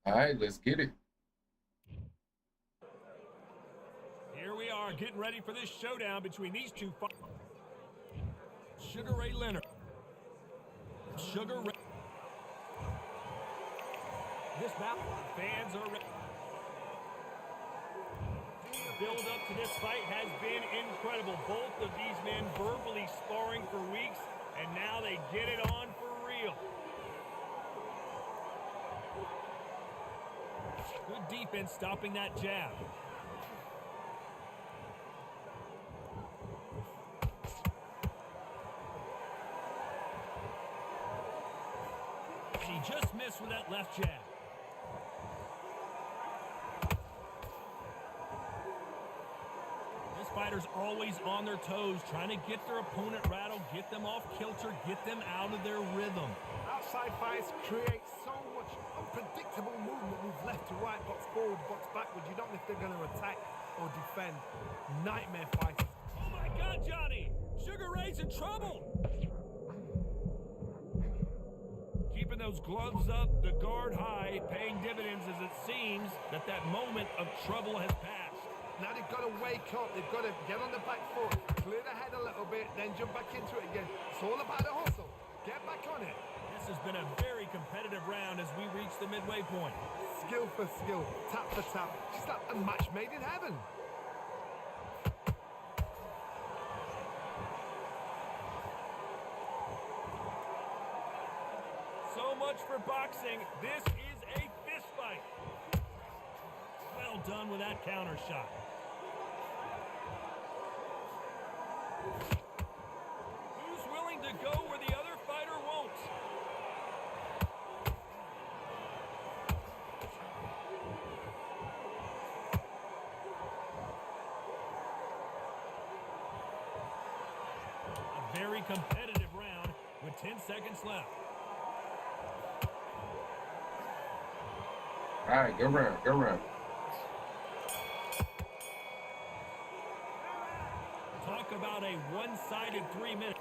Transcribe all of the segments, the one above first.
All right, let's get it. Here we are, getting ready for this showdown between these two fighters. Sugar Ray Leonard. Sugar Ray. This battle, fans are ready. The build up to this fight has been incredible. Both of these men verbally sparring for weeks, and now they get it on for real. Good defense stopping that jab. He just missed with that left jab. This fighter's always on their toes, trying to get their opponent rattled, get them off kilter, get them out of their rhythm. Outside fights create so much unpredictable movement. Move left to right, box forward, box backwards. You don't know if they're going to attack or defend. Nightmare fights. Oh my God, Johnny! Sugar Ray's in trouble! Keeping those gloves up, the guard high, paying dividends as it seems that moment of trouble has passed. Now they've got to wake up. They've got to get on the back foot, clear the head a little bit, then jump back into it again. It's all about the hustle. Get back on it. This has been a very competitive round as we reach the midway point. Skill for skill, tap for tap. It's like a match made in heaven. So much for boxing. This is a fist fight. Well done with that counter shot. Who's willing to go where the other fighter won't? A very competitive round with 10 seconds left. All right, go round, go round. Talk about a one-sided 3 minutes.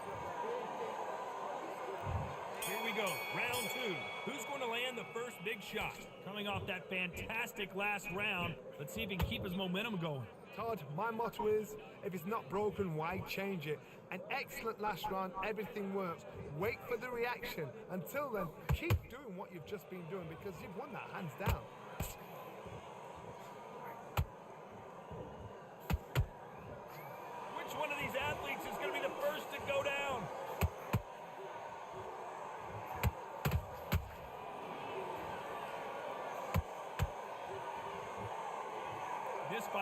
Here we go, round two. Who's going to land the first big shot? Coming off that fantastic last round, let's see if he can keep his momentum going. Todd, my motto is, if it's not broken, why change it? An excellent last round, everything works. Wait for the reaction. Until then, keep doing what you've just been doing because you've won that hands down.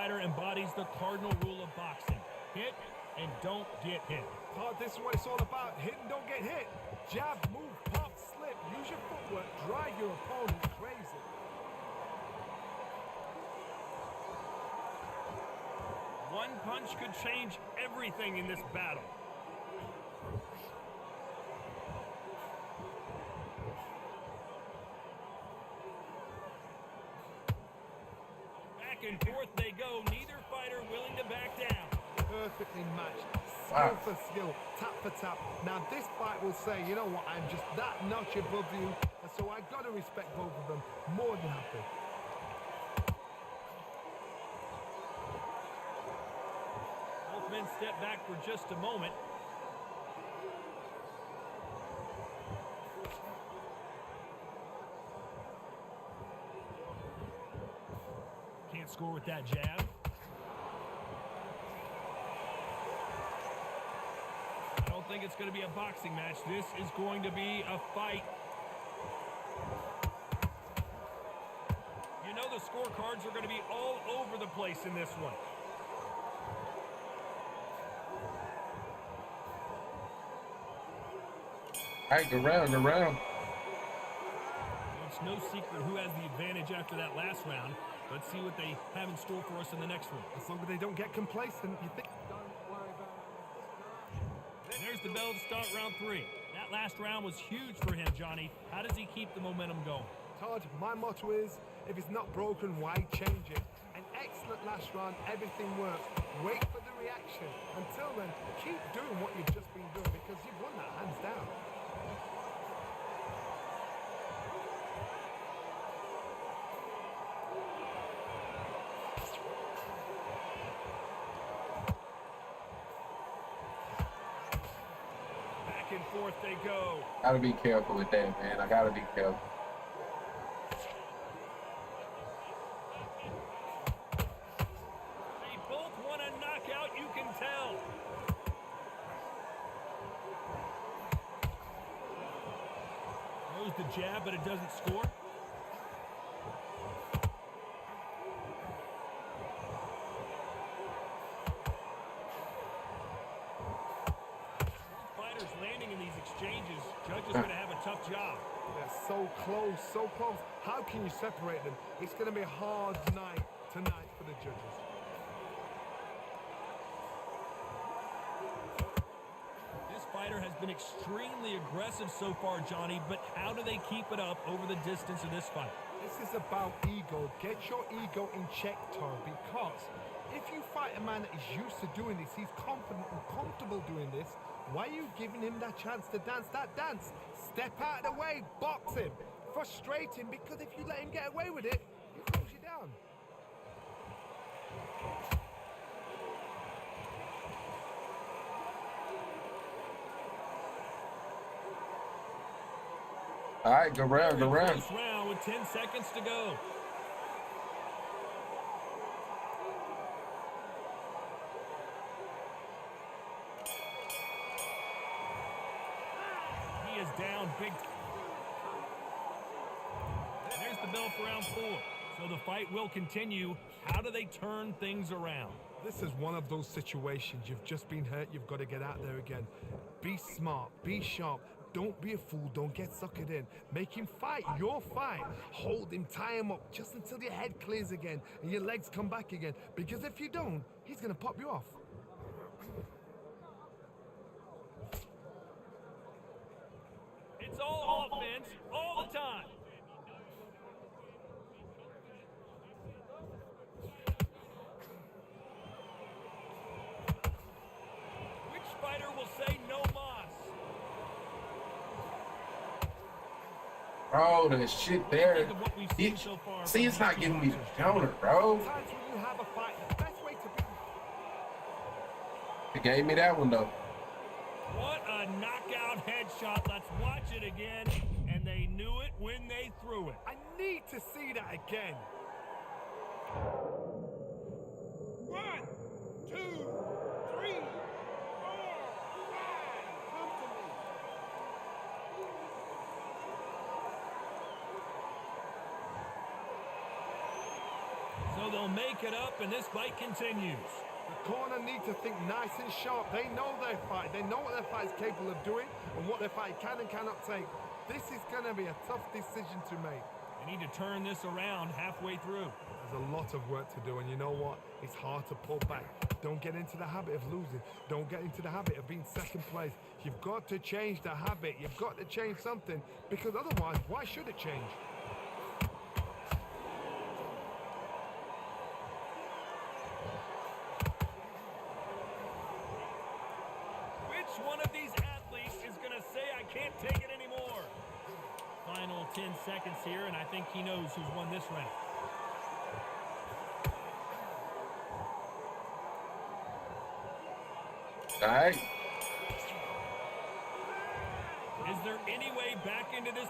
fighter embodies the cardinal rule of boxing. Hit and don't get hit. Todd, this is what it's all about. Hit and don't get hit. Jab, move, pop, slip. Use your footwork. Drive your opponent crazy. One punch could change everything in this battle. Back and forth they go. Neither fighter willing to back down. Perfectly matched. Skill for skill, tap for tap. Now this fight will say, you know what, I'm just that notch above you, and so I've got to respect both of them. More than happy. Both men step back for just a moment. Can't score with that jab. I don't think it's going to be a boxing match. This is going to be a fight. You know the scorecards are going to be all over the place in this one. All right, go round, go round. It's no secret who has the advantage after that last round. Let's see what they have in store for us in the next one. As long as they don't get complacent, you think... There's the bell to start round 3. That last round was huge for him, Johnny. How does he keep the momentum going? Todd, my motto is, if it's not broken, why change it? An excellent last round, everything works. Wait for the reaction. Until then, keep doing what you've just been doing because you've won that hands down. Back and forth they go. Gotta be careful with that, man. I gotta be careful. They both want a knockout, you can tell. Throws the jab, but it doesn't score. Fighters landing in these exchanges. Judges going to have a tough job. They're so close, so close. How can you separate them? It's going to be a hard night tonight for the judges. This fighter has been extremely aggressive so far, Johnny, but how do they keep it up over the distance of this fight? This is about ego. Get your ego in check, Todd, because if you fight a man that is used to doing this, he's confident and comfortable doing this, why are you giving him that chance to dance that dance? Step out of the way, box him. Frustrate him, because if you let him get away with it, he throws you down. All right, go round, go round. First round with 10 seconds to go. He is down big. There's the bell for round 4. So the fight will continue. How do they turn things around? This is one of those situations. You've just been hurt. You've got to get out there again. Be smart. Be sharp. Don't be a fool. Don't get suckered in. Make him fight your fight. Hold him. Tie him up just until your head clears again and your legs come back again. Because if you don't, he's going to pop you off. It's all offense all the time. Which fighter will say no mas? Bro, the shit there. Think of what we've seen so far See, it's from not these giving two me the boxers. counter, bro. Times when you have a fight, the best way to be... It gave me that one, though. What a knockout headshot. Let's watch it again. And they knew it when they threw it. I need to see that again. 1, 2, 3, 4, 5. Come to me. So they'll make it up, and this fight continues. The corner need to think nice and sharp. They know their fight. They know what their fight is capable of doing and what their fight can and cannot take. This is going to be a tough decision to make. They need to turn this around halfway through. There's a lot of work to do, and you know what? It's hard to pull back. Don't get into the habit of losing. Don't get into the habit of being second place. You've got to change the habit. You've got to change something, because otherwise, why should it change? Which one of these athletes is going to say, I can't take it anymore? Final 10 seconds here, and I think he knows who's won this round. All right. Is there any way back into this?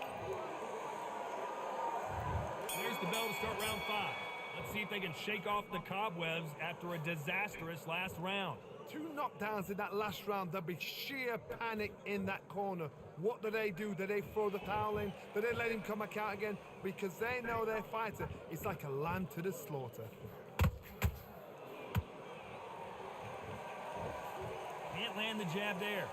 There's the bell to start round 5. Let's see if they can shake off the cobwebs after a disastrous last round. 2 knockdowns in that last round. There'll be sheer panic in that corner. What do? Do they throw the towel in? Do they let him come back out again? Because they know their fighter is like a lamb to the slaughter. Can't land the jab there.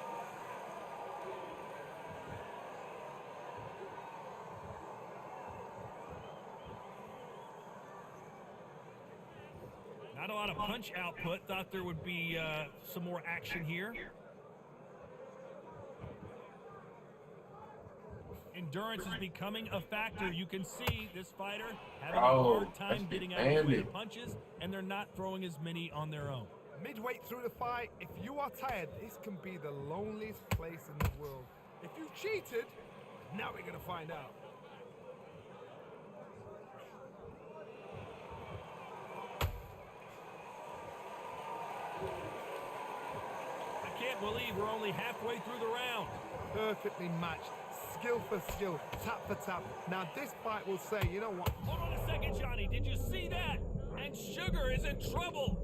Not a lot of punch output. Thought there would be some more action here. Endurance is becoming a factor. You can see this fighter having a hard time getting out of the punches, and they're not throwing as many on their own. Midway through the fight, if you are tired, this can be the loneliest place in the world. If you cheated, now we're going to find out. I can't believe we're only halfway through the round. Perfectly matched. Skill for skill, tap for tap. Now this fight will say, you know what? Hold on a second, Johnny. Did you see that? And Sugar is in trouble.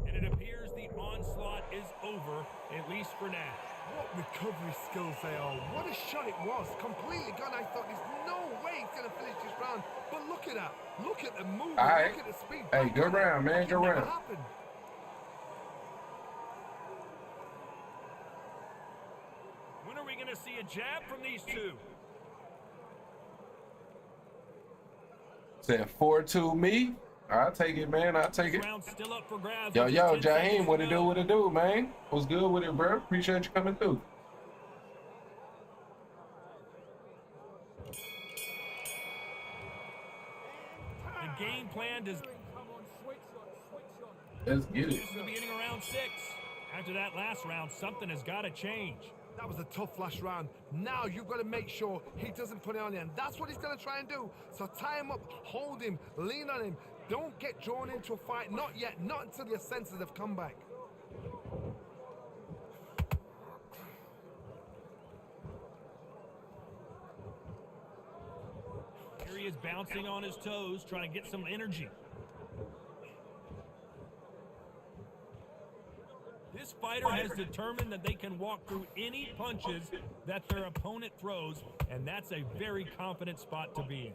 And it appears the onslaught is over, at least for now. What recovery skills they are. What a shot it was. Completely gone. I thought there's no way he's going to finish this round. But look at that. Look at the movement. All right. Look at the speed. Hey, good round, man. Good round. Happened. When are we going to see a jab from these two? Said 4-2 me. I'll take it, man. I'll take it. Round still up for grabs. Yo, 10 seconds Jaheim, what to it go. do, what it do, man? What's good with it, bro? Appreciate you coming through. The game plan does. Let's get it. This is the beginning of round 6. After that last round, something has got to change. That was a tough last round. Now you've got to make sure he doesn't put it on you. And that's what he's going to try and do. So tie him up, hold him, lean on him. Don't get drawn into a fight. Not yet. Not until your senses have come back. Here he is bouncing on his toes, trying to get some energy. This fighter has determined that they can walk through any punches that their opponent throws, and that's a very confident spot to be in.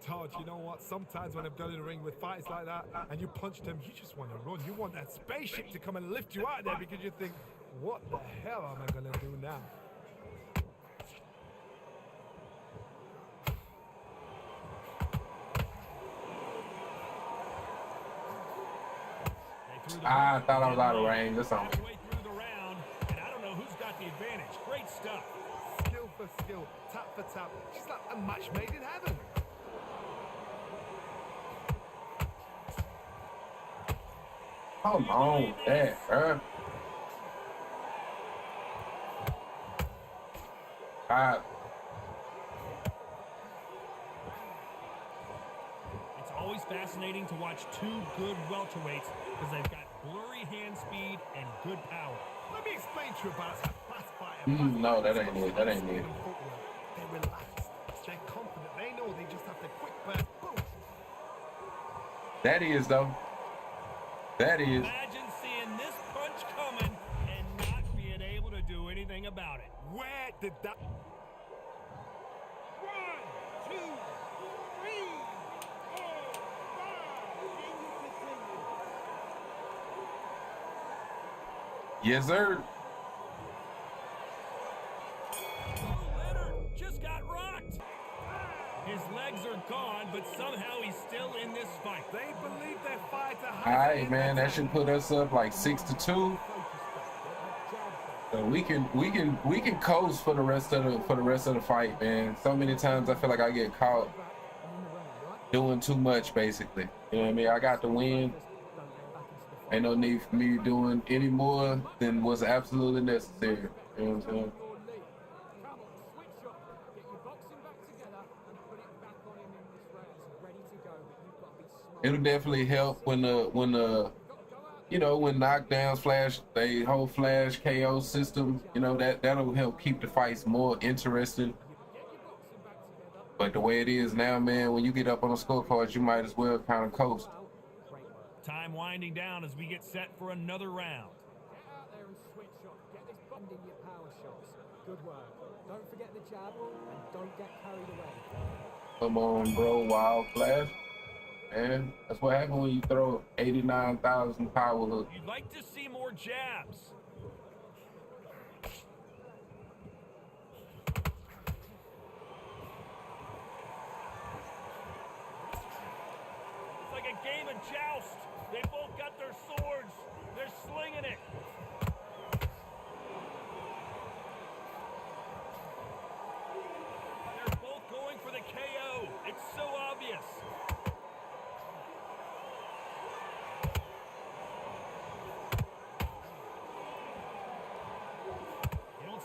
Todd, you know what? Sometimes when I've done in the ring with fights like that, and you punched him, you just want to run. You want that spaceship to come and lift you out of there because you think, what the hell am I going to do now? I thought I was out of range. That's all. Halfway through the round, and I don't know who's got the advantage. Great stuff. Skill for skill, tap for tap. She's like a match made in heaven. Come on with that, bro. It's always fascinating to watch two good welterweights because they've got blurry hand speed and good power. Let me explain to you about a fast fighter. No, that ain't it. That ain't it. They're relaxed. They're confident. They know they just have to quick burst. Boom. That is, though. That is. Imagine seeing this punch coming and not being able to do anything about it. Where did that... 1, 2, 3, 4, 5. Yes, sir. Leonard just got rocked. His legs are gone, but somehow he's still in this fight. They believe their fighter has All right, in man. the That should put us up like 6-2. So we can coast for the rest of the fight, man. So many times I feel like I get caught doing too much, basically. You know what I mean? I got the win. Ain't no need for me doing any more than was absolutely necessary. You know what I'm saying? It'll definitely help when you know, when knockdowns flash, they whole flash KO system, you know, that'll help keep the fights more interesting. But the way it is now, man, when you get up on the scorecards, you might as well kind of coast. Time winding down as we get set for another round. Good work. Don't forget the jab and don't get carried away. Come on, bro, wild flash. Man, that's what happens when you throw 89,000 power hook. You'd like to see more jabs. It's like a game of joust. They both got their swords. They're slinging it. They're both going for the KO. It's so obvious.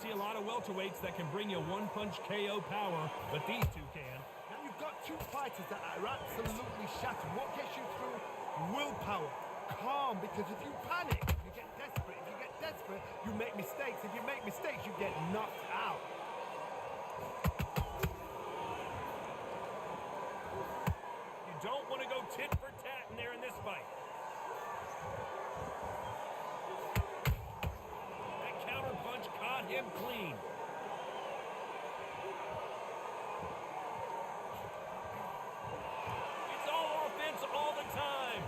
See a lot of welterweights that can bring you one-punch KO power, but these two can. Now you've got two fighters that are absolutely shattered. What gets you through? Willpower. Calm, because if you panic, you get desperate. If you get desperate, you make mistakes. If you make mistakes, you get knocked out. You don't want to go tit for tat in there in this fight. Punch caught him clean. It's all offense all the time.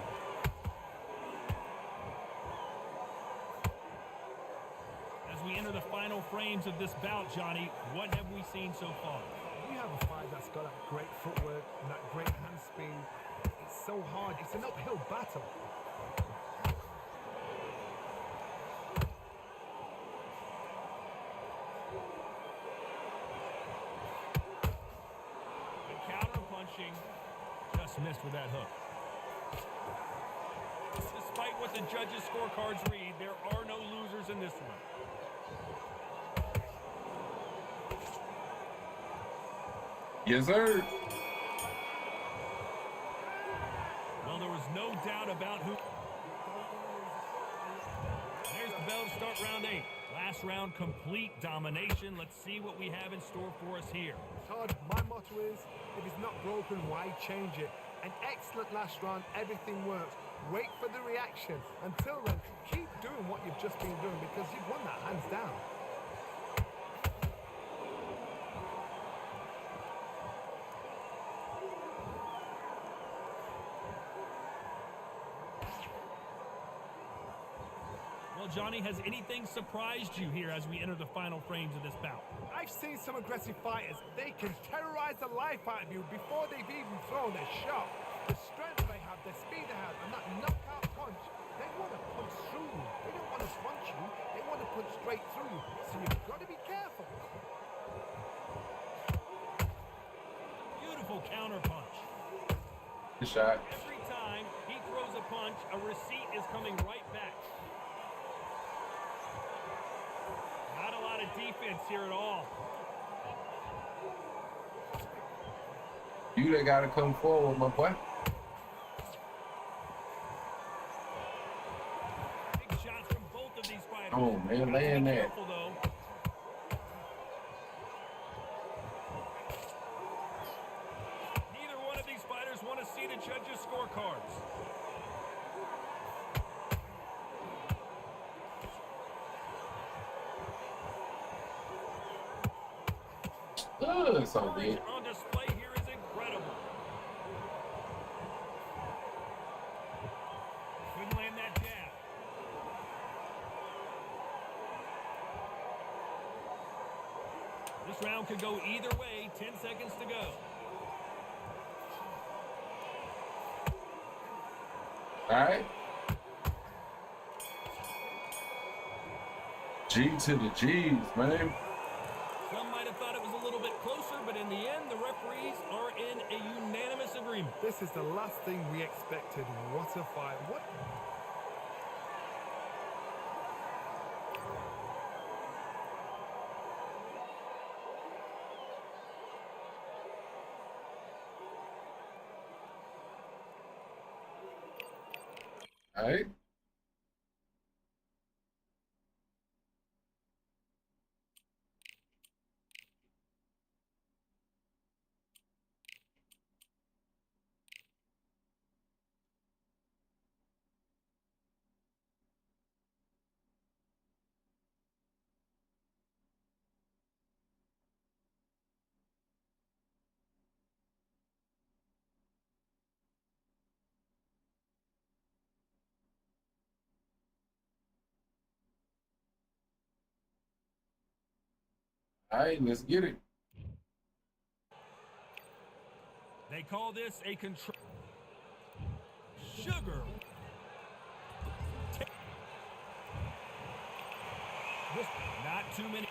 As we enter the final frames of this bout, Johnny, what have we seen so far? We have a fight that's got that great footwork and that great hand speed. It's so hard. It's an uphill battle. Just missed with that hook. Despite what the judges' scorecards read, there are no losers in this one. Yes, sir. Well, there was no doubt about who. There's the bell to start round 8. Last round, complete domination. Let's see what we have in store for us here. Todd, my motto is, if it's not broken, why change it? An excellent last round, everything works. Wait for the reaction. Until then, keep doing what you've just been doing because you've won that hands down. Well, Johnny, has anything surprised you here as we enter the final frames of this bout? I've seen some aggressive fighters. They can terrorize the life out of you before they've even thrown their shot. The strength they have, the speed they have, and that knockout punch, they want to punch through you. They don't want to punch you. They want to punch straight through you. So you've got to be careful. Beautiful counter punch. Good shot. Every time he throws a punch, a receipt is coming right back. Not a lot of defense here at all. You that gotta come forward, my boy. Big shots from both of these fighters. Oh man, laying there. Careful, though. Neither one of these fighters want to see the judges' scorecards. So big. On display here is incredible. Couldn't land that jab. This round could go either way. 10 seconds to go. All right. G to the G's, man. Some might have thought it was a little bit closer, but in the end, the referees are in a unanimous agreement. This is the last thing we expected. What a fight. What? All right. All right, let's get it. They call this a control. Sugar. Not too many.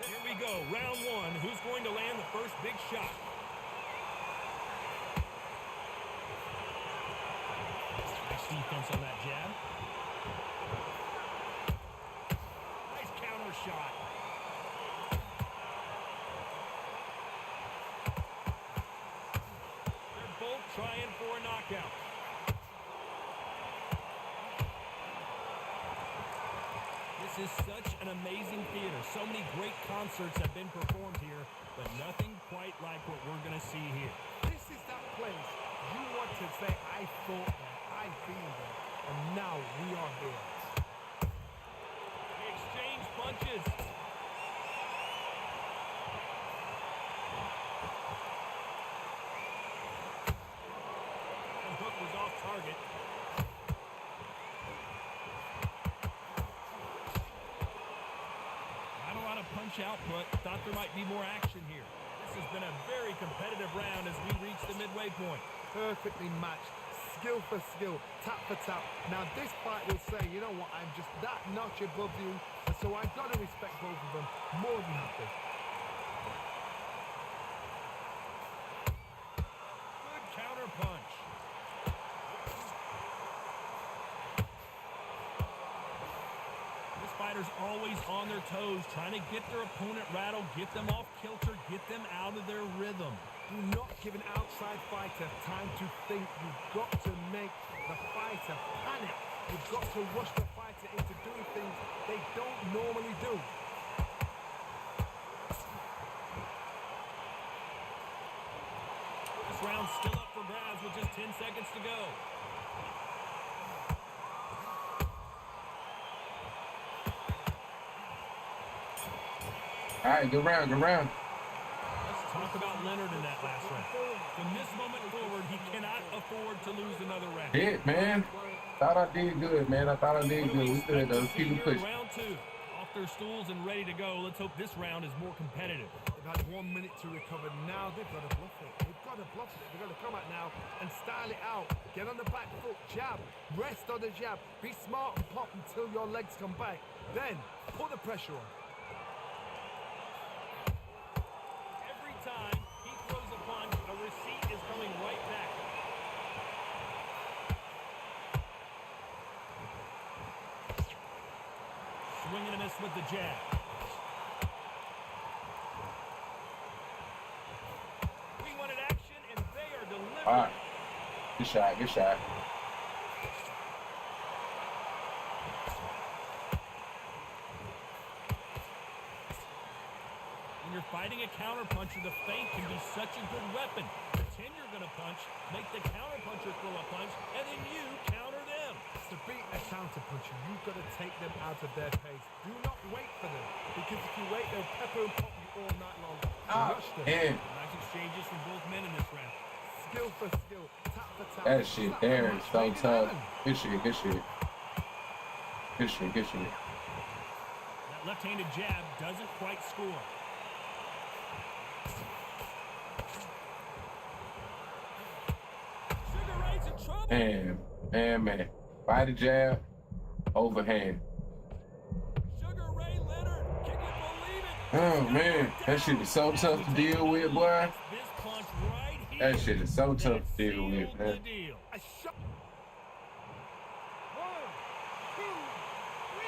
Here we go, round one. Who's going to land the first big shot? Nice defense on that jab. Nice counter shot. They're both trying for a knockout. This is such an amazing theater. So many great concerts have been performed here, but nothing quite like what we're going to see here. This is that place you want to say, I thought there, I've been there, and now we are here. They exchange punches. The hook was off target. Punch output. Thought there might be more action here. This has been a very competitive round as we reach the midway point. Perfectly matched, skill for skill, tap for tap. Now this fight will say, you know what, I'm just that notch above you, and so I've got to respect both of them more than happy. Good counter punch. Fighters always on their toes, trying to get their opponent rattled, get them off kilter, get them out of their rhythm. Do not give an outside fighter time to think. You've got to make the fighter panic. You've got to rush the fighter into doing things they don't normally do. This round's still up for grabs with just 10 seconds to go. All right, good round, good round. Let's talk about Leonard in that last round. From this moment forward, he cannot afford to lose another round. Hit, man. Thought I did good, man. I thought I did good. We good, though. Keep it pushing. Round two. Off their stools and ready to go. Let's hope this round is more competitive. They've had 1 minute to recover. Now they've got to bluff it. They've got to bluff it. They've got to come out now and style it out. Get on the back foot, jab. Rest on the jab. Be smart and pop until your legs come back. Then put the pressure on. Time he throws a punch, a receipt is coming right back. Swing and a miss with the jab. We wanted action, and they are delivering. All right. Good shot, good shot. When you're fighting a counterpuncher, the feint can be such a good weapon. Pretend you're going to punch, make the counterpuncher throw a punch, and then you counter them. To beat a counterpuncher, you've got to take them out of their pace. Do not wait for them, because if you wait, they'll pepper and pop you all night long. Rush them. Man. Nice exchanges from both men in this round. Skill for skill, tap for tap. That shit there is so tough. Good shit, good shit. Good shit, good shit. Now That left-handed jab doesn't quite score. Sugar Ray's in trouble. Man. Body jab, overhand. Sugar Ray Leonard, can you believe it? Oh man, that shit is so tough to deal with, boy. This punch right here. That shit is so tough to deal with, Sealed man. the deal. A shot. 1, 2, 3,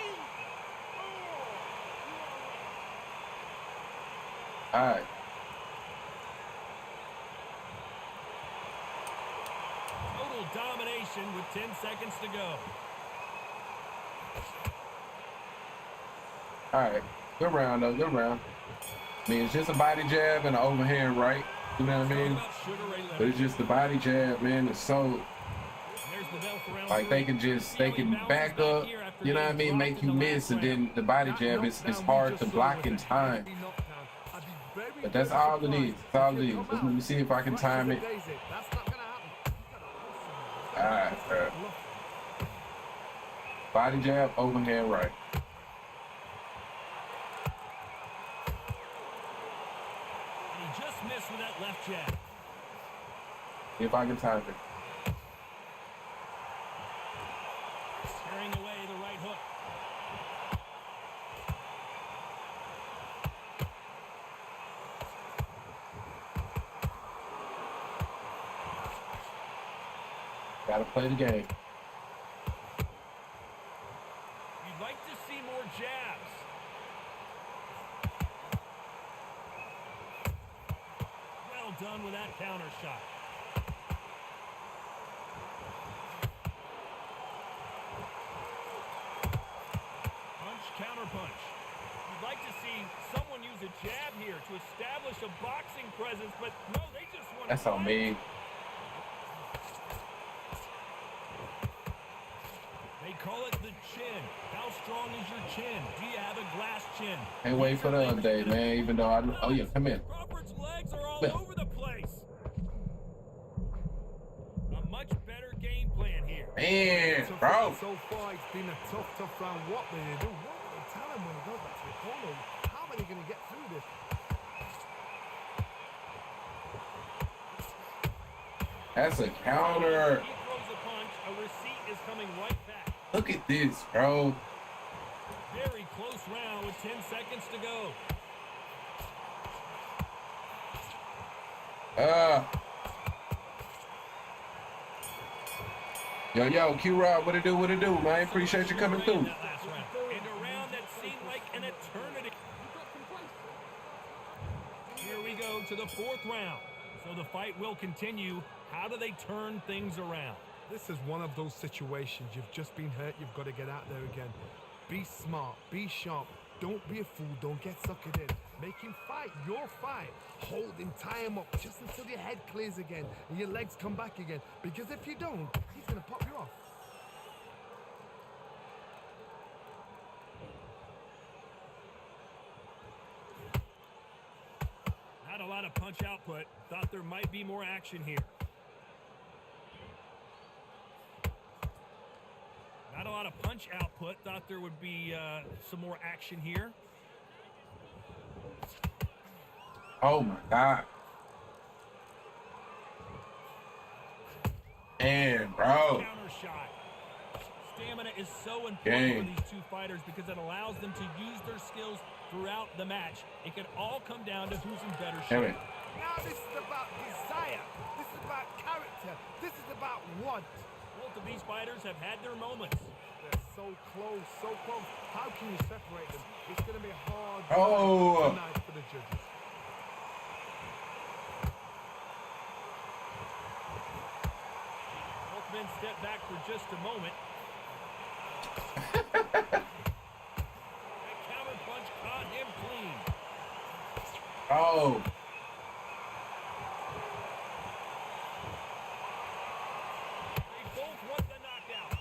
4. All right. Total domination with 10 seconds to go. All right, good round though, good round. I mean, it's just a body jab and an overhand right. You know what I mean? Sugar Ray Leonard. But it's just the body jab, man. It's so There's the bell for round like they three. can back up. You know what I mean? Make you miss, and then the body jab is hard to block in time. But that's all it is. That's all it is. Let me see if I can time it. That's not gonna happen. All right, bro. Body jab, overhand right. And he just missed with that left jab. See if I can time it. Carrying away the right hook. Gotta play the game. You'd like to see more jabs. Well done with that counter shot. Punch, counter punch. You'd like to see someone use a jab here to establish a boxing presence, but no, they just want to That's on fight. me. They call it the chin. How strong is your chin? Do you have a glass chin? Can't wait for the update, man. Even though I, oh yeah, come in. Crawford's legs are all Yeah. over the place. A much better game plan here. Man, bro. So far, it's been a tough round. What will they do? What will they tell him when he goes back to the corner? How are they going to get through this? That's a counter. He throws a punch. A receipt is coming right back. Look at this, bro. Very close round with 10 seconds to go. Yo, Q-Rob, what it do, man? I appreciate you coming through. That last round. And a round that seemed like an eternity. Here we go to the fourth round. So the fight will continue. How do they turn things around? This is one of those situations. You've just been hurt. You've got to get out there again. Be smart. Be sharp. Don't be a fool. Don't get suckered in. Make him fight your fight. Hold him. Tie him up just until your head clears again and your legs come back again. Because if you don't, he's going to pop you off. Not a lot of punch output. Thought there might be more action here. Not a lot of punch output. Thought there would be some more action here. Oh my God. Man, bro. Counter shot. Stamina is so important Game. for these two fighters because it allows them to use their skills throughout the match. It can all come down to who's in better Damn shape. it. Now this is about desire. This is about character. This is about want. Both of these fighters have had their moments. They're so close, so close. How can you separate them? It's going to be hard Oh. tonight for the judges. Both men step back for just a moment. That counter punch caught him clean. Oh. They both want the knockout.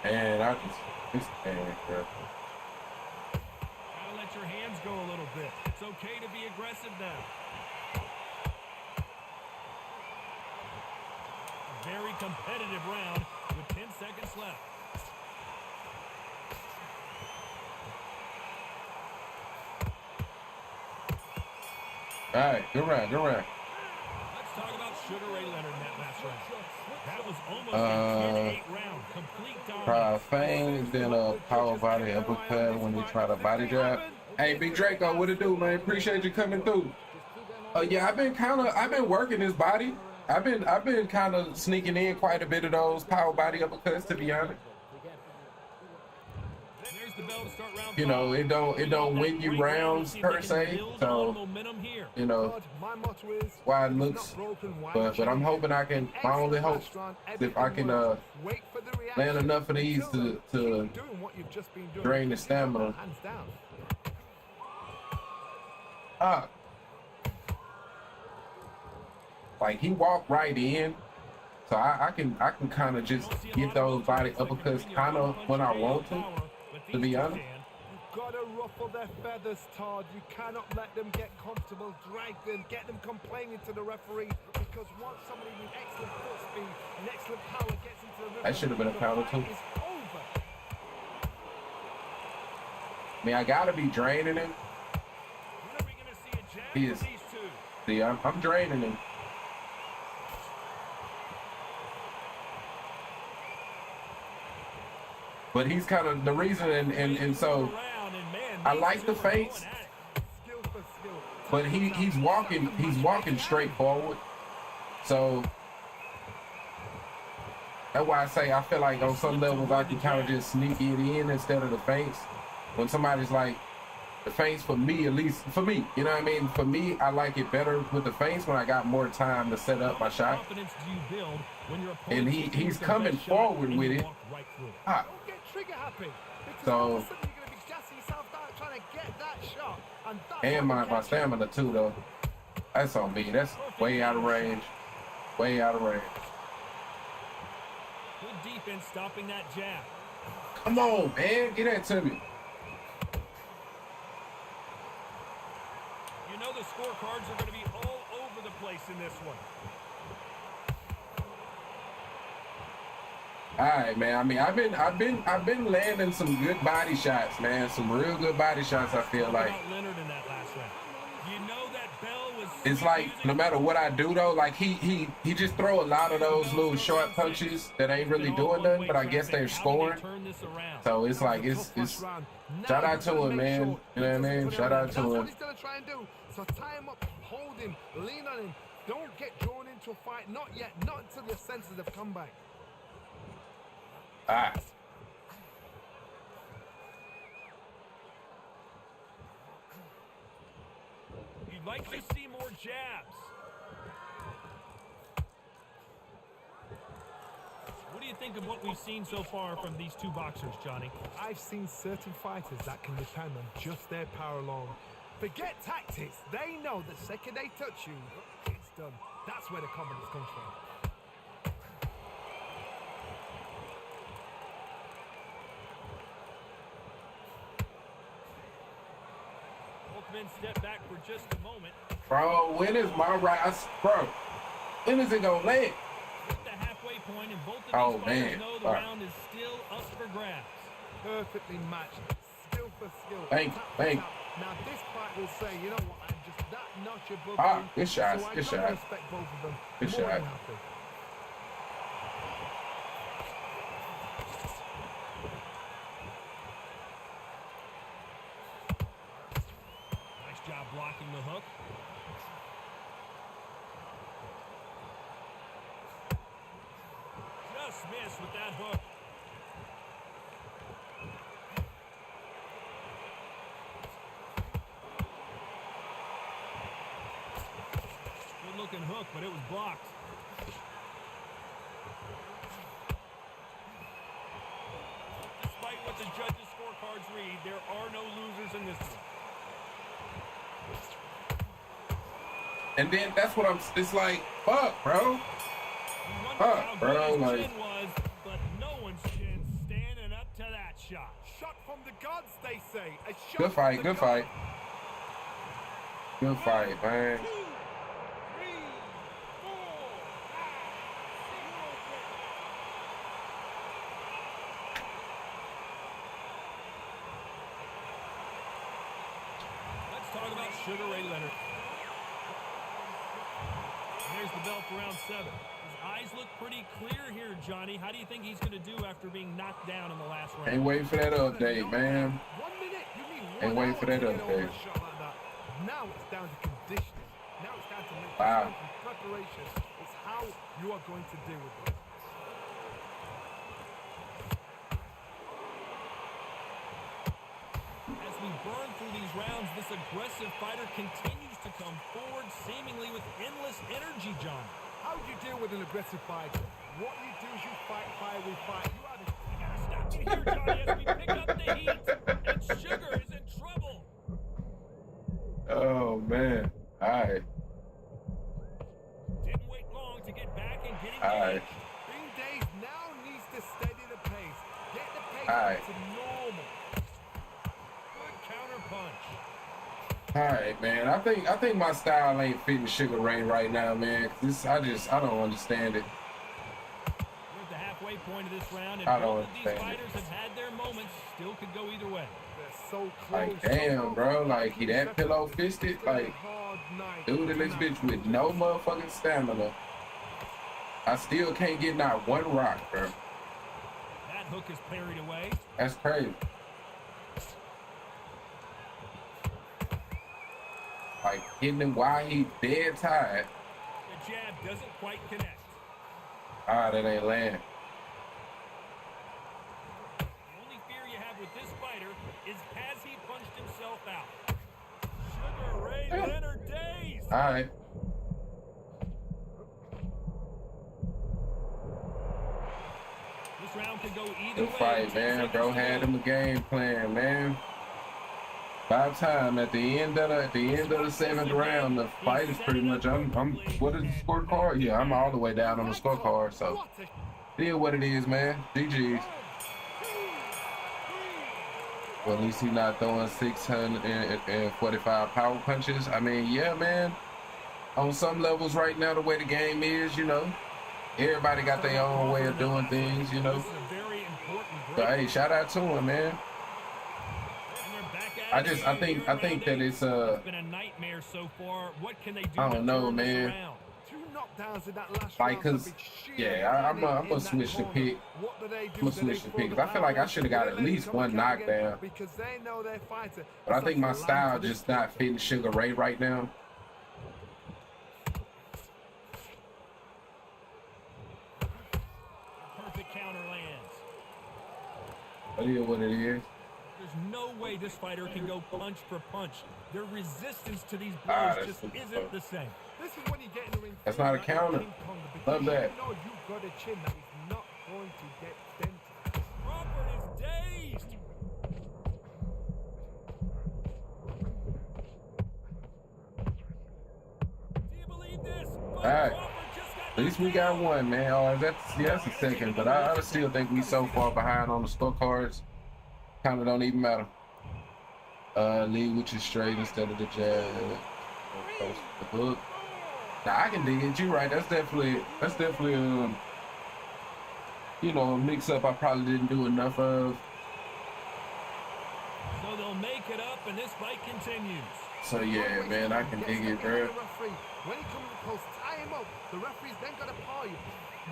Man, I just, this man, bro. Gotta let your hands go a little bit. It's okay to be aggressive now. A very competitive round with 10 seconds left. All right, good round, good round. Let's talk about Sugar Ray Leonard in that last round. That was almost a 10-8 round. Complete dominance. Fame, then a power body uppercut when they try to body drop. Hey, Big Draco, what it do, man? Appreciate you coming through. Yeah, I've been working this body. I've been kind of sneaking in quite a bit of those power body uppercuts, to be honest. There's the bell to start round You know, it don't win you rounds per se, so you know why it looks. But I'm hoping I can. My only hope is if I can land enough of these to drain the stamina. Like he walked right in, so I can kind of just get those body uppercuts kind of when I want to be honest. You've got to ruffle their feathers, Todd. You cannot let them get comfortable, drag them, get them complaining to the referee, because once somebody with excellent foot speed and excellent power gets into the rhythm, That should have been a powder too. it's over. I mean, I gotta be draining him. When are we going to see a jab He from is. these two? See, I'm draining him. But he's kind of the reason, and so I like the feints, but he's walking straight forward. So that's why I say I feel like on some levels I can kind of just sneak it in instead of the feints. When somebody's like, the feints for me, at least for me, you know what I mean? For me, I like it better with the feints when I got more time to set up my shot. And he's coming forward with it. Ah. So, and my stamina too, though. That's on me. That's way out of range. Way out of range. Good defense stopping that jab. Come on, man. Get that to me. You know the scorecards are going to be all over the place in this one. All right, man. I mean, I've been landing some good body shots, man. Some real good body shots. I feel like. Leonard in that last round. You know that bell was. It's like no matter what I do though, like he just throw a lot of those little short punches that ain't really doing nothing, but I guess they're scoring. So it's like it's shout out to him, man. You know what I mean? Shout out to him. So tie him up, hold him, lean on him. Don't get drawn into a fight. Not yet. Not until your senses have come back. Ah. You'd like to see more jabs. What do you think of what we've seen so far from these two boxers, Johnny? I've seen certain fighters that can depend on just their power alone. Forget tactics. They know the second they touch you, it's done. That's where the confidence comes from. Step back for just a moment. Bro, when is my right? Bro, when is it gonna land? At the halfway point, and both of these fighters know the round is still up for grabs. Perfectly matched, skill for skill. Thank you. Now this fight will say, you know what? I'm just that notch above you. Good shot. So Good shot. Respect both of them. Good More shot. than happy. Job blocking the hook. Just missed with that hook. Good looking hook, but it was blocked. Despite what the judges' scorecards read, there are no losers in this one. And then that's what it's like, fuck, bro. Fuck, bro. Like, but no one's chin standing up to that shot. Shot from the gods, they say. A shot good fight, from good the fight. gods. Good fight, man. 2, 3, 4, 5, 6. Let's talk about Sugar Ray Leonard. secures the belt for round 7. His eyes look pretty clear here, Johnny. How do you think he's going to do after being knocked down in the last round? Ain't waiting for that update, man. 1 minute, you need 1 Ain't waiting hour for that to get over update. a shot like that. Now it's down to conditioning. Now it's down to mental Wow. strength and preparation. It's how you are going to deal with it. As we burn through these rounds, this aggressive fighter continues to come forward, seemingly with endless energy, John. How do you deal with an aggressive fighter? What you do is you fight fire with fire. You have a Stop you here, Johnny, as we pick up the heat. And Sugar is in trouble. Oh man. All right. Didn't wait long to get back and get All right. engaged. Bing Days now needs to steady the pace. Get the pace All back right. to normal. Good counter punch. All right, man. I think my style ain't fitting Sugar Ray right now, man. I don't understand it. We're at the halfway point of this round, and I don't both of these understand it. fighters have had their moments. Still could go either way. They're so close. Like, so damn, close. bro. Like, he that pillow It's fisted. gonna be Like, a hard night dude in this tonight. bitch with no motherfucking stamina. I still can't get not one rock, bro. That hook is parried away. That's crazy. Like, hitting him while he dead tired. The jab doesn't quite connect. Ah, that ain't land. The only fear you have with this fighter is has he punched himself out? Sugar Ray Yeah. Leonard Days. All right. This round could go either Good way. fight, 10 man. seconds Bro to had go. him a game plan, man. By time at the end of the 7th round, the fight is pretty much. What is the scorecard? Yeah, I'm all the way down on the scorecard. So What a it is what it is, man. GG's. Well, at least he's not throwing 645 power punches. I mean, yeah, man. On some levels right now, the way the game is, you know, everybody got their own way of doing things, you know. This is a very important So break. hey, shout out to him, man. And they're back at I it just, again I think here in that round it's It's been a nightmare so far. What can they do? I to don't know, turn this man. around? 2 knockdowns in that last Like, round. 'cause, yeah, I'm gonna switch the pick. What do they do? I'm gonna switch the pick, 'cause I feel like I should have got at least one knockdown. Because they know their fighter. But I think my style just not fitting Sugar Ray right now. Perfect counter lands. But it is what it is. There's no way this fighter can go punch for punch. Their resistance to these Ah, blows that's just super isn't tough. the same. This is when you get in the ring. That's feeling not a like you're counter. King Kong, because Love that. You know you've got a chin that is not going to get dented. Crawford is dazed. Do you believe this? But right. Crawford just got At least we knocked got out. one, man. Oh, that's the second, but I still think we so far behind on the scorecards. Kind of don't even matter. Lead with your straight instead of the jab. Close to the hook. Nah, I can dig it. You're right. That's definitely you know, a mix up I probably didn't do enough of. So they'll make it up, and this fight continues. So yeah, man, I can dig it, bro. When he comes close, tie him up. The referee's then got to paw you.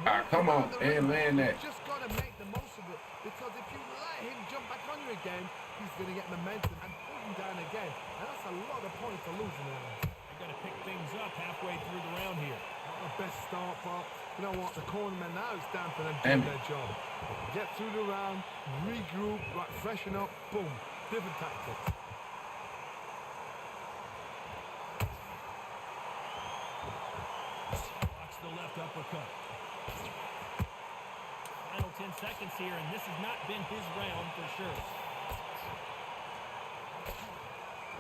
Ah, come on, and land that. You just got to make the most of it, because if you let him jump back on you again, he's going to get momentum and pull him down again. And that's a lot of points to lose in there. They got to pick things up halfway through the round here. Not the best start, but you know what? The cornermen now it's down for them Damn doing it. their job. Get through the round, regroup, right, freshen up, boom. Different tactics. Blocks the left uppercut. Final 10 seconds here, and this has not been his round for sure.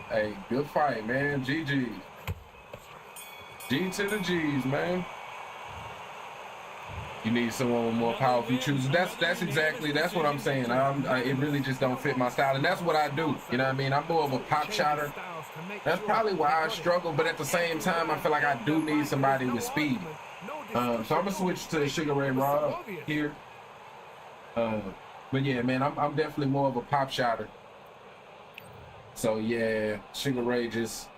Hey, good fight, man. GG. G to the G's, man. You need someone with more powerful choosers. That's what I'm saying. It really just don't fit my style, and that's what I do. You know what I mean? I'm more of a pop shotter. That's probably why I struggle, but at the same time, I feel like I do need somebody with speed. So I'm gonna switch to Sugar Ray Rob here. But yeah, man, I'm definitely more of a pop shotter. So yeah, Sugar Ray just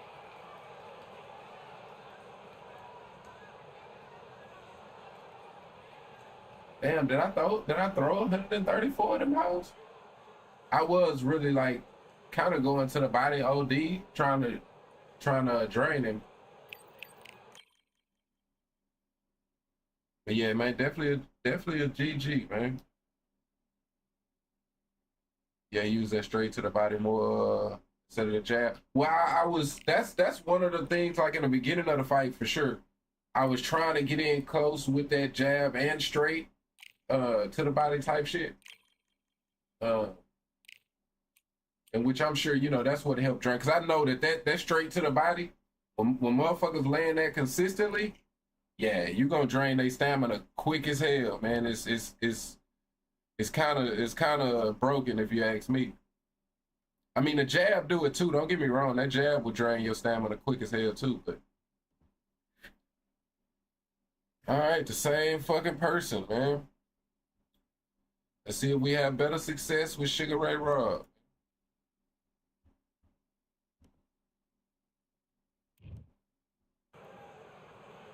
Damn, did I throw 134 of them hoes? I was really like kind of going to the body OD, trying to drain him. But yeah, man, definitely a GG, man. Yeah, use that straight to the body more instead of the jab. Well, I was that's one of the things like in the beginning of the fight for sure. I was trying to get in close with that jab and straight to the body type shit. And which I'm sure, you know, that's what helped drain. Cause I know that straight to the body, when motherfuckers land that consistently, yeah, you gonna drain their stamina quick as hell, man. It's kind of broken if you ask me. I mean, the jab do it too. Don't get me wrong. That jab will drain your stamina quick as hell too. But all right, the same fucking person, man. Let's see if we have better success with Sugar Ray Rob.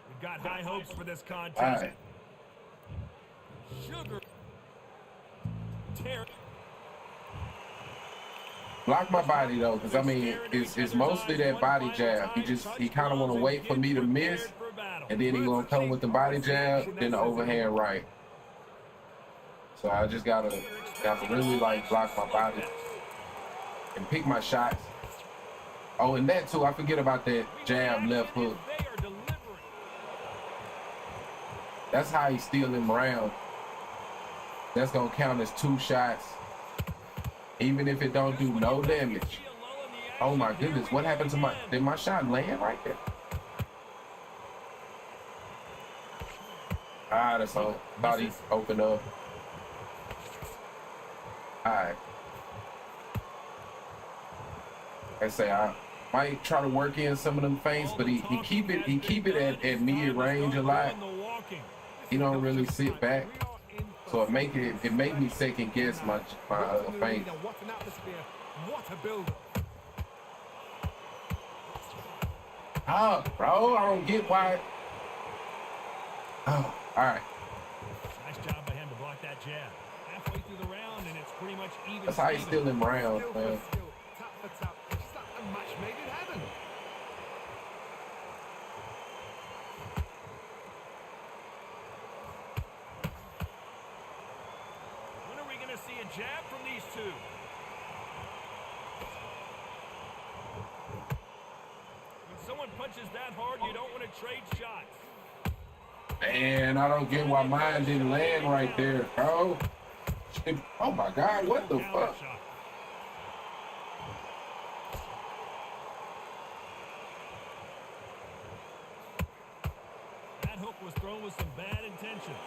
We've got high hopes for this contest. All right. Sugar. Block my body though, because I mean, it's mostly that body jab. He kind of want to wait for me to miss, and then he gonna come with the body jab, then the overhand right. So I just gotta really like block my body and pick my shots. Oh, and that too, I forget about that jab left hook. That's how he's stealing him around. That's gonna count as 2 shots, even if it don't do no damage. Oh my goodness, what happened to did my shot land right there? Ah, that's all. Thought he opened up. All right. I say I might try to work in some of them feints, but he keep it at mid range a lot. He don't really sit back, so it made me second guess my feint. What an atmosphere! What a build! Oh, bro, I don't get why. Oh, all right. Nice job by him to block that jab. Halfway through the round, and it's pretty much even. That's how he's still in rounds, man. Tap for tap. It's like a match made in heaven. When are we going to see a jab from these two? When someone punches that hard, you don't want to trade shots. Man, I don't get why mine didn't land right there, bro. Oh my God, what the fuck? That hook was thrown with some bad intentions.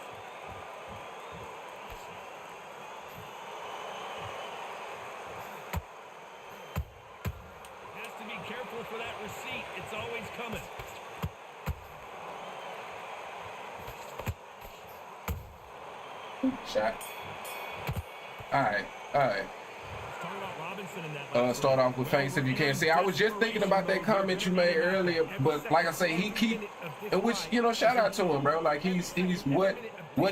Has to be careful for that receipt. It's always coming. Shot. All right. Start off with feints if you can. See, I was just thinking about that comment you made earlier, but like I say, he keep, which, you know, shout out to him, bro. Like he's what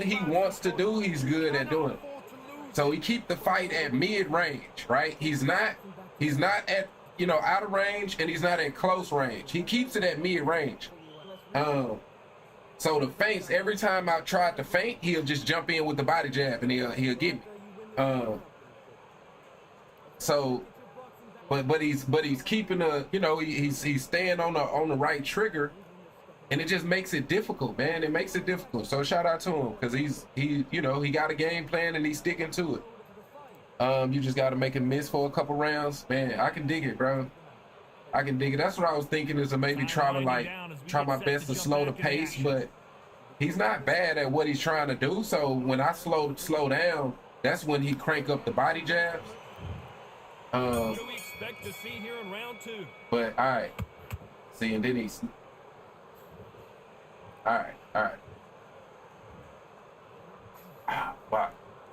he wants to do, he's good at doing. So he keep the fight at mid range, right? He's not at, you know, out of range, and he's not at close range. He keeps it at mid range. So the feints, every time I tried to feint, he'll just jump in with the body jab and he'll get me. So, but he's keeping you know, he's staying on the right trigger, and it just makes it difficult, man. It makes it difficult. So shout out to him, because he you know, he got a game plan and he's sticking to it. You just got to make him miss for a couple rounds, man. I can dig it, bro. I can dig it. That's what I was thinking, is to maybe try my best to slow the pace, but he's not bad at what he's trying to do. So when I slow down, that's when he crank up the body jabs. What do we expect to see here in round 2? But all right, see, and then he's all right. Wow.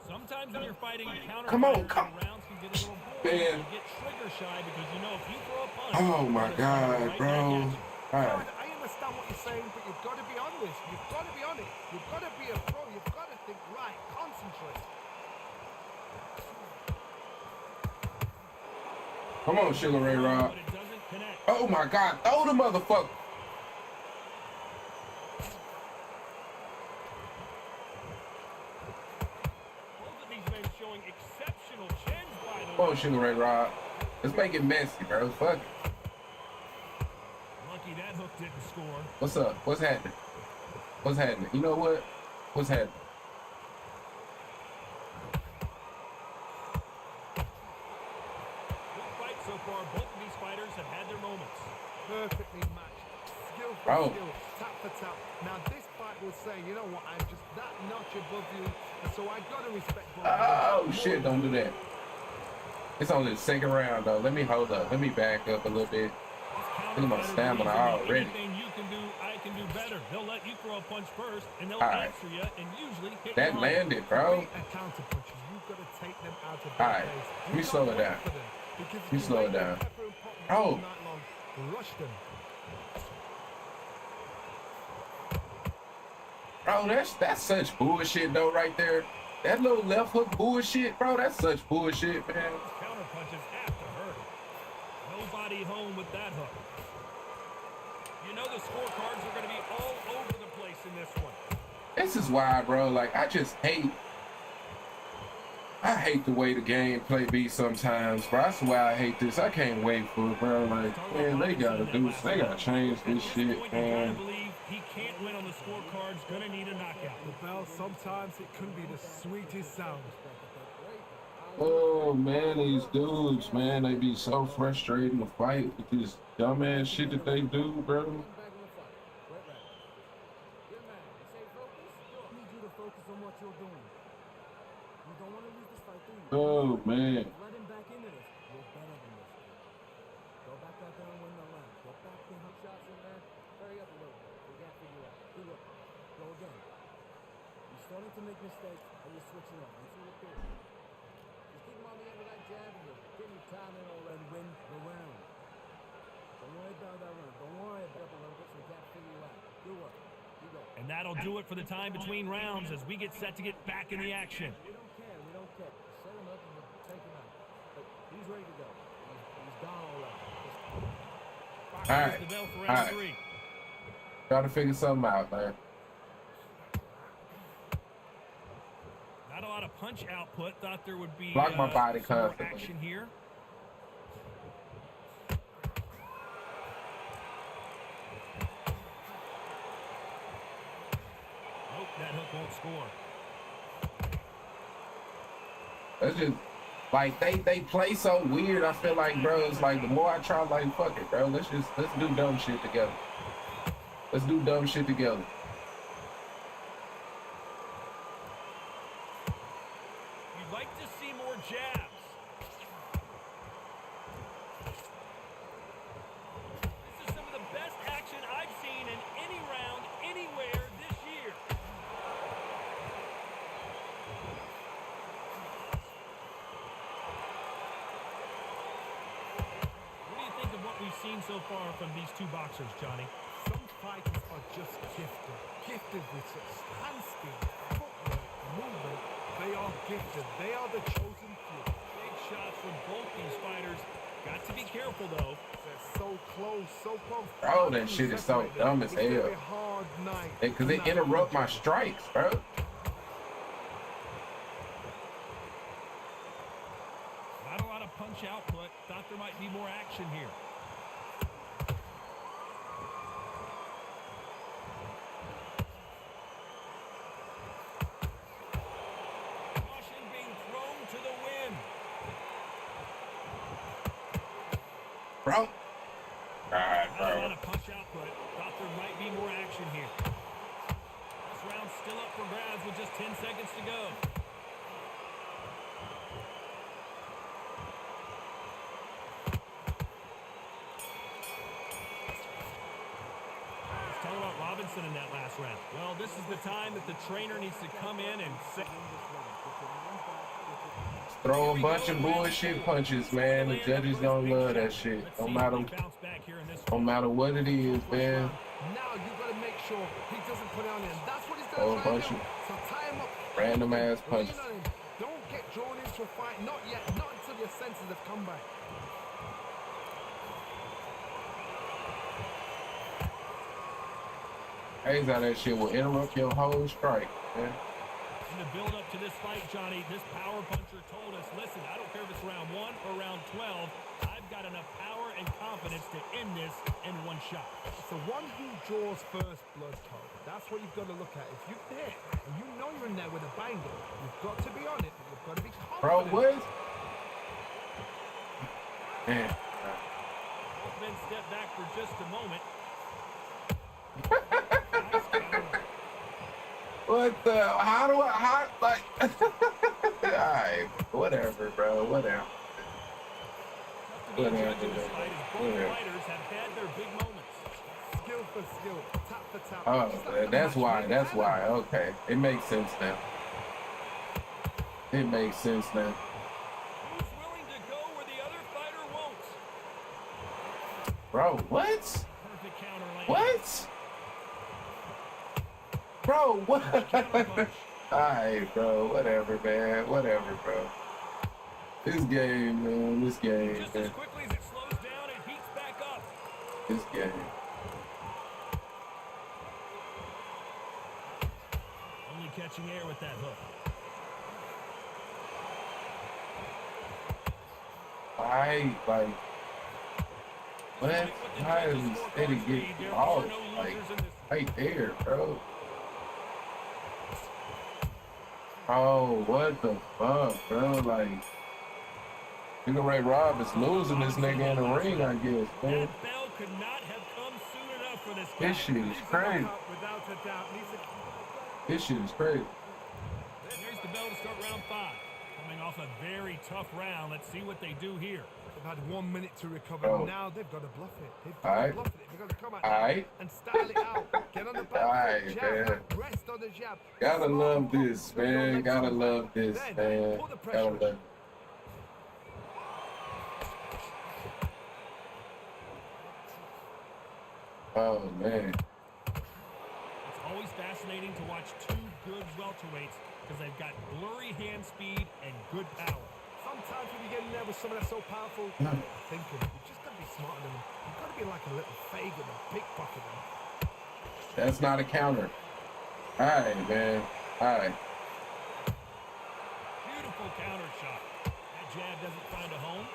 Sometimes when you're fighting counter Come on, rounds can get a little boring. Man. You get trigger shy because you know if you throw a punch. Oh my God, bro. All right. I understand understand what you're saying, but you've got to be on this. You've got to be on it. You've got to be a pro. You've got to think, right, concentrate. Come on, Sugar Ray Rob. But it doesn't connect. Oh my God, throw the motherfucker. Both of these men showing exceptional chins, by the Come on, way. Sugar Ray Rob. Let's make it messy, bro. Fuck it. Lucky that hook didn't score. What's up? What's happening? What's happening? You know what? What's happening? Good fight so far. Both of these fighters have had their moments. Perfectly matched. Skill for Bro. skill. Tap for tap. Now this fight will say, you know what, I'm just that notch above you, and so I got to respect both of Oh you. shit! Don't do that. It's only the second round though. Let me hold up. Let me back up a little bit. Look at my stamina already. Anything you can do, I can do better. They'll let you throw a punch first, and they'll All right. answer you, and usually hit That hard. landed, bro. Great counter punches. You've got to take them out of All their right. pace. Let me You've slow got it to down. wait for them, because if You you slow wait it for down. pepper and pop Oh. all night long, rush them. Bro, that's such bullshit though, right there. That little left hook bullshit, bro. That's such bullshit, man. Counter punches have to hurt. Nobody home with that hook. You know the scorecards are going to be all over the place in this one. This is why, bro. Like, I hate the way the gameplay be sometimes, bro. That's why I hate this. I can't wait for it, bro. Like, man, they gotta change this shit, Point, you gotta man. believe he can't win on the scorecards. Going to need a knockout. The bell, sometimes it can be the sweetest sound. Oh man, these dudes, man, they be so frustrating to fight with this dumbass shit that they do, bro. Oh man. Let him back into this. You're better than this. Go back out there and win the round. Get back the hook shots in there. Hurry up a little bit. We can't figure out. Good look. Go again. You're starting to make mistakes and you're switching up. That's what it is. Just keep him on the end of that jab and you're getting your time in already. Win the round. Don't worry about that round. Don't worry about a little bit so we can't figure you out. Good work. You go. And that'll do it for the time between rounds as we get set to get back in the action. We don't care. We don't care. Set him up and we'll take him out. But he's ready to go. He's gone already. Just All right. The bell for All round right. 3. Try to figure something out, man. Not a lot of punch output. Thought there would be Block my body some more constantly. action here. Nope, that hook won't score. That's just like they play so weird. I feel like, bro, it's like the more I try, like, fuck it, bro. Let's do dumb shit together. Let's do dumb shit together. You'd like to see more jabs. This is some of the best action I've seen in any round, anywhere this year. What do you think of what we've seen so far from these two boxers, Johnny? Some fighters are just gifted with such hand skill, footwork, movement. They are gifted. They are the chosen few. Big shots from both these fighters. Got to be careful, though. They're so close, so close. Bro, that shit is so dumb as It's gonna hell. be a hard night. Because they interrupt my strikes, bro. Not a lot of punch output. Thought there might be more action here. Caution being thrown to the wind. Bro. God, Not a lot bro. of punch output. Thought there might be more action here. This round's still up for grabs with just 10 seconds to go. Let's talk about Robinson in that last round. Well, this is the time that the trainer needs to come in and say, Throw a bunch of bullshit punches, man. The judges don't love that shit. No matter what it is, man. Now punch you. So tie him up. Random ass Lean punches. on him. Don't get drawn into a fight. Not yet. Not until your senses have come back. Hayes how that shit will interrupt your whole strike, man. In the build up to this fight, Johnny, this power puncher told us, listen, I don't care if it's round 1 or round 12, I've got enough power and confidence to end this in one shot. It's the one who draws first blood, Todd. That's what you've got to look at. If you're there and you know you're in there with a banger, you've got to be on it, but you've got to be confident. Bro, what? Man. Both men step back for just a moment. What the? How do I? How like? Alright, whatever, bro. Whatever. Tough to be a judge in this fight as both fighters have had their big moments. Skill for skill, tap for tap. Oh, Just like the that's match why. made That's in why. Thailand. Okay, it makes sense now. It makes sense now. Who's willing to go where the other fighter won't? Bro, what? Perfect counter land. What? Bro, what? Counterpunch. Alright, bro. Whatever, man. Whatever, bro. This game, man. This game, Just as man. quickly as it slows down, it heats back up. This game. Only catching air with that hook. Why, like, what? Why is he steady getting off? Like, right there, bro. Oh, what the fuck, bro? Like, Sugar Ray Rob is losing this nigga in the ring, I guess, man. That bell could not have come soon enough for this guy. This shit is crazy. Without a doubt. Needs a This shit is crazy. There's the bell to start round 5. Coming off a very tough round. Let's see what they do here. They've had 1 minute to recover. Oh. Now they've got to bluff it. They've got Aight. to bluff it. They've got to come out Aight. and style it out. Get on the back Aight, foot, jab, man. rest on the jab. Gotta Slow love hook, this, bring your man. legs Gotta up. love this, Then man. put the Gotta pressure. love it. Oh, man. It's always fascinating to watch two good welterweights because they've got blurry hand speed and good power. Sometimes when you get in there with someone that's so powerful, thinking, you've just got to be smarter than them. You've got to be like a little faggot and pickpocket them. That's not a counter. All right, man. All right. Beautiful counter shot. That jab doesn't find a home.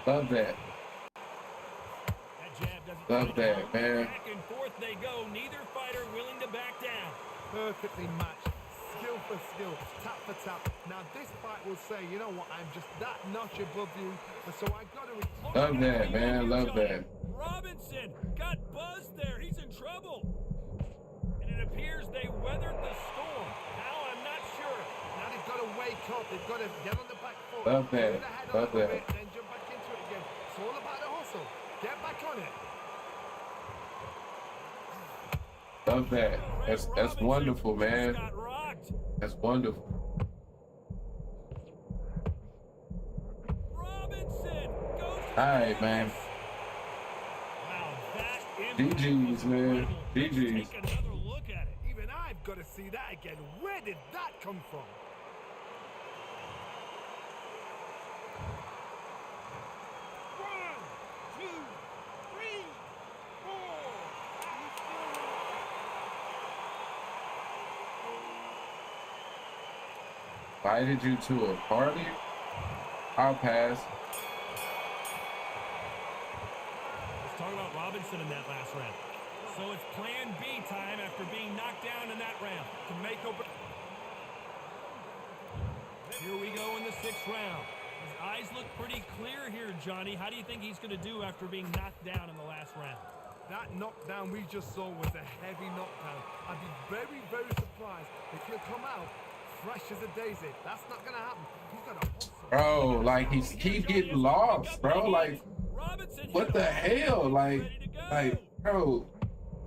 Love that. That jab doesn't Love find a that, home. man. Back and forth they go. Neither fighter willing to back down. Perfectly matched. Skill for skill, tap for tap. Now this fight will say, you know what, I'm just that notch above you, and so I got to... Love that, man. Love that. Robinson got buzzed there. He's in trouble. And it appears they weathered the storm. How, I'm not sure. Now they've got to wake up. They've got to get on the back foot. Love that. Move the head Love up a that. bit, then jump back into it again. It's all about the hustle. Get back on it. Love that. That's Robinson wonderful, just man. got rocked. That's wonderful. Robinson goes to All right, man. Wow, that GGs, was man. incredible. Let's GGs. take another look at it. Even I've got to see that again. Where did that come from? One, two, three, four. Invited you to a party? I'll pass. Let's talk about Robinson in that last round. So it's plan B time after being knocked down in that round to make up. Here we go in the 6th round. His eyes look pretty clear here, Johnny. How do you think he's going to do after being knocked down in the last round? That knockdown we just saw was a heavy knockdown. I'd be very, very surprised if he'll come out fresh as a daisy. That's not going to happen. He's got to hustle. Bro, like he's keep getting lost, bro. Like, Robinson, what the hell? Like, bro,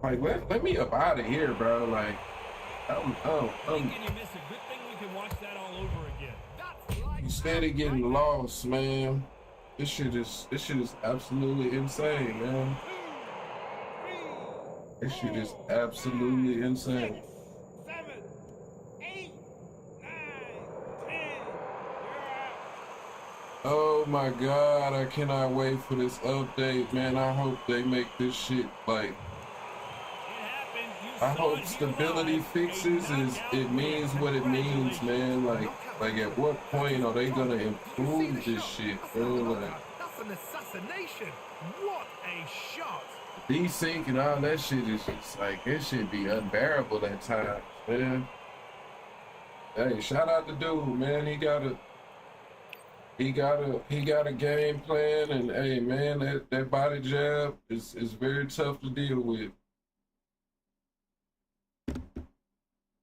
like let me up out of here, bro. Like, Can you miss it? Good thing we can watch that all over again. That's like you steady getting lost, man. This shit is absolutely insane, man. 2, 3, This shit is 4, absolutely 5, insane. 6, 7, 8, 9, 10. You're out. Oh my god, I cannot wait for this update, man. I hope they make this shit like, It happened. You I saw hope it here stability live. A fixes knockout it win. means what it means, Congratulations. man. Knockout Like at victory. what That point is are they gonna incredible. Did you see the improve this shot? shit, That's bro? not a Like knockout. That's an assassination. What a shot. desync and all that shit is just like it should be unbearable at times, man. Hey, shout out to dude, man. He got a game plan, and hey, man, that body jab is very tough to deal with,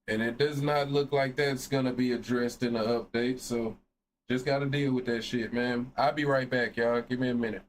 and it does not look like that's gonna be addressed in the update. So just got to deal with that shit, man. I'll be right back, y'all. Give me a minute.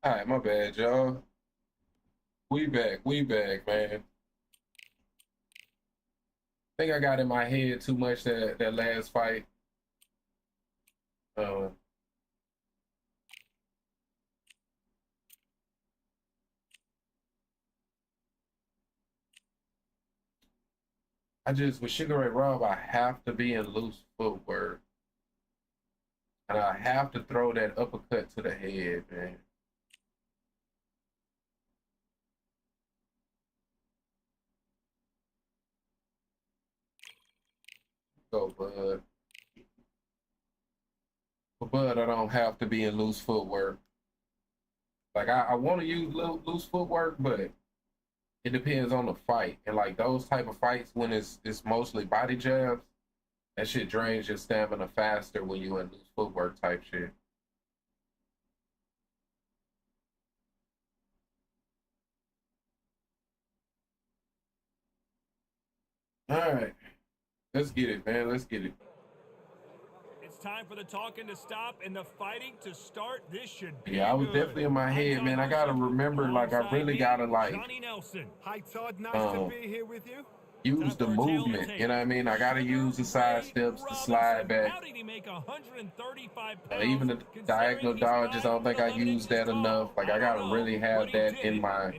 All right, my bad, y'all. We back, man. I think I got in my head too much that last fight. Uh, I just with Sugar Ray Rob, I have to be in loose footwork, and I have to throw that uppercut to the head, man. Go, Bud. For Bud, I don't have to be in loose footwork. Like I want to use loose footwork, but it depends on the fight. And like those type of fights, when it's mostly body jabs, that shit drains your stamina faster when you in loose footwork type shit. All right, let's get it, man. Let's get it. It's time for the talking to stop and the fighting to start. This should be Yeah, I was good. definitely in my head, man. I gotta remember, like, I really gotta like Johnny Nelson. Hi, Todd. Nice to be here with you. use the movement. You know what I mean? I gotta use the side steps, the slide back. How did he make 135 pounds? Even the diagonal dodges, I don't think I used that enough. Like I gotta really have that in my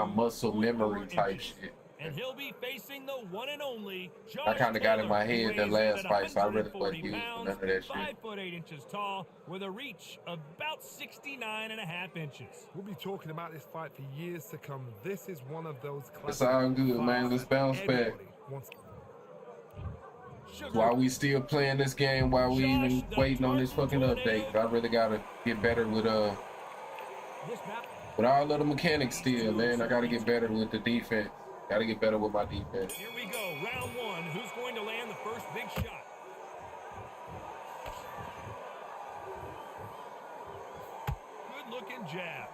muscle memory type shit. And he'll be facing the one and only Josh I kind of got in my Taylor, head that who last weighs in fight, so I really 140 wasn't using pounds, none of that shit. 5'8" tall, with a reach of about 69.5 inches. We'll be talking about this fight for years to come. This is one of those classic It's all good, man. Let's bounce back. While we still playing this game, while we even waiting on this fucking update, I really gotta get better with all of the mechanics still, man. I gotta get better with the defense. Gotta get better with my defense. Here we go, round one. Who's going to land the first big shot? Good looking jab.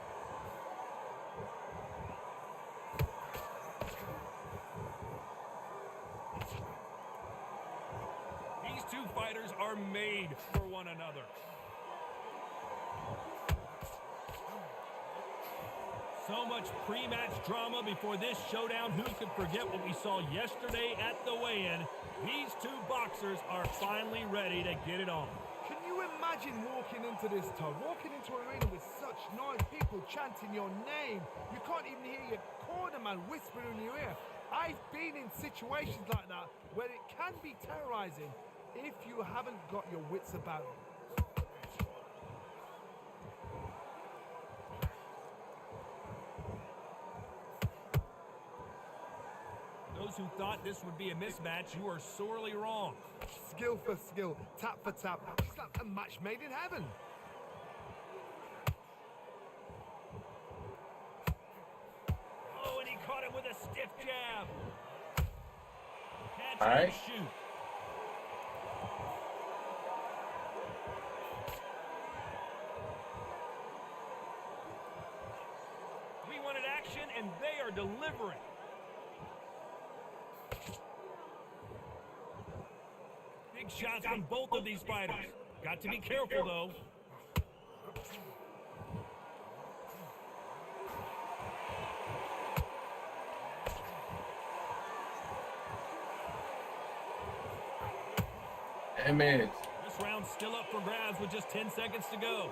These two fighters are made for one another. So much pre-match drama before this showdown. Who could forget what we saw yesterday at the weigh-in? These two boxers are finally ready to get it on. Can you imagine walking into this, Todd? Walking into an arena with such noise, people chanting your name. You can't even hear your cornerman whispering in your ear. I've been in situations like that where it can be terrorizing if you haven't got your wits about you. Those who thought this would be a mismatch, you are sorely wrong. Skill for skill, tap for tap. It's like a match made in heaven. Oh, and he caught him with a stiff jab. Catch All right. and shoot. We wanted action, and they are delivering. Big shots from both of these fighters. Got to be careful, though. Hey, man. This round's still up for grabs with just 10 seconds to go.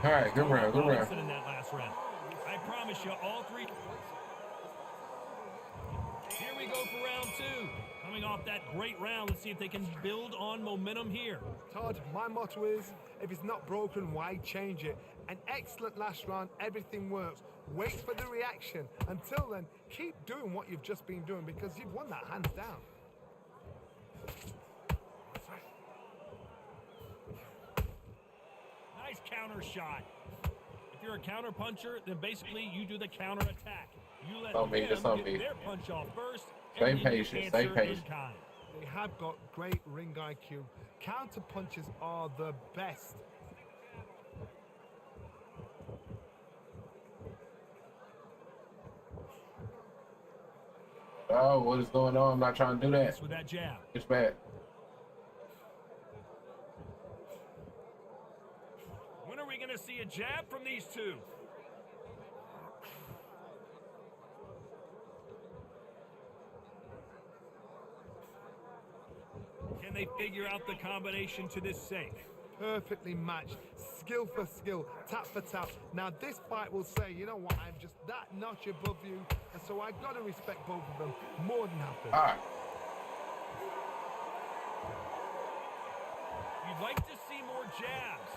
All right, good round, good round. In that last round. I promise you, all three. Here we go for round two. Coming off that great round, let's see if they can build on momentum here. Todd, my motto is, if it's not broken, why change it? An excellent last round, everything works. Wait for the reaction. Until then, keep doing what you've just been doing because you've won that hands down. Nice counter shot. If you're a counter puncher, then basically you do the counter attack. You let them get their punch off first. Stay patient, stay patient. They have got great ring IQ. Counter punches are the best. Oh, what is going on? I'm not trying to do that. With that jab. It's bad. When are we going to see a jab from these two? Can they figure out the combination to this safe? Perfectly matched, skill for skill, tap for tap. Now this fight will say, you know what, I'm just that notch above you, and so I gotta respect both of them more than happy. All right. You'd like to see more jabs.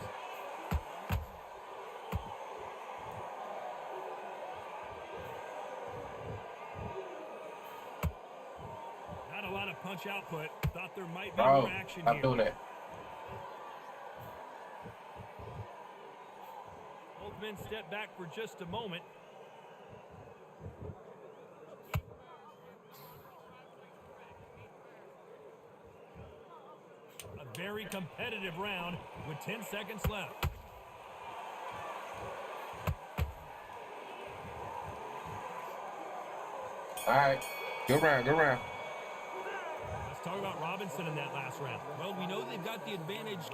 Not a lot of punch output. Thought there might be more action here. I feel that. Both men step back for just a moment. A very competitive round with 10 seconds left. All right. Good round, good round. Let's talk about Robinson in that last round. Well, we know they've got the advantage.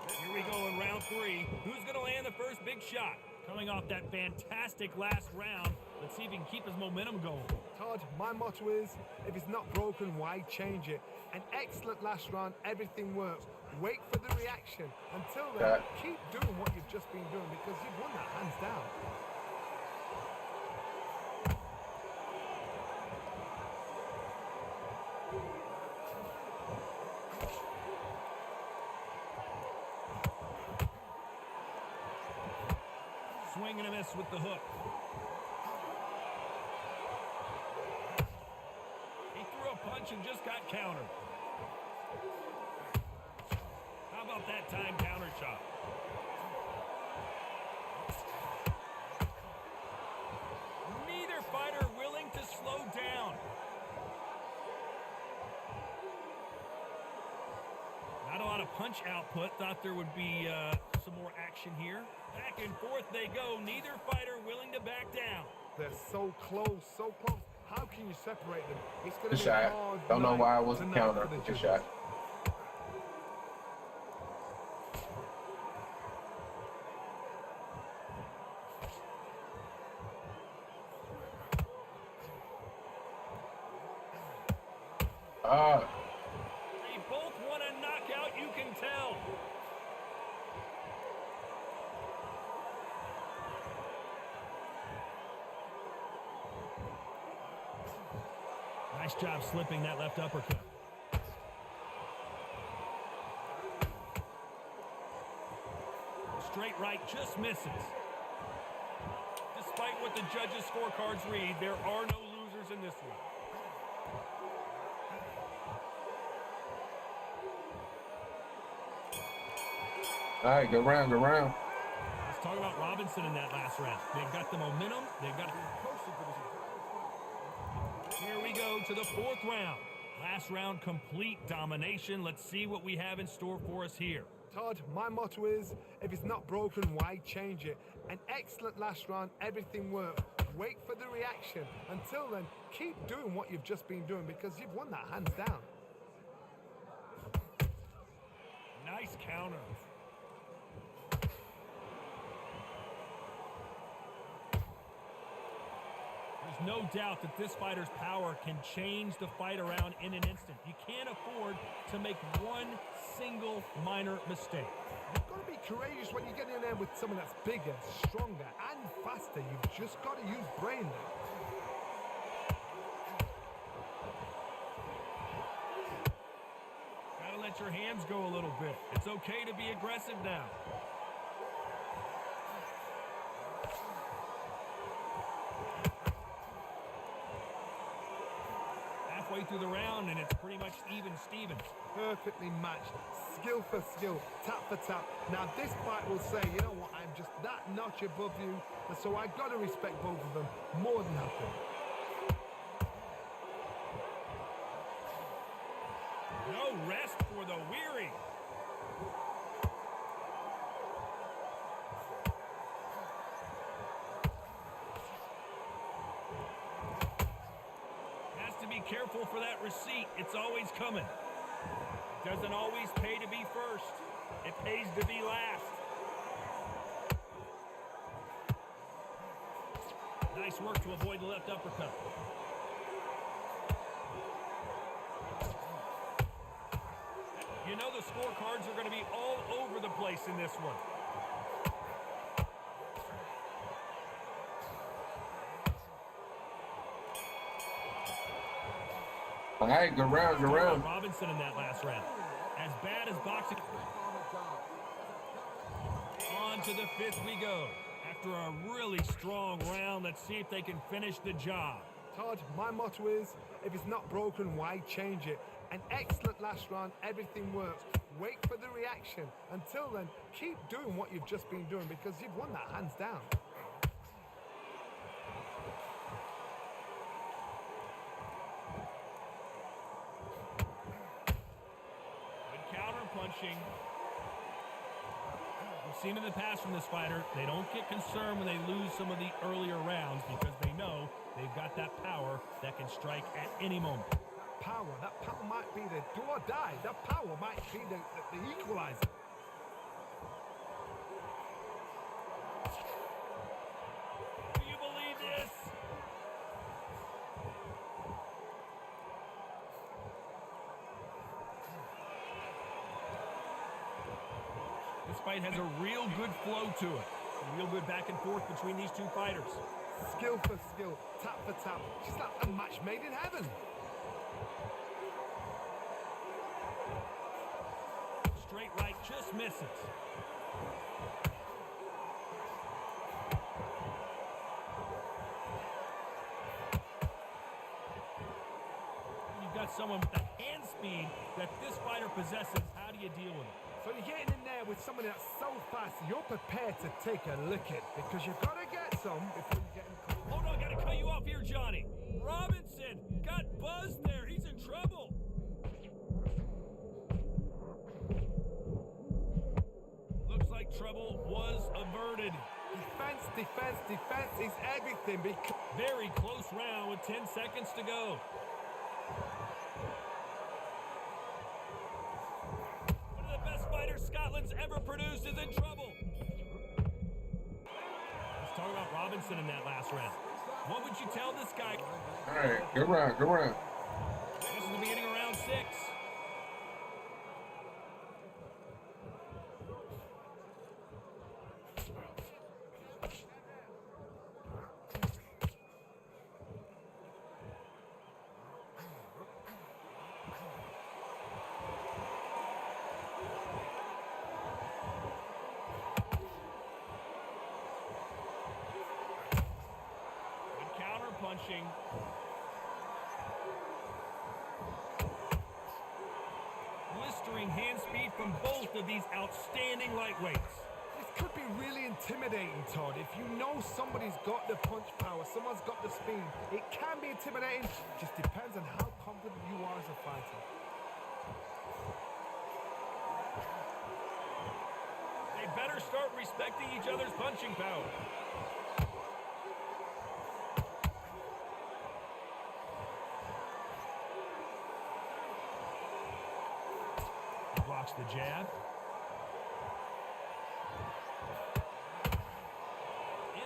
Here we go in round 3. Who's going to land the first big shot? Coming off that fantastic last round, let's see if he can keep his momentum going. Todd, my motto is, if it's not broken, why change it? An excellent last round, everything works. Wait for the reaction. Until then, keep doing what you've just been doing because you've won that hands down. Swing and a miss with the hook. He threw a punch and just got countered. How about that time counter chop? Neither fighter willing to slow down. Not a lot of punch output. Thought there would be some more action here. Back and forth they go. Neither fighter willing to back down. They're so close, so close. How can you separate them? It's going Good to be a shot. hard Don't know night why I wasn't tonight counter. for the Good judges. shot. They both want a knockout, you can tell. Nice job slipping that left uppercut. Straight right just misses. Despite what the judges' scorecards read, there are no losers in this one. All right, good round, good round. Let's talk about Robinson in that last round. They've got the momentum. They've got Here we go to the 4th round. Last round, complete domination. Let's see what we have in store for us here. Todd, my motto is, if it's not broken, why change it? An excellent last round, everything worked. Wait for the reaction. Until then, keep doing what you've just been doing because you've won that hands down. Nice counter. There's no doubt that this fighter's power can change the fight around in an instant. You can't afford to make one single minor mistake. You've got to be courageous when you get in there with someone that's bigger, stronger, and faster. You've just got to use brain there. Gotta let your hands go a little bit. It's okay to be aggressive now. Halfway through the round, and it's pretty much even Stevens. Perfectly matched, skill for skill, tap for tap. Now this fight will say, you know what, I'm just that notch above you, and so I got to respect both of them more than happy. No rest for the weary. be careful for that receipt. It's always coming. It doesn't always pay to be first. It pays to be last. Nice work to avoid the left uppercut. You know the scorecards are going to be all over the place in this one. All right, good round, good round. Robinson in that last round. As bad as boxing. On to the fifth we go. After a really strong round, let's see if they can finish the job. Todd, my motto is, if it's not broken, why change it? An excellent last round, everything works. Wait for the reaction. Until then, keep doing what you've just been doing because you've won that hands down. Good counter punching. We've seen in the past from this fighter, they don't get concerned when they lose some of the earlier rounds because they know they've got that power that can strike at any moment. Power, that power might be the do or die. That power might be the equalizer. Do you believe this? This fight has a real good flow to it. A real good back and forth between these two fighters. Skill for skill, tap for tap. Just like a match made in heaven. Straight right just misses. You've got someone with the hand speed that this fighter possesses. How do you deal with it? So you're getting in there with someone that's so fast, you're prepared to take a lick at because you've got to get some before you get in close. Hold on, gotta cut you off here, Johnny. Robinson got buzzed there. He's in trouble. Looks like trouble was averted. Defense, defense, defense is everything. Very close round with 10 seconds to go. One of the best fighters Scotland's ever produced is in trouble. Let's talk about Robinson in that last round. What would you tell this guy? All right, good round, good round. This is the beginning of round 6. Punching. Blistering hand speed from both of these outstanding lightweights. This could be really intimidating, Todd. If you know somebody's got the punch power, someone's got the speed, it can be intimidating. Just depends on how confident you are as a fighter. They better start respecting each other's punching power. Blocks the jab.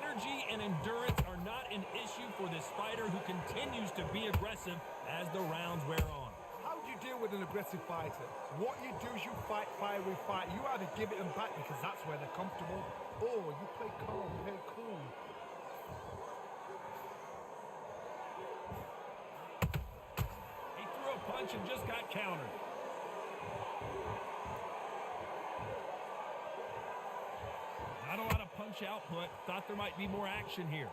Energy and endurance are not an issue for this fighter who continues to be aggressive as the rounds wear on. How do you deal with an aggressive fighter? What you do is you fight, fire, fight. You either give it them back because that's where they're comfortable, or you play calm, play cool. He threw a punch and just got countered. Not a lot of punch output. Thought there might be more action here.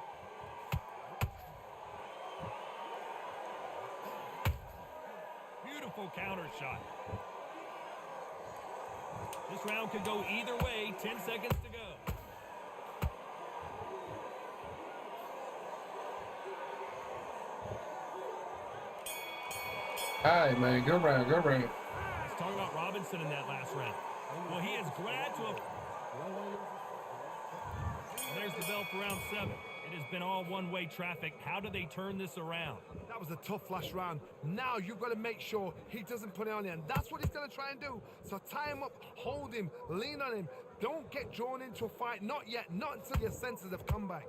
Beautiful counter shot. This round could go either way. 10 seconds to go. All right, man, good round, good round. Let's talk about Robinson in that last round. Well, he is glad to have... There's the bell for round 7. It has been all one-way traffic. How do they turn this around? That was a tough last round. Now you've got to make sure he doesn't put it on you, and that's what he's going to try and do. So tie him up, hold him, lean on him. Don't get drawn into a fight. Not yet. Not until your senses have come back.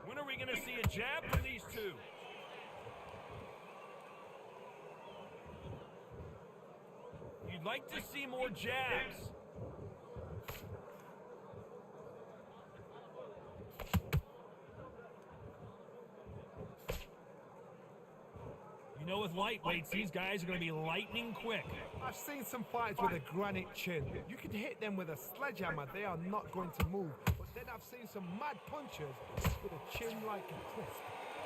When are we going to see a jab from these two? You'd like to see more jabs. You know, with lightweights, these guys are going to be lightning quick. I've seen some fighters with a granite chin. You can hit them with a sledgehammer. They are not going to move. But then I've seen some mad punchers with a chin like a crisp.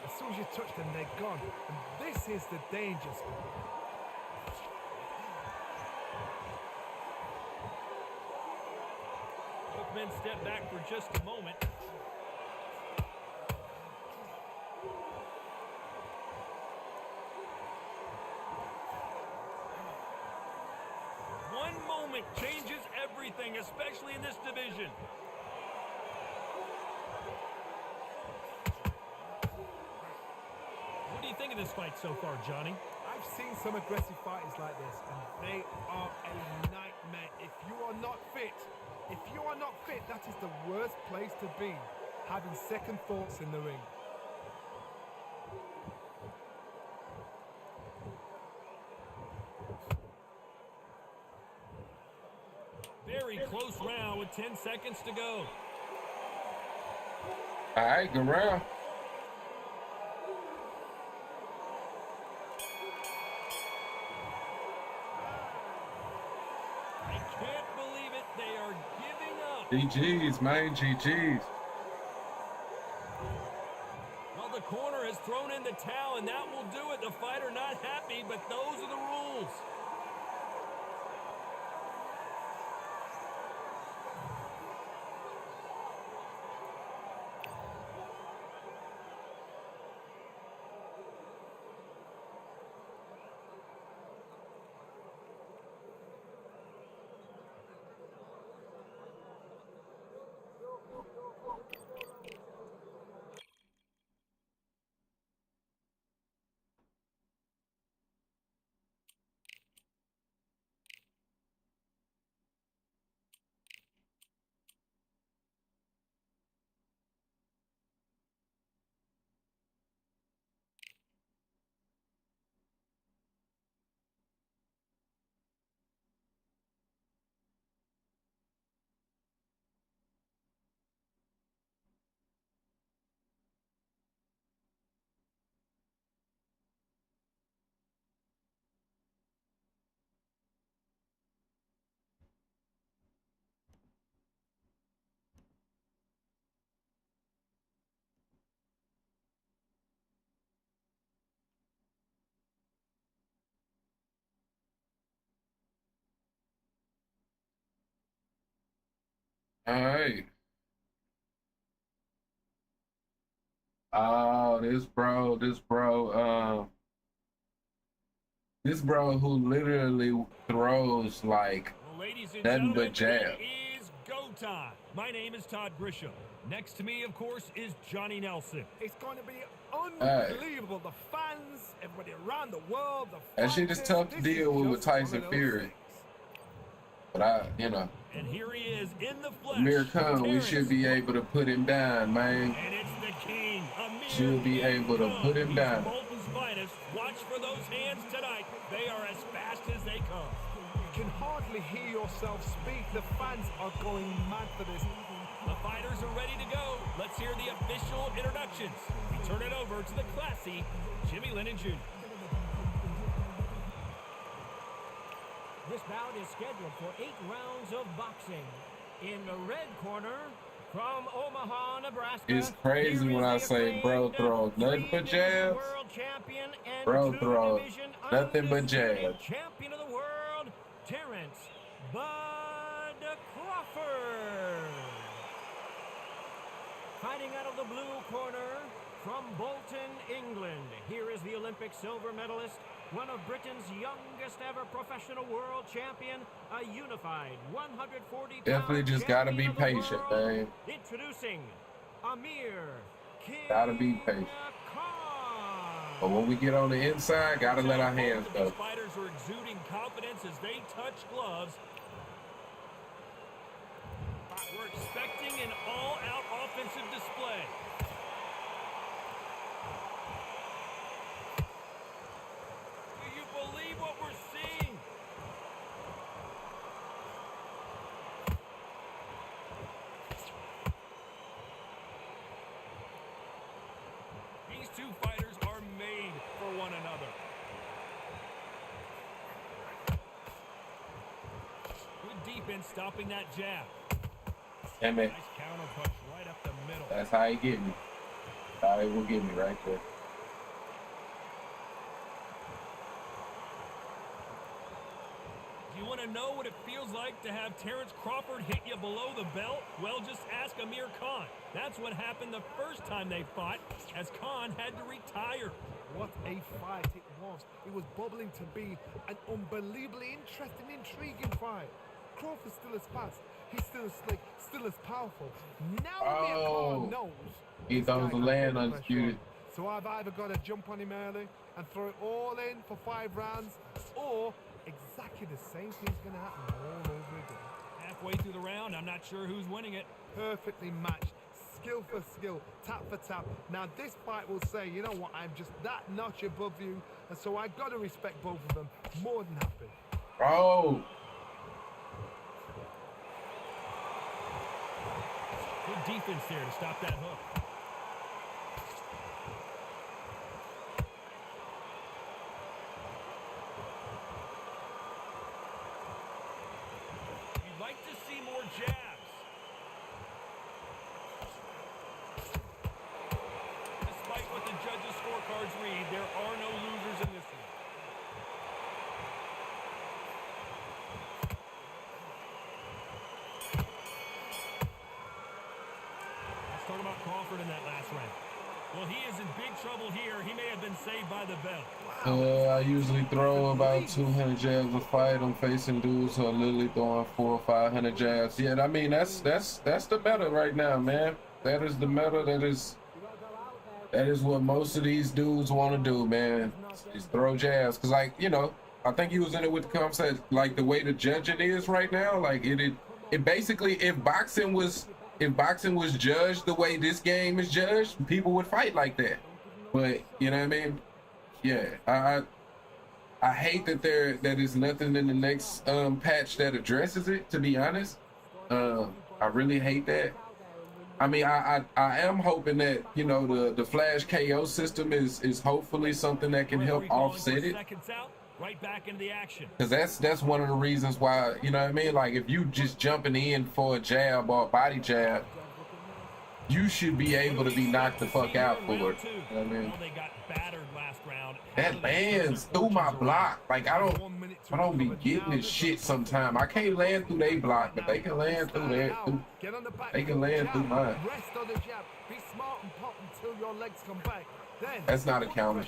As soon as you touch them, they're gone. And this is the danger spot. Both men step back for just a moment. One moment changes everything, especially in this division. What do you think of this fight so far, Johnny? I've seen some aggressive fighters like this, and they are a nightmare. If you are not fit, that is the worst place to be, having second thoughts in the ring. Very close round with 10 seconds to go. All right, good round. I can't believe it. They are giving up. GG's, man, GG's. Well, the corner has thrown in the towel, and that will do it. The fighter not happy, but those are the rules. All right. Oh, this bro who literally throws like Well, ladies and nothing gentlemen, but jab. it is go time. My name is Todd Grisham. Next to me, of course, is Johnny Nelson. It's going to be unbelievable. The fans, everybody around the world, the That shit is tough to deal with Tyson Fury. But And here he is in the flesh. Amir Khan, we should be able to put him down, man. And it's the king, Amir Should be able to put him down. Bolton's finest. Watch for those hands tonight. They are as fast as they come. You can hardly hear yourself speak. The fans are going mad for this. The fighters are ready to go. Let's hear the official introductions. We turn it over to the classy Jimmy Lennon Jr. This bout is scheduled for 8 rounds of boxing. In the red corner, from Omaha, Nebraska. It's crazy when I say bro throws nothing but jabs. Bro throws nothing but jabs. Champion of the world, Terrence Bud Crawford. Fighting out of the blue corner, from Bolton, England. Here is the Olympic silver medalist, One of Britain's youngest ever professional world champion, a unified 140-pound Definitely just gotta be patient, man. Introducing Amir King Gotta be patient. Khan. But when we get on the inside, gotta let our hands Both of go. these fighters are exuding confidence as they touch gloves. We're expecting an all-out offensive display. Do you believe what we're seeing? These two fighters are made for one another. Good defense stopping that jab. Damn it. Nice counter punch right up the middle. That's how he get me. That's how he will get me right there. Do you want to know what it feels like to have Terrence Crawford hit you below the belt? Well, just ask Amir Khan. That's what happened the first time they fought, as Khan had to retire. What a fight it was. It was bubbling to be an unbelievably interesting, intriguing fight. Crawford's still as fast. He's still as slick, still as powerful. Now Amir Khan knows. He throws the land undisputed. So I've either got to jump on him early and throw it all in for 5 rounds, or exactly the same thing's going to happen all over again. Halfway through the round, I'm not sure who's winning it. Perfectly matched, skill for skill, tap for tap. Now this fight will say, you know what, I'm just that notch above you, and so I've got to respect both of them. More than happy. Bro. Good defense there to stop that hook. You'd like to see more jabs. Despite what the judges' scorecards read, there are no losers in this one. Let's talk about Crawford in that last round. Well, he is in big trouble here. He may have been saved by the bell. I usually throw about 200 jabs a fight. I'm facing dudes who are literally throwing 400 or 500 jabs. Yeah, I mean that's the meta right now, man. That is the meta. That is what most of these dudes want to do, man. Is throw jabs. Cause like, you know, I think he was in it with the concept, like the way the judging is right now. Like it basically, if boxing was judged the way this game is judged, people would fight like that. But you know what I mean? Yeah, I hate that that is nothing in the next patch that addresses it, to be honest. I really hate that. I mean, I am hoping that, you know, the flash KO system is hopefully something that can help offset it. Right back into the action. Because that's one of the reasons why, you know what I mean? Like, if you just jumping in for a jab or a body jab, you should be able to be knocked the fuck out for it. You know what I mean? They got battered last round. That lands through my block. Like, I don't be getting this shit sometime. I can't land through their block, but they can land through there. They can land through mine. Rest on the jab. Be smart and pop until your legs come back. Then that's not a counter.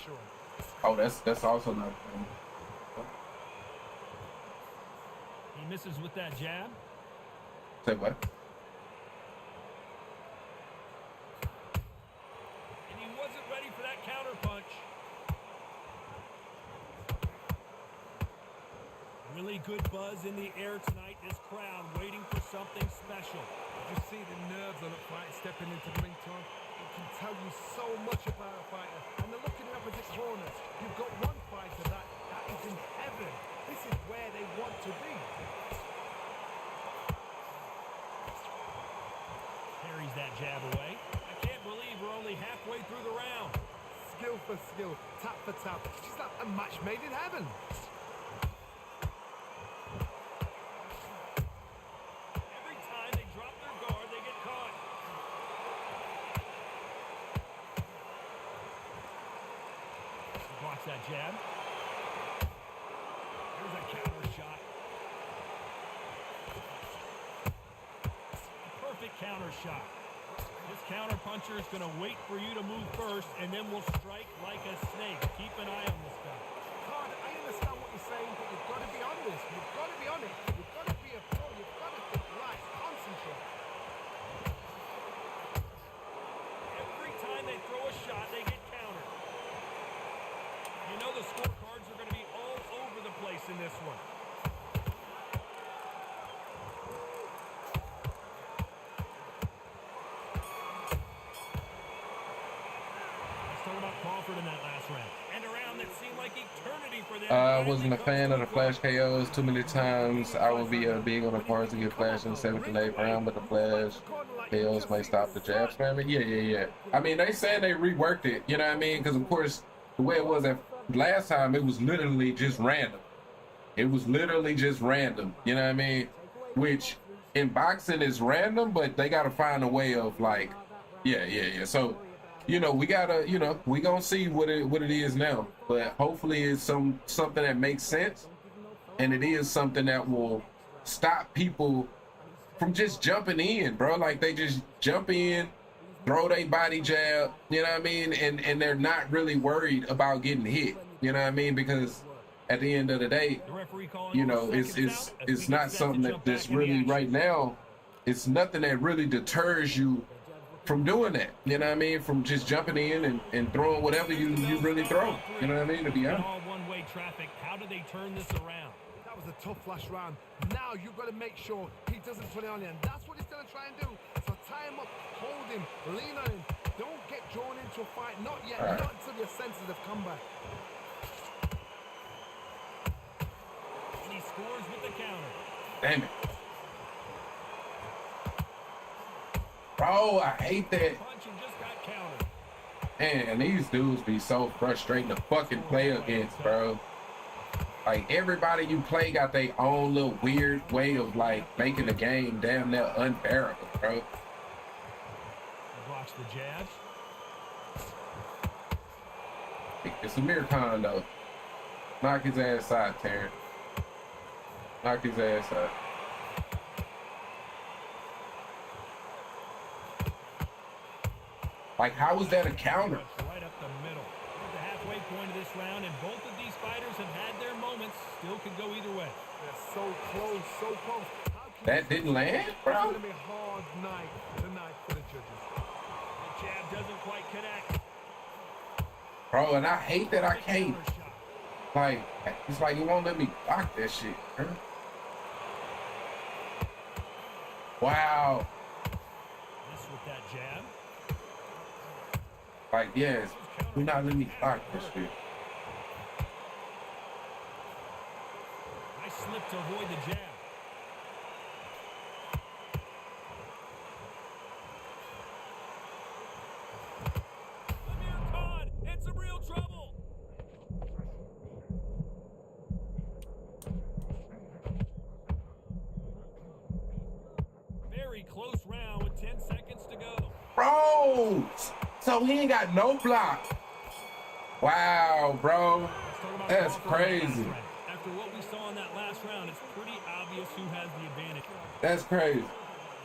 Oh, that's also not a counter. He misses with that jab. Say what? And he wasn't ready for that counter punch. Really good buzz in the air tonight. This crowd waiting for something special. You see the nerves on a fight stepping into the ring, Tom. It can tell you so much about a fighter. And they're looking at opposite corners. You've got one fighter that is in heaven. This is where they want to be. Carries that jab away. I can't believe we're only halfway through the round. Skill for skill, tap for tap. She's like a match made in heaven. Every time they drop their guard, they get caught. He blocks that jab. There's a counter shot. Perfect counter shot. This counter puncher is going to wait for you to move first, and then will strike like a snake. Keep an eye on this guy. Hard saying that you've got to be on this. You've got to be on it. You've got to be a pro. You've got to think, right, concentrate. Every time they throw a shot, they get countered. You know the scorecards are going to be all over the place in this one. Let's talk about Crawford in that last round. And a round that seemed like eternity for them. I wasn't a fan of the flash KOs. Too many times I would be big on the cards to get flash in the 7th and 8th round, but the flash KOs may stop the jab spamming. Yeah. I mean, they said they reworked it, you know what I mean? Because, of course, the way it was at last time, it was literally just random. It was literally just random, you know what I mean? Which in boxing is random, but they got to find a way of like, yeah. So, you know, we gotta, you know, we gonna see what it is now, but hopefully it's something that makes sense, and it is something that will stop people from just jumping in, bro. Like they just jump in, throw their body jab, you know what I mean, and they're not really worried about getting hit, you know what I mean, because at the end of the day, you know, it's not something that's really right now. It's nothing that really deters you from doing that, you know what I mean? From just jumping in and throwing whatever you really throw, you know what I mean? To be honest. All one-way traffic. How do they turn this around? That was a tough flash round. Now you've got to make sure he doesn't put it on you, and that's what he's going to try and do. So tie him up, hold him, lean on him. Don't get drawn into a fight. Not yet. Right. Not until your senses have come back. And he scores with the counter. Damn it. Bro, I hate that. Man, these dudes be so frustrating to fucking play against, bro. Like, everybody you play got their own little weird way of, like, making the game damn near unbearable, bro. Blocks the jab. It's Amir Khan, though. Knock his ass out, Terrence. Knock his ass out. Like, how was that a counter? Right up the middle. We're at the halfway point of this round, and both of these fighters have had their moments. Still could go either way. They're so close, so close. That didn't land, bro? It's going to be a hard night tonight for the judges. The jab doesn't quite connect. Bro, and I hate that I can't. Like, it's like you won't let me block that shit, bro. Wow. This with that jab. Like, yes, do not let me block this shit. Nice slip to avoid the jab. Amir Khan, it's some real trouble. Very close round with 10 seconds to go. Bro! So he ain't got no block. Wow, bro. That's crazy. After what we saw in that last round, it's pretty obvious who has the advantage. That's crazy.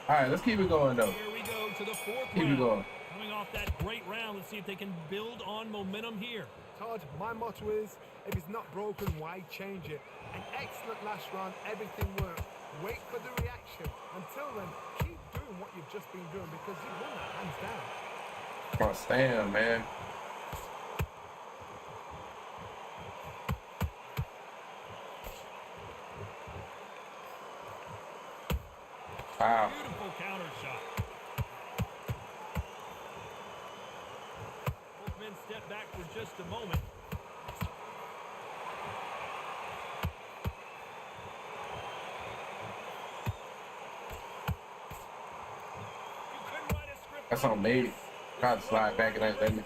All right, let's keep it going, though. Here we go to the fourth Keep round. it going. Coming off that great round, let's see if they can build on momentum here. Todd, my motto is, if it's not broken, why change it? An excellent last round, everything worked. Wait for the reaction. Until then, keep doing what you've just been doing because you won that hands down. Come on, stand, man. Wow. Beautiful counter shot. Both men step back for just a moment. You couldn't write a script. That's on me. Try to slide back in that thing. There's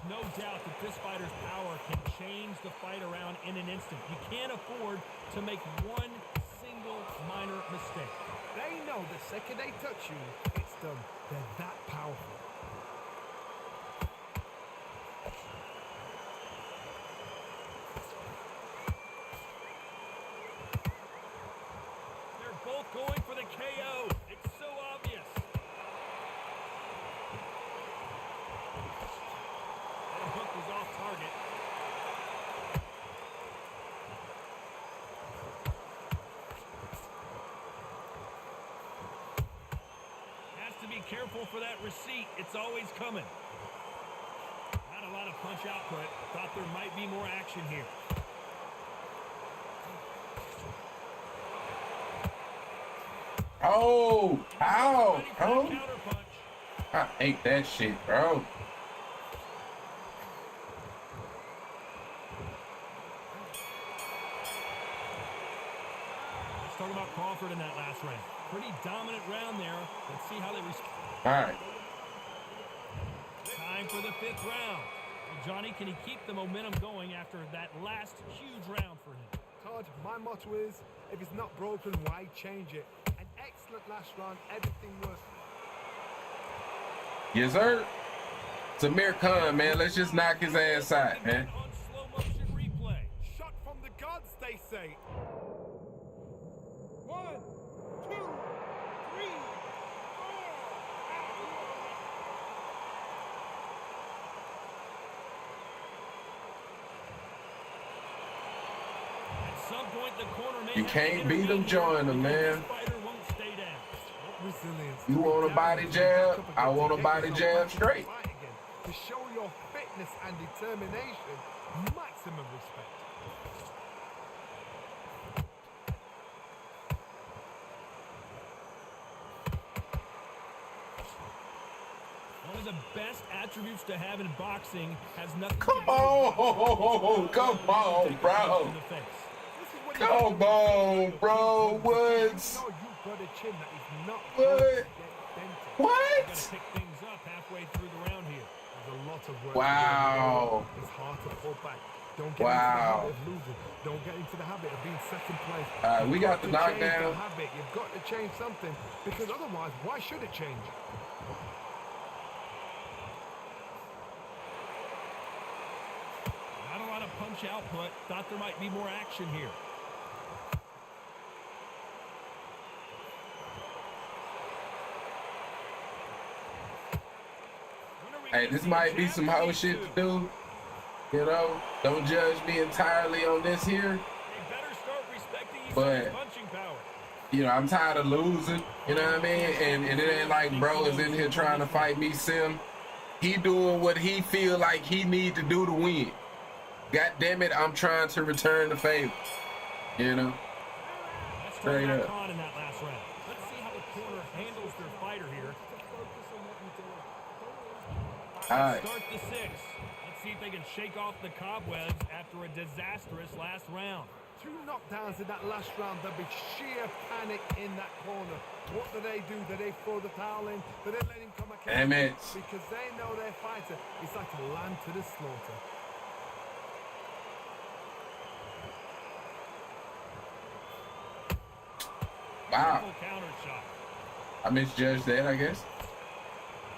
no doubt that this fighter's power can change the fight around in an instant. You can't afford to make one single minor mistake. They know the second they touch you, it's done. They're that powerful. They're both going for the KO. It's so obvious. careful for that receipt. It's always coming. Not a lot of punch output. Thought there might be more action here. Oh, ow, Ready for the oh. counterpunch. I hate that shit, bro. Let's talk about Crawford in that last round. Pretty dominant round there. Let's see how they respond. All right. Time for the 5th round. Well, Johnny, can he keep the momentum going after that last huge round for him? Todd, my motto is, if it's not broken, why change it? An excellent last round, everything worked. Yes, sir. Samir Khan, man. Let's just knock his ass out, man. On slow motion replay. Shot from the gods, they say. 1, 2, 3, 4. At some point, the corner may You have can't to beat intervene him, join him, because man. the fighter won't stay down. Resilience. You want a body jab? I want a body jab straight. To show your fitness and determination, maximum respect. One of the best attributes to have in boxing has nothing Come to do on, come on, bro. in the face. Come on, bro. Woods. You know you've got a chin that is not What? going to get dented. Gotta What? pick things up halfway through the round here. There's a lot of work. Wow. to do. It's hard to pull back. Don't get Wow. into the habit of losing. Don't get into the habit of being second place. All right, we You've got the to change knockdown. the habit. You've got to change something because otherwise, why should it change? Not a lot of punch output. Thought there might be more action here. Hey, this might be some hoe shit to do. You know, don't judge me entirely on this here. They better start respecting each But- other's punching power. You know, I'm tired of losing. You know what I mean? And it ain't like bro is in here trying to fight me, Sim. He doing what he feel like he need to do to win. God damn it, I'm trying to return the favor. You know? Let's talk Straight about up. Khan in that last round. Let's see how the corner handles their fighter here. All right. Start the 6th. Let's see if they can shake off the cobwebs after a disastrous last round. 2 knockdowns in that last round. There'll be sheer panic in that corner. What do? Do they throw the towel in? Do they let him come back? Damn it. Because they know their fighter. It's like a lamb to the slaughter. Wow. Beautiful counter shot. I misjudged that, I guess.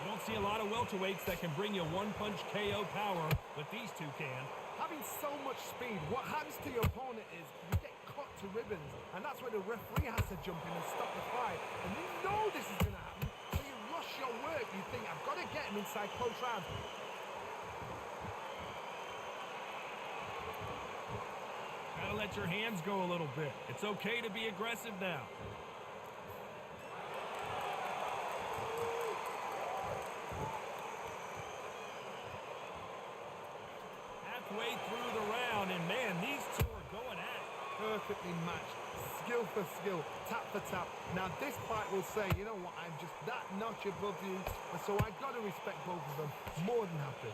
You don't see a lot of welterweights that can bring you one-punch KO power, but these two can. Having so much speed, what happens to your opponent is you get cut to ribbons, and that's where the referee has to jump in and stop the fight. And you know this is going to happen, so you rush your work. You think, I've got to get him inside close rounds. Gotta let your hands go a little bit. It's okay to be aggressive now. Halfway through the round, and man, these two are going at it. Perfectly matched, skill for skill, tap for tap. Now this fight will say, you know what, I'm just that notch above you, and so I've got to respect both of them more than happy.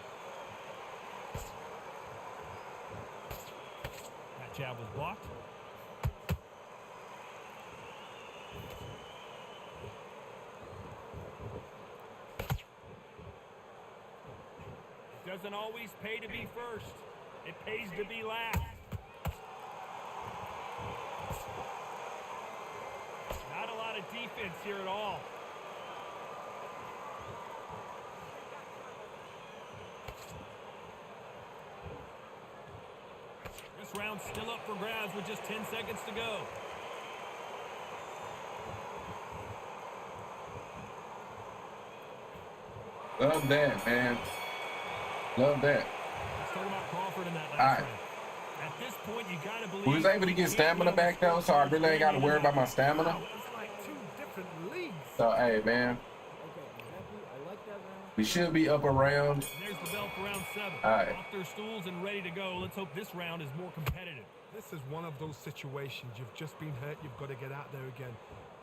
That jab was blocked. It doesn't always pay to be first. It pays to be last. Not a lot of defense here at all. This round's still up for grabs with just 10 seconds to go. Love that, man. Love that. Let's talk about Crawford in that last All right. round. At this point, you gotta believe We was able to get stamina back though, so I really ain't got to worry about my stamina. Wow, it's like 2 different leagues. So hey, man, We should be up around. And there's the bell for round 7. All right. Off their stools and ready to go. Let's hope this round is more competitive. This is one of those situations. You've just been hurt. You've got to get out there again.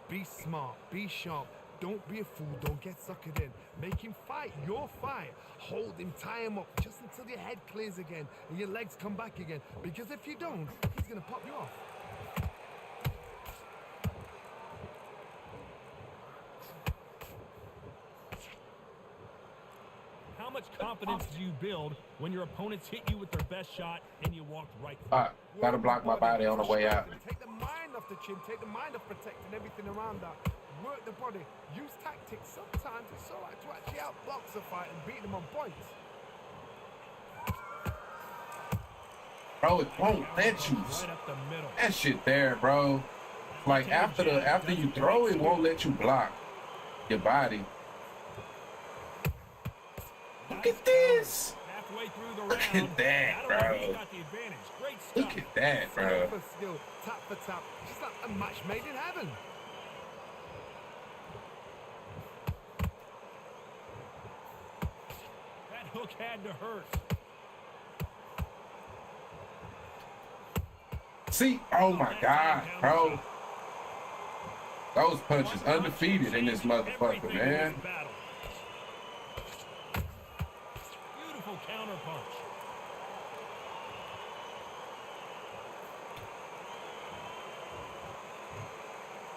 Be smart. Be sharp. Don't be a fool. Don't get suckered in. Make him fight your fight. Hold him. Tie him up just until your head clears again and your legs come back again. Because if you don't, he's going to pop you off. How much confidence do you build when your opponents hit you with their best shot and you walked right through? All right, gotta block my body on the way out. Take the mind off the chin. Take the mind off protecting everything around that. Work the body. Use tactics. Sometimes it's all right to actually outbox a fight and beat them on points. Bro, it won't let you. Right up the middle. That shit there, bro. Like after you throw, it won't let you block your body. Look at this. Halfway through the Look round. at that, bro. Got the advantage. Great stuff. Look at that, bro. Skill for skill, tap for tap. Just like a match made in heaven. That hook had to hurt. See, oh my God, bro. Those punches undefeated in this motherfucker, man. Beautiful counter punch.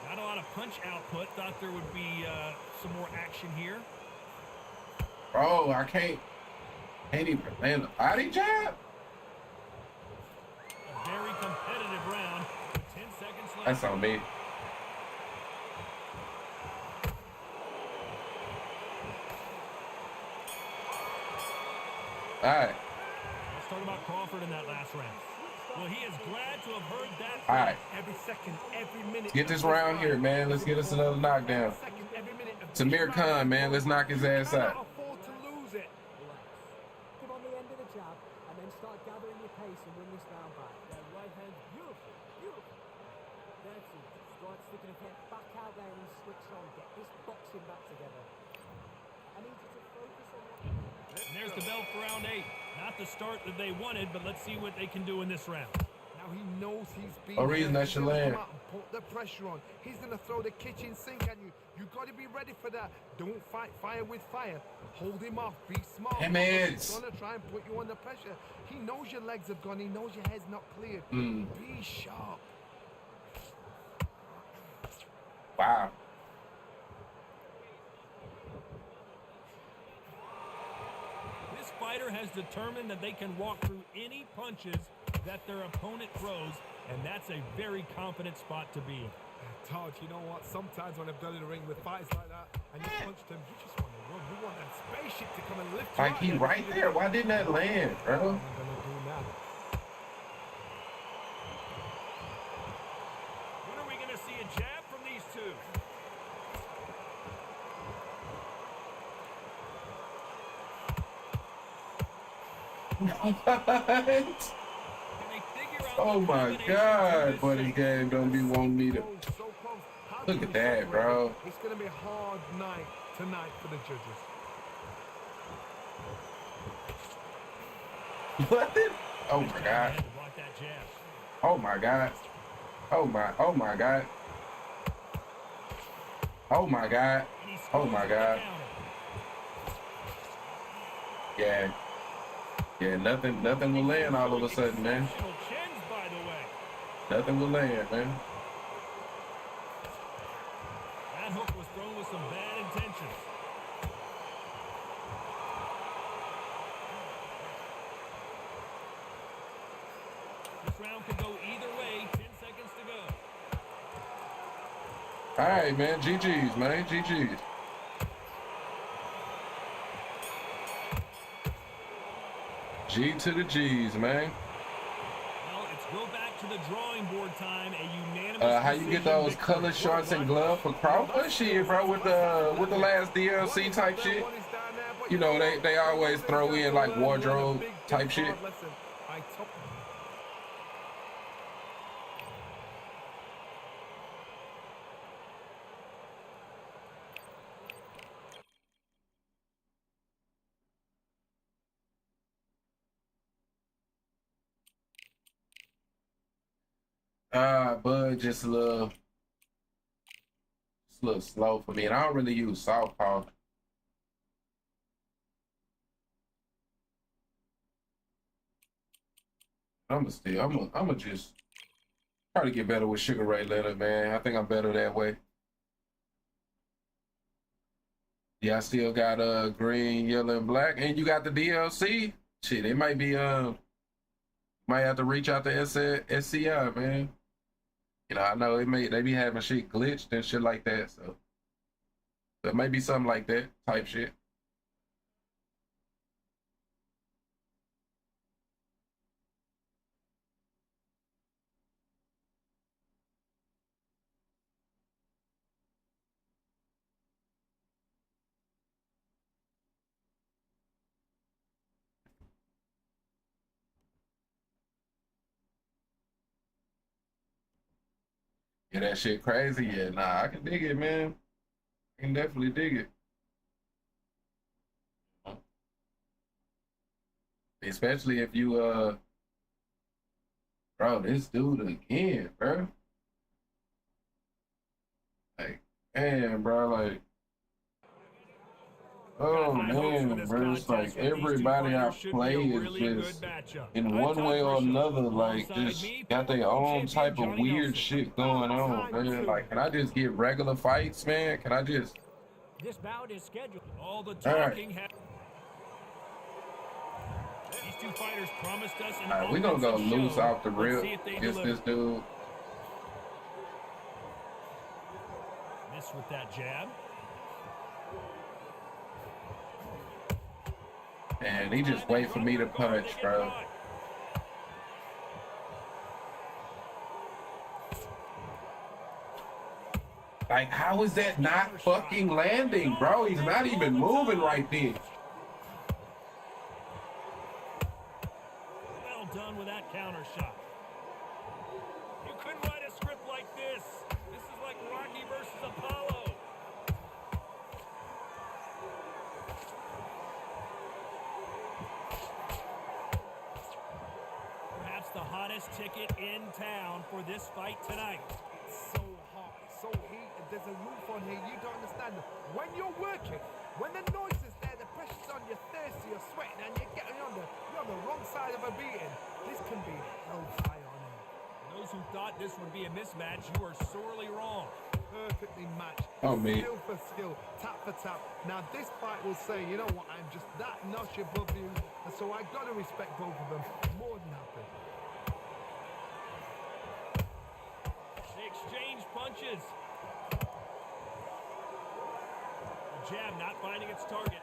Not a lot of punch output. Thought there would be some more action here. Bro, I can't even land a body jab. A very competitive round with 10 seconds left. That's on me. All right. Let's talk about Crawford in that last round. Well, he is glad to have heard that. All right. Every second, every minute. Get this round here, man. Let's get us another knockdown. Samir Khan, man. Let's knock his ass out. Afford to lose it. Come on the end of the jab and then start gathering your pace and win this round back. Their right hand, beautiful, beautiful. That's it. Start sticking a head back out there and switch on. Get this boxing back together. I need you to focus on what. And there's the bell for round 8. Not the start that they wanted, but let's see what they can do in this round. Now he knows he's being. No reason that should land. Put the pressure on. He's gonna throw the kitchen sink at you. You got to be ready for that. Don't fight fire with fire. Hold him off. Be smart. Damn it. He's gonna try and put you under pressure. He knows your legs have gone. He knows your head's not cleared. Be sharp. Wow. This fighter has determined that they can walk through any punches that their opponent throws, and that's a very confident spot to be in. Todd, you know what? Sometimes when I've done in the ring with fights like that, and you punched him, you just want to run. You want that spaceship to come and lift you Like out. he right there. Why didn't that land, bro? What am I gonna do now? When are we going to see a jab from these two? What? Can they figure out Oh the my combination God, to this buddy segment? game don't be wanting me to. So close. How Look do at we that, separate bro. them? It's gonna be a hard night tonight for the judges. What? Oh my God. Had to block that jab. Oh my God. Oh my God. Oh my God. And he Oh scores my with the God. counter. Yeah. Yeah, nothing will land all of a sudden, man. Exceptional chins, by the way. Nothing will land, man. That hook was thrown with some bad intentions. This round could go either way. 10 seconds to go. All right, man. GG's, man. GG's. G to the G's, man. Well, it's go back to the drawing board time. A unanimous How you get decision those victory color for shorts and one. glove for Crawford? Shit, bro, with the last DLC type shit. You know, they always throw in like wardrobe type shit. Listen, I top Bud just a little slow for me, and I don't really use southpaw. I'm just try to get better with Sugar Ray Leonard, man. I think I'm better that way. Yeah, I still got green, yellow, and black, and you got the DLC. Shit, it might be might have to reach out to SCI, man. You know, I know they be having shit glitched and shit like that, so it might be something like that type shit. Yeah, that shit crazy. Yeah, nah, I can dig it, man. I can definitely dig it. Especially if you bro, this dude again, bro. Like, man, bro, like, oh man, bro, it's like everybody I play is just in one way or another, like, just got their own type of weird shit going on, man. Like, can I just get regular fights, man? Can I just? This bout is scheduled. All the talking. These two fighters promised us an All right, we're gonna go loose off the rip against this dude. Miss with that jab. And he just wait for me to punch, bro. Like, how is that not fucking landing, bro? He's not even moving right there. Well done with that counter shot. You couldn't write a script like this. This is like Rocky versus Apollo. Perhaps the hottest ticket in town for this fight tonight. So hot, so heated. There's a roof on here. You don't understand. When you're working, when the noise is there, the pressure's on, you're thirsty, you're sweating, and you're on the wrong side of a beating. This can be hellfire on here. Those who thought this would be a mismatch, you are sorely wrong. Perfectly matched. Oh, man. Skill for skill, tap for tap. Now this fight will say, you know what, I'm just that notch above you, and so I gotta respect both of them. More than happy. They exchange punches. The jab not finding its target.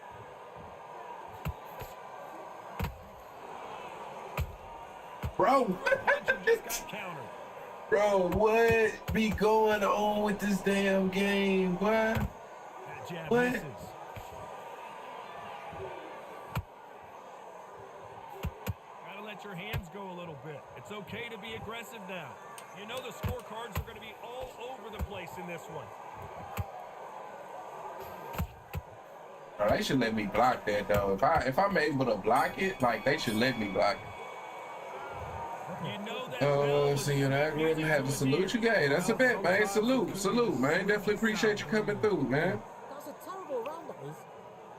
Bro, Just got countered. bro, what be going on with this damn game? What? That jab What? misses. Gotta let your hands go a little bit. It's okay to be aggressive now. You know the scorecards are going to be all over the place in this one. Bro, they should let me block that though. If I'm able to block it, like they should let me block it. You know that See, and I really have to salute you guys. That's a bet, man. Salute, man. Definitely appreciate you coming through, man. That's a terrible round, that is.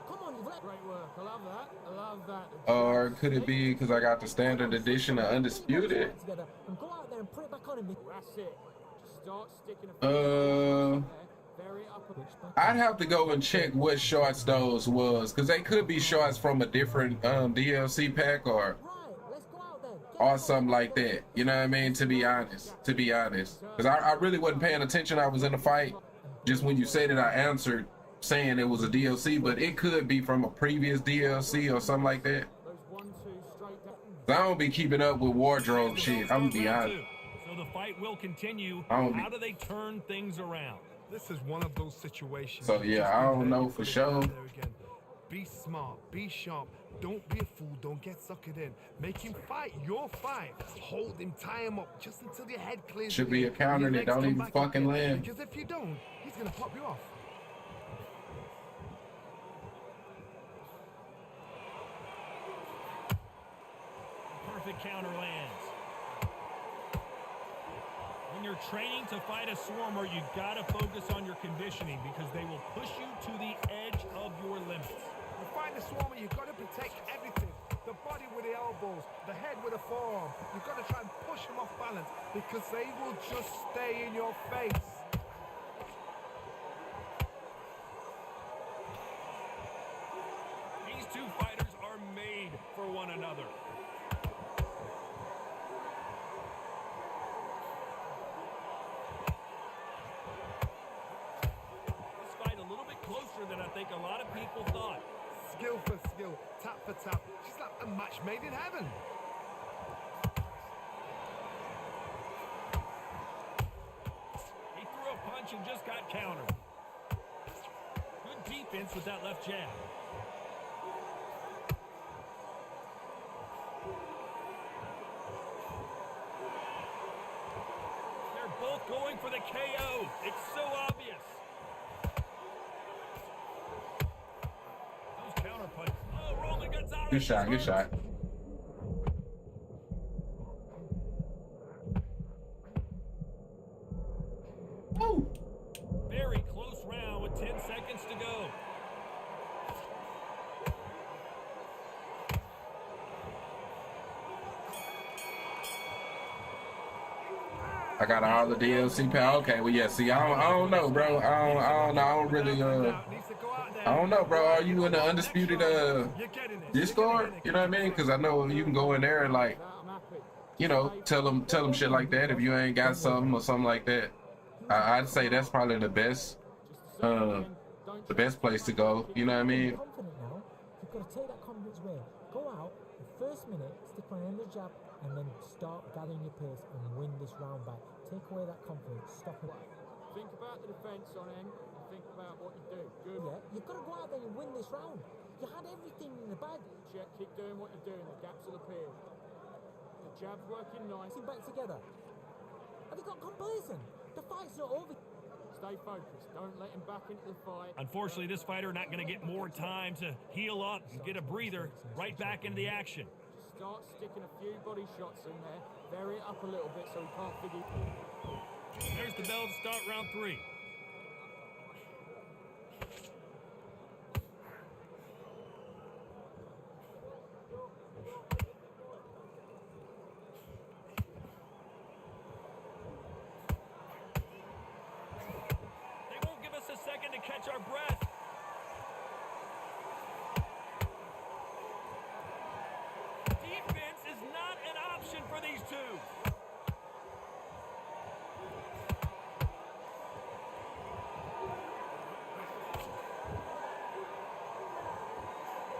Come on, you've let... Great work. I love that. I love that. Or could it be because I got the standard edition of Undisputed? Together and go out there and put it back on him. That's it. Just start sticking a I'd have to go and check what shorts those was, because they could be shorts from a different DLC pack or something like that. You know what I mean? To be honest, because I really wasn't paying attention. I was in the fight. Just when you said it, I answered saying it was a DLC, but it could be from a previous DLC or something like that. I don't be keeping up with wardrobe shit. I'm gonna be honest. So the fight will continue. How do they turn things around? This is one of those situations. So yeah, I don't know for sure. Be smart, be sharp, don't be a fool, don't get suckered in. Make him fight your fight. Hold him, tie him up just until your head clears. Should be a counter that don't even fucking land. Because if you don't, he's gonna pop you off. Perfect counter lands. you're training to fight a swarmer, you gotta focus on your conditioning because they will push you to the edge of your limits. To fight the swarmer, you've got to protect everything. The body with the elbows, the head with the forearm. You've got to try and push them off balance because they will just stay in your face. These two fighters are made for one another. This fight a little bit closer than I think a lot of people thought. Skill for skill, tap for tap. She's like a match made in heaven. He threw a punch and just got countered. Good defense with that left jab. They're both going for the KO. It's so obvious. Those counter punches. Oh, Roland Gonzalez. Good shot, good shot. Woo! Very close round with 10 seconds to go. I got all the DLC power. Okay, well, yeah. See, I don't know, bro. I don't really. I don't know, bro. Are you in the undisputed Discord? You know what I mean? Because I know you can go in there and like, you know, tell them shit like that if you ain't got something or something like that. I'd say that's probably the best place to go. You know what I mean? Confident now. You've got to take that confidence away. Go out the first minute, stick my end the jab, and then start gathering your pace and win this round back. Take away that confidence. Stop it. Think about the defense on him and think about what you do. Good. Yeah, you've got to go out there and win this round. You had everything in the bag. Check, keep doing what you're doing. The gaps will appear. The jab's working nice. Team back together. Have you got complacent? The fight's not over. Stay focused. Don't let him back into the fight. Unfortunately, this fighter not going to get more time to heal up and get a breather. Right back into the action. Just start sticking a few body shots in there. Vary it up a little bit so he can't figure. There's the bell to start round 3. They won't give us a second to catch our breath. Defense is not an option for these two.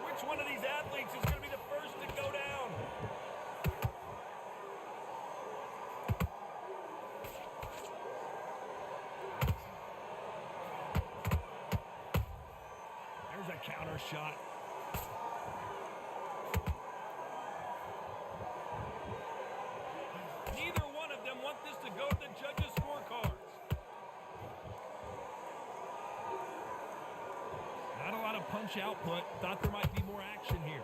Which one of these athletes is going to be the first to go down? There's a counter shot. Neither one of them want this to go to the judges' scorecards. Not a lot of punch output. Thought there might be more action here.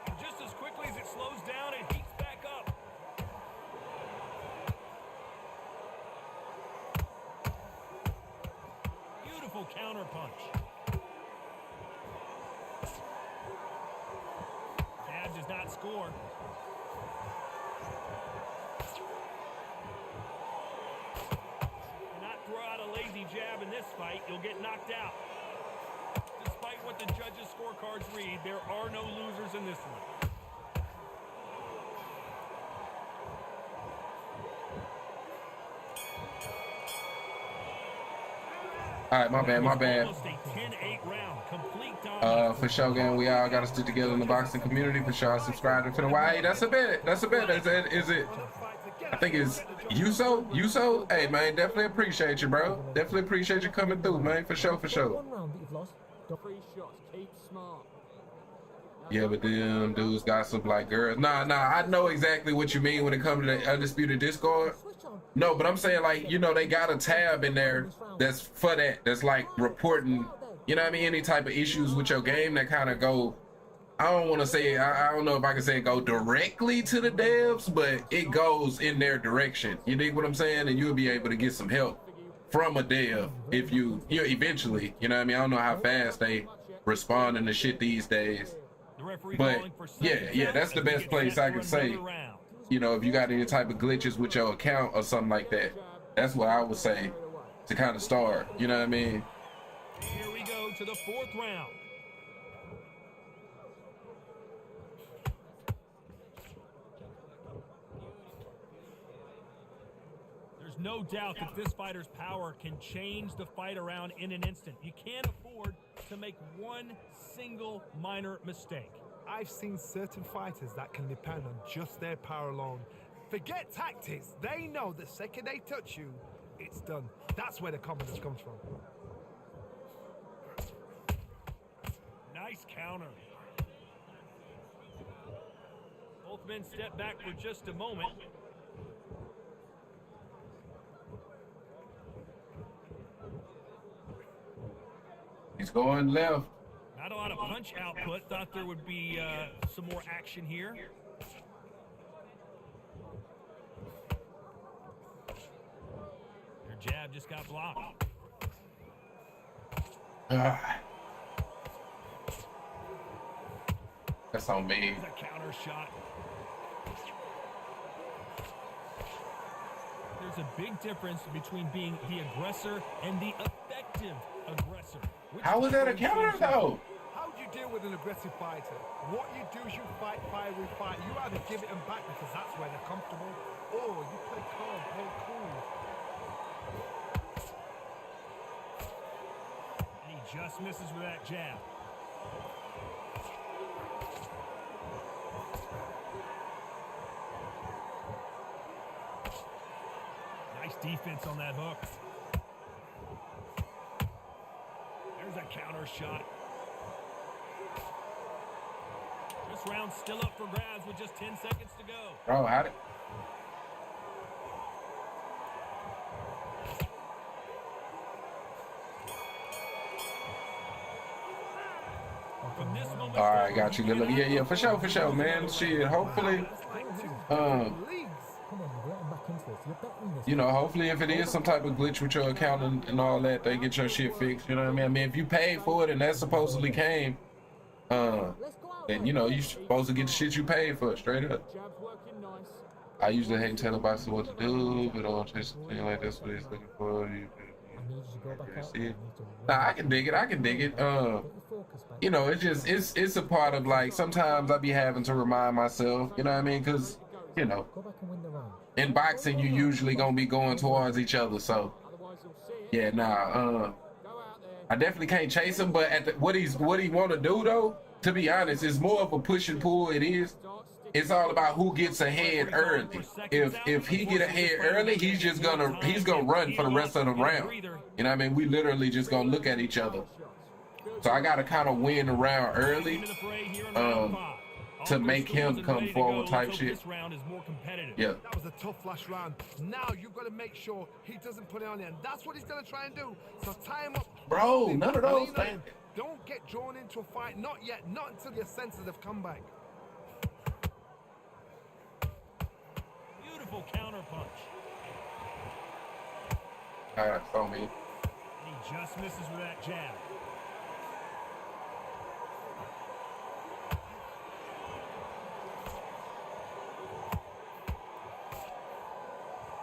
And just as quickly as it slows down, it heats back up. Beautiful counter punch. Jab does not score. Do not throw out a lazy jab in this fight. You'll get knocked out. Despite what the judges' scorecards read, there are no losers in this one. All right, my bad. Almost a 10-8 round. Complete dominance. For sure, gang. We all gotta stick together in the boxing community. For sure, subscribe to the Y. That's a bit. Is it? I think it's Yuso. Hey, man, definitely appreciate you, bro. Definitely appreciate you coming through, man. For sure. One round that you've lost. 3 shots. Keep smart. Yeah, but them dudes got some like girls. Nah. I know exactly what you mean when it comes to the undisputed Discord. Switch on. No, but I'm saying, like, you know, they got a tab in there that's for that. That's like reporting, you know what I mean, any type of issues with your game that kind of go, I don't want to say, I don't know if I can say go directly to the devs, but it goes in their direction. You dig what I'm saying? And you'll be able to get some help from a dev if you eventually, you know what I mean? I don't know how fast they respond to shit these days. But yeah, that's the best place I can say. You know, if you got any type of glitches with your account or something like that, that's what I would say to kind of start. You know what I mean? Here we go to the 4th round. There's no doubt that this fighter's power can change the fight around in an instant. You can't afford to make one single minor mistake. I've seen certain fighters that can depend on just their power alone. Forget tactics. They know the second they touch you, it's done. That's where the confidence comes from. Nice counter. Both men step back for just a moment. He's going left. Not a lot of punch output. Thought there would be some more action here. Their jab just got blocked. That's on me. There's a counter shot. There's a big difference between being the aggressor and the effective aggressor. How was that a counter though? How do you deal with an aggressive fighter? What you do is you fight, fire, refight. You either give it them back because that's where they're comfortable, or you play calm, play cool. And he just misses with that jab. Nice defense on that hook. There's a counter shot. This round's still up for grabs with just 10 seconds to go. Bro, how did... From this moment All right, got you. Good look. Yeah, for sure, man. Shit, hopefully, you know, hopefully if it is some type of glitch with your account and all that, they get your shit fixed. You know what I mean? I mean, if you paid for it and that supposedly came, then you know you supposed to get the shit you paid for straight up. I usually hate telling Boxer what to do, but on just something like that's what he's looking for. See it? Nah, I can dig it. You know, it's a part of, like, sometimes I be having to remind myself, you know what I mean? Because, you know, in boxing you usually gonna be going towards each other, so yeah, nah, I definitely can't chase him, but at what he want to do though, to be honest, it's more of a push and pull. It's all about who gets ahead early. If he get ahead early, he's gonna run for the rest of the round. You know what I mean? We literally just gonna look at each other. So I gotta kind of win the round early, to make him come forward type shit. Yeah. That was a tough last round. Now you've got to make sure he doesn't put it on you, and that's what he's gonna try and do. So tie him up. Bro, none of those things. Don't get drawn into a fight. Not yet. Not until your senses have come back. Beautiful counter punch. All right, so me. He just misses with that jab.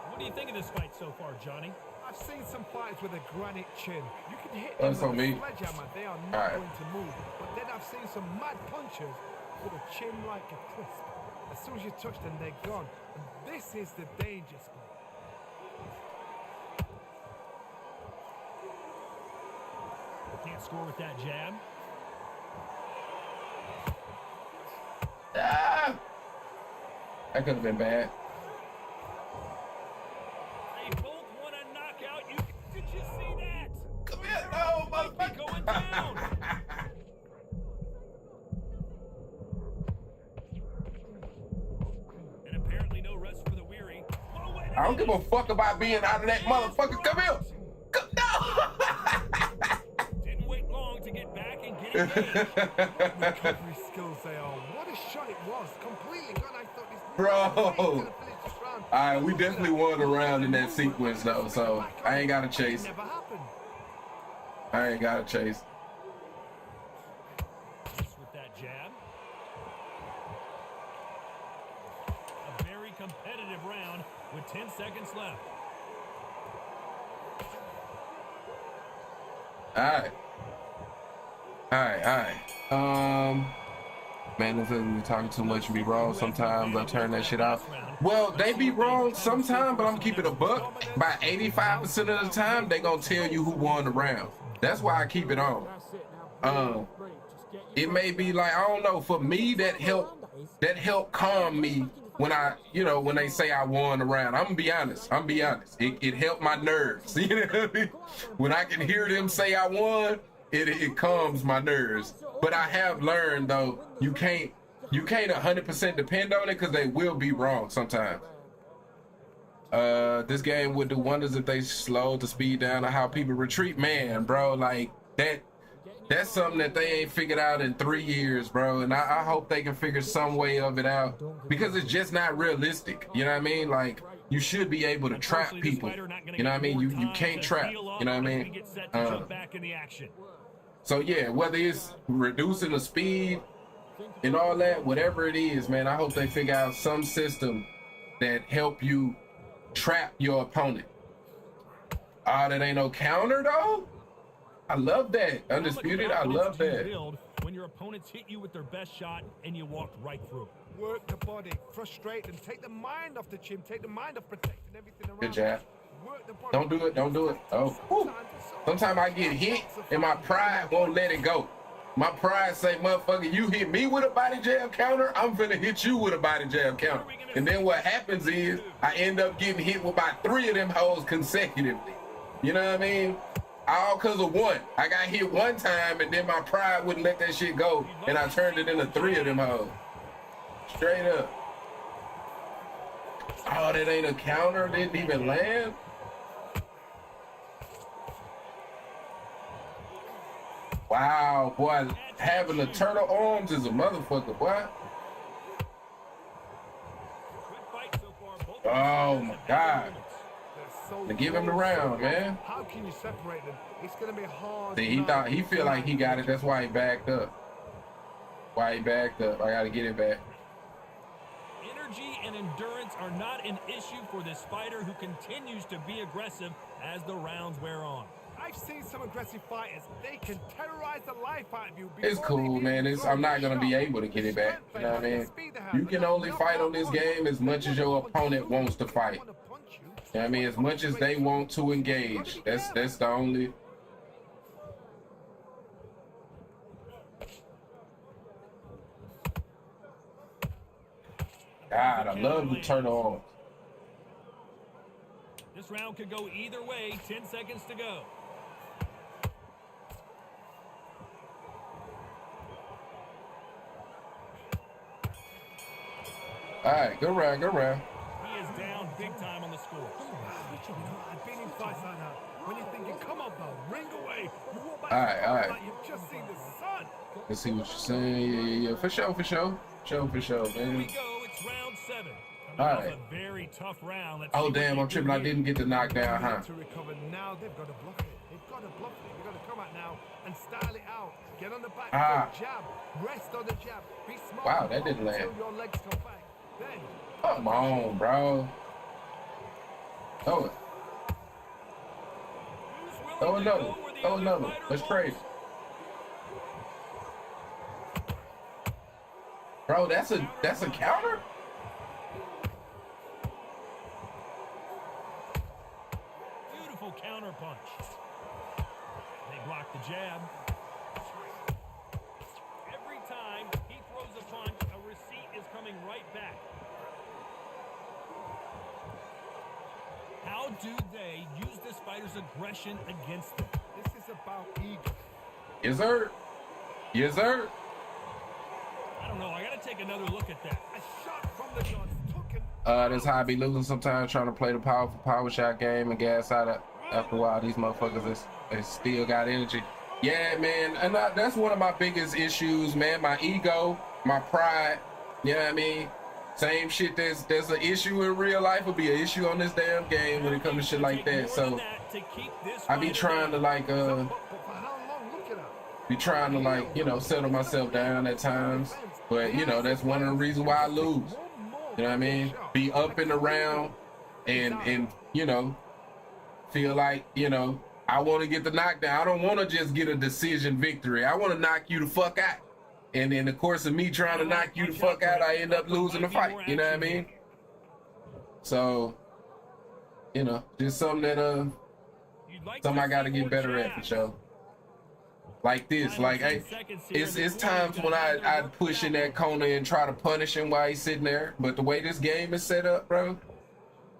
What do you think of this fight so far, Johnny? I've seen some fights with a granite chin. You can hit them with a sledgehammer, they are not going to move. But then I've seen some mad punchers with a chin like a crisp. As soon as you touch them, they're gone. And this is the danger spot. Can't score with that jab. Ah! That could have been bad. They both want a knockout. Did you see that? Come here, no, motherfucker. Going down. And apparently no rest for the weary. What a way I don't give a fuck about being out of that motherfucker. Come here. No. Didn't wait long to get back and get engaged. Recovery skills they are. What a shot it was. Completely gone. I thought this Bro. All right, we definitely won a round in that sequence though, so I ain't gotta chase. Never happened. I ain't gotta chase. Just with that jab. A very competitive round with 10 seconds left. All right. Man, this isn't talking too much and be wrong. Sometimes I turn that shit off. Well, they be wrong sometimes, but I'm keeping a buck. By 85% of the time, they gonna tell you who won the round. That's why I keep it on. It may be like, I don't know, for me that helped calm me when when they say I won the round. I'm gonna be honest. It helped my nerves. You know what I mean? When I can hear them say I won, it calms my nerves. But I have learned though, you can't 100% depend on it because they will be wrong sometimes. This game would do wonders if they slowed the speed down on how people retreat. Man, bro, like that's something that they ain't figured out in 3 years, bro. And I hope they can figure some way of it out because it's just not realistic. You know what I mean? Like you should be able to trap people. You know what I mean? You can't trap. You know what I mean? So yeah, whether it's reducing the speed and all that, whatever it is, man, I hope they figure out some system that help you trap your opponent. That ain't no counter though. I love that. Undisputed, I love that. When your opponents hit you with their best shot and you walk right through. Work the body, frustrate and take the mind off the chin, take the mind off protecting everything around. Good jab. Don't do it. Oh, whew. Sometimes I get hit and my pride won't let it go. My pride say, motherfucker, you hit me with a body jab counter, I'm finna hit you with a body jab counter. And then what happens is I end up getting hit with about 3 of them hoes consecutively. You know what I mean? All because of one. I got hit one time and then my pride wouldn't let that shit go and I turned it into 3 of them hoes. Straight up. Oh, that ain't a counter? Didn't even land? Wow, boy, having the turtle arms is a motherfucker, boy. Oh my God. To give him the round, man. How can you separate them? It's gonna be hard. See, he feel like he got it. That's why he backed up. I gotta get it back. Energy and endurance are not an issue for this fighter who continues to be aggressive as the rounds wear on. I've seen some aggressive fighters. They can terrorize the life out of you. It's cool, man. I'm not gonna be able to get it back. You know what I mean? You can only fight on this game as much as your opponent wants to fight. You know what I mean? As much as they want to engage. That's the only. God, I love the turtle arms. This round could go either way. 10 seconds to go. All right, good round. He is down big time on the score. I've been in fights like that. When you're thinking, come on, bro, ring away. You walk back All right. like you've just seen the sun. Let's see what you're saying. Yeah. For sure, man. Here we go. It's round 7. All right. A very tough round. Oh damn, I'm tripping. I didn't get the knockdown, huh? To recover now, they've got to bluff it. They've got to come out now and style it out. Get on the back, jab, rest on the jab. Be smart. Wow, that didn't land. Until your legs come back. Then come on, bro. Throw it. Throw another. Let's trade. Bro, that's a counter? Beautiful counter punch. They block the jab. Every time he throws a punch, a receipt is coming right back. How do they use this fighter's aggression against them? this is about ego. Yes, sir. I don't know. I got to take another look at that. A shot from the guns took him That's how I be losing sometimes, trying to play the powerful power shot game and gas out. After a while, these motherfuckers they still got energy. Yeah, man, and that's one of my biggest issues, man. My ego, my pride. You know what I mean? Same shit. There's an issue in real life. Will be an issue on this damn game when it comes to shit like that. So I be trying to like be trying to like, you know, settle myself down at times. But you know, that's one of the reasons why I lose. You know what I mean? Be up and around and you know, feel like, you know, I want to get the knockdown. I don't want to just get a decision victory. I want to knock you the fuck out. And in the course of me trying to knock you the fuck out, I end up losing the fight. You know what I mean? So, you know, just something that something I gotta get better at for sure. Like this, like it's times when I push in that corner and try to punish him while he's sitting there. But the way this game is set up, bro,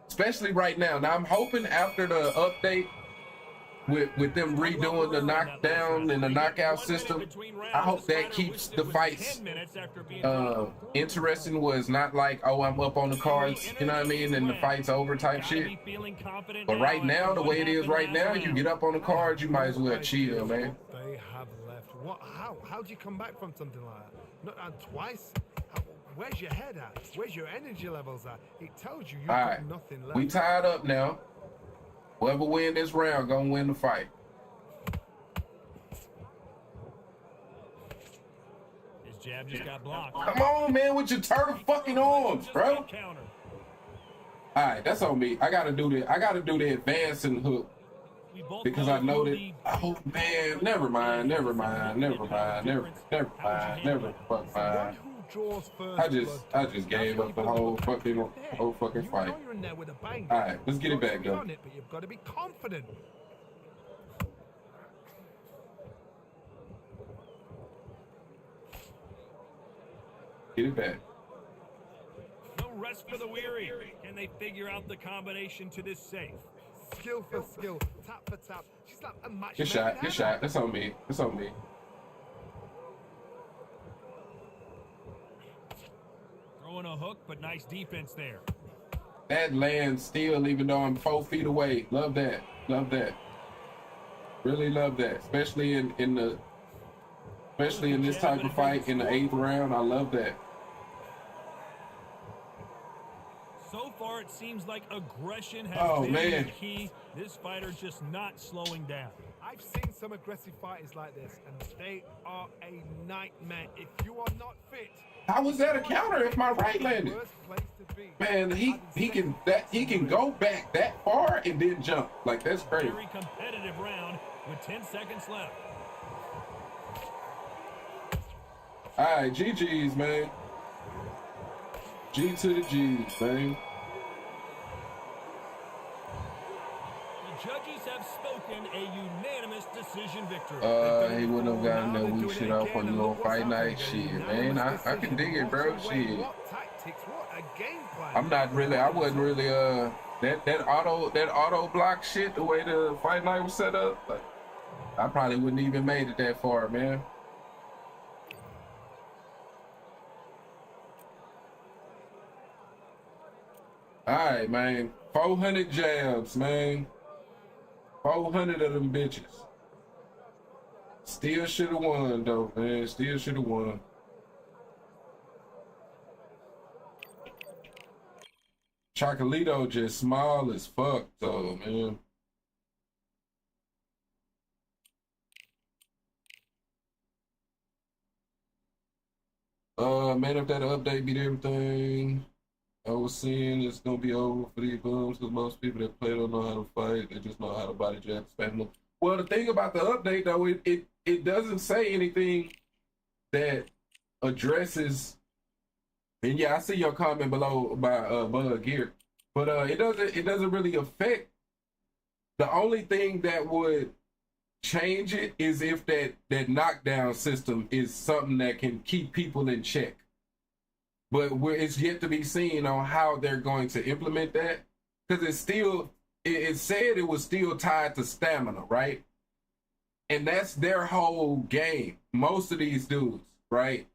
especially right now. Now I'm hoping after the update with them redoing the knockdown and the knockout system, I hope that keeps the fights interesting. Was not like, oh, I'm up on the cards, you know what I mean, and the fight's over type shit. But right now, the way it is right now, you get up on the cards, you might as well chill, man. They have left. What? How do you come back from something like that? Not twice. Where's your head at? Where's your energy levels at? It tells you you've got nothing left. We tied up now. Whoever win this round gonna win the fight. His jab just got blocked. Come on, man, with your turtle fucking arms, bro. All right, that's on me. I gotta do the advancing hook because I know that. Oh man, never mind. Fuck mind. I just gave up the whole fucking fight. All right, let's get it back, though. But you've got to be confident. Get it back. No rest for the weary. Can they figure out the combination to this safe? Skill for skill, tap for tap. She's like a match. Good shot. That's on me. Throwing a hook, but nice defense there. That lands still, even though I'm 4 feet away. Love that. Really love that. Especially in this type of fight in the 8th round. I love that. So far, it seems like aggression has been the key. This fighter just not slowing down. I've seen some aggressive fighters like this, and they are a nightmare. If you are not fit. How was that a counter if my right landed? Man, he can go back that far and then jump. Like, that's crazy. Very competitive round with 10 seconds left. All right, GG's, man. G to the G's, man. The judges have spoken, a unanimous decision victory. He wouldn't have gotten that weak shit off on the little fight night. Shit, man. I can dig it, bro. Shit. I wasn't really that auto block shit, the way the fight night was set up, like, I probably wouldn't even made it that far, man. All right, man. 400 jabs, man. 400 of them bitches. Still should have won, though, man. Still should have won. Chocolito just small as fuck, though, man. Man, if that update beat everything I was seeing, it's gonna be over for these bums because most people that play don't know how to fight. They just know how to body jab, spam them. Well, the thing about the update, though, it doesn't say anything that addresses. And yeah, I see your comment below by Bug Gear, but it doesn't really affect. The only thing that would change it is if that knockdown system is something that can keep people in check. But it's yet to be seen on how they're going to implement that, because it said it was still tied to stamina, right? And that's their whole game. Most of these dudes, right?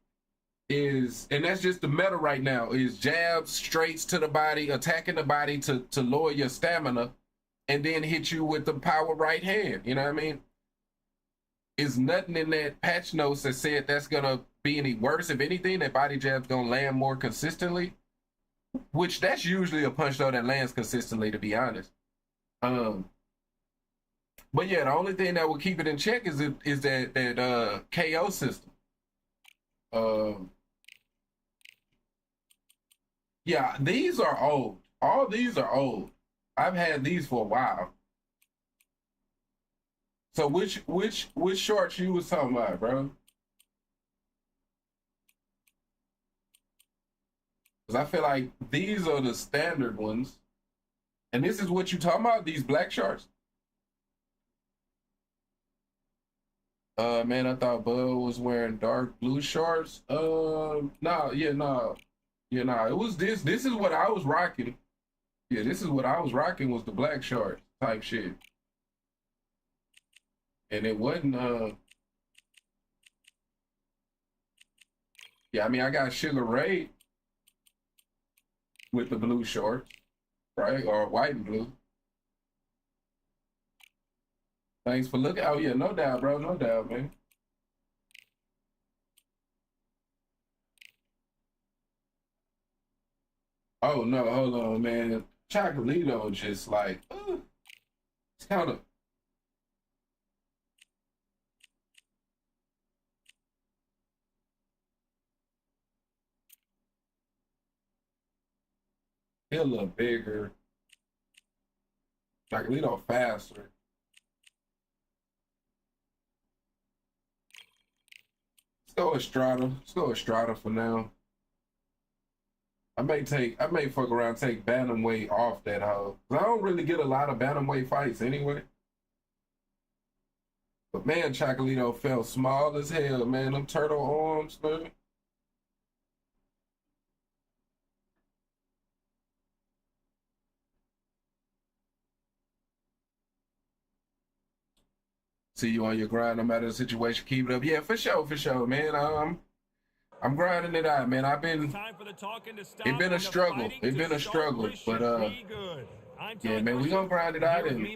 and that's just the meta right now, is jabs, straights to the body, attacking the body to lower your stamina, and then hit you with the power right hand. You know what I mean? Is nothing in that patch notes that said that's gonna be any worse. If anything, that body jab's gonna land more consistently, which that's usually a punch though that lands consistently, to be honest. But yeah, the only thing that will keep it in check is that KO system. Yeah, these are old. All these are old. I've had these for a while. So which shorts you was talking about, bro? Because I feel like these are the standard ones. And this is what you talking about, these black shorts? Man, I thought Bud was wearing dark blue shorts. Nah. It was this. This is what I was rocking. Yeah, this is what I was rocking, was the black shorts type shit. And it wasn't, yeah, I mean, I got Sugar Ray with the blue shorts, right? Or white and blue. Thanks for looking. Oh, yeah, no doubt, bro. No doubt, man. Oh, no, hold on, man. Chocolito just like, it's kind of. He a little bigger. Chocolito faster. Let's go Estrada. Let's go Estrada for now. I may fuck around, take bantamweight off that hoe. I don't really get a lot of bantamweight fights anyway. But man, Chocolito felt small as hell, man. Them turtle arms, man. See you on your grind, no matter the situation. Keep it up. Yeah, for sure, man. I'm grinding it out, man. It's been a struggle. It's been a struggle, but yeah, man, we gonna grind it out, and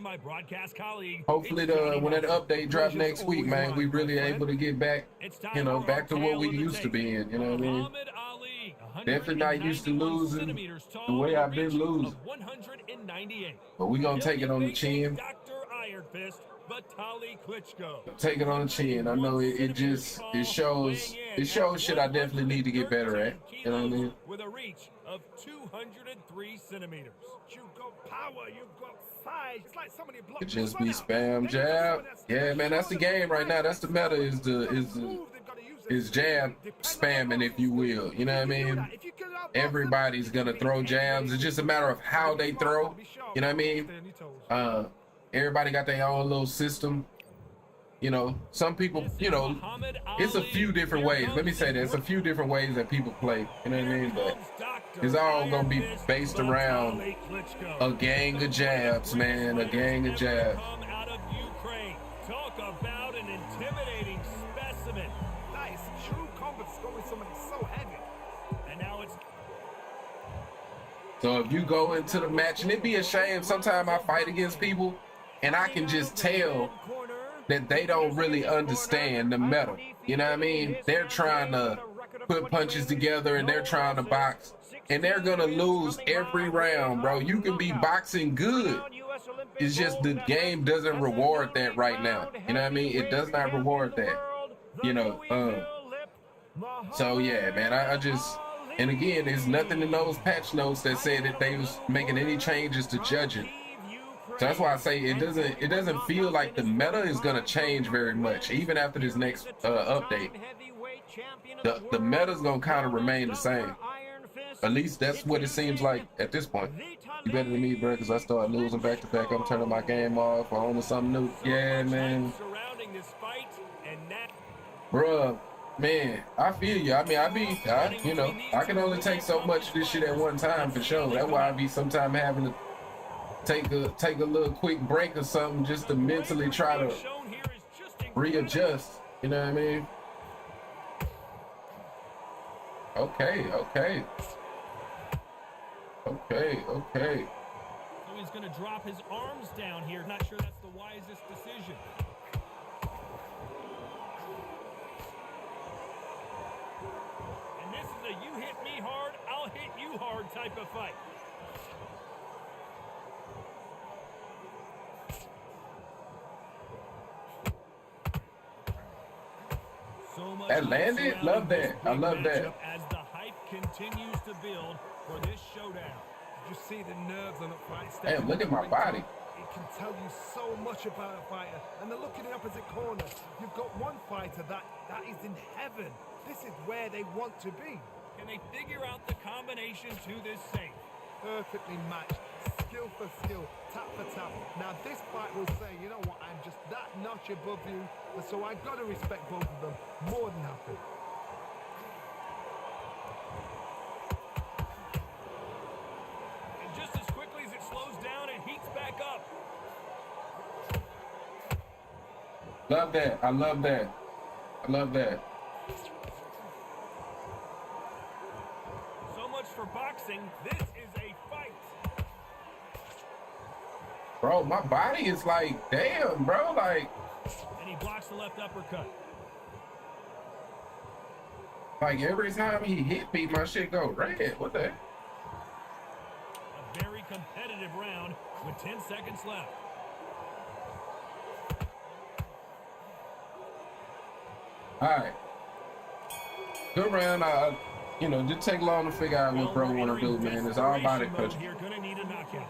hopefully when that update drop next week, man, we really able to get back, back to what we used to be in. You know what I mean? Definitely not used to losing the way I've been losing, but we gonna take it on the chin. Take it on the chin. I know it shows shit I definitely need to get better at. You know what I mean? With a reach of 203 centimeters. You've got power, you've got size. It's like somebody blocked. It just be spam jab. Yeah, man, that's the game right now. That's the meta, is jab spamming, if you will. You know what I mean? Everybody's gonna throw jabs. It's just a matter of how they throw. You know what I mean? Everybody got their own little system. Some people, it's a few different ways. Let me say that. It's a few different ways that people play. You know what I mean? But it's all going to be based around a gang of jabs, man. A gang of jabs. Talk about an intimidating specimen. That is true combat score with somebody so heavy. And now it's... So if you go into the match, and it'd be a shame, sometimes I fight against people, and I can just tell that they don't really understand the meta. You know what I mean? They're trying to put punches together, and they're trying to box, and they're gonna lose every round, bro. You can be boxing good. It's just the game doesn't reward that right now. You know what I mean? It does not reward that. So yeah, man, I just, and again, there's nothing in those patch notes that said that they was making any changes to judging. So that's why I say it doesn't feel like the meta is gonna change very much, even after this next update. The meta's gonna kind of remain the same. At least that's what it seems like at this point. You better than me, bro, because I started losing back to back. I'm turning my game off. I'm on to something new. Yeah, man. Bruh, man, I feel you. I mean, I can only take so much of this shit at one time for sure. That's why I be sometimes having to take a little quick break or something just to mentally try to readjust. You know what I mean? Okay, okay. Okay, okay. So he's going to drop his arms down here. Not sure that's the wisest decision. And this is a you hit me hard, I'll hit you hard type of fight. So much That landed? Love that. I love that. as the hype continues to build for this showdown. You see the nerves on a fight. Damn, look at my body. It can tell you so much about a fighter. And then look at the opposite corner. You've got one fighter that is in heaven. This is where they want to be. Can they figure out the combination to this safe? Perfectly matched, skill for skill, tap for tap. Now this fight will say, you know what, I'm just that notch above you, and so I've got to respect both of them more than happy. And just as quickly as it slows down, it heats back up. Love that. I love that. I love that. So much for boxing. This is a fight. Bro, my body is like, damn, bro, like. And he blocks the left uppercut. Like every time he hit me, my shit go red. What the heck? A very competitive round with 10 seconds left. All right. Good round. You know, just take long to figure out what bro want to do, man. It's all body pressure. You're gonna need a knockout.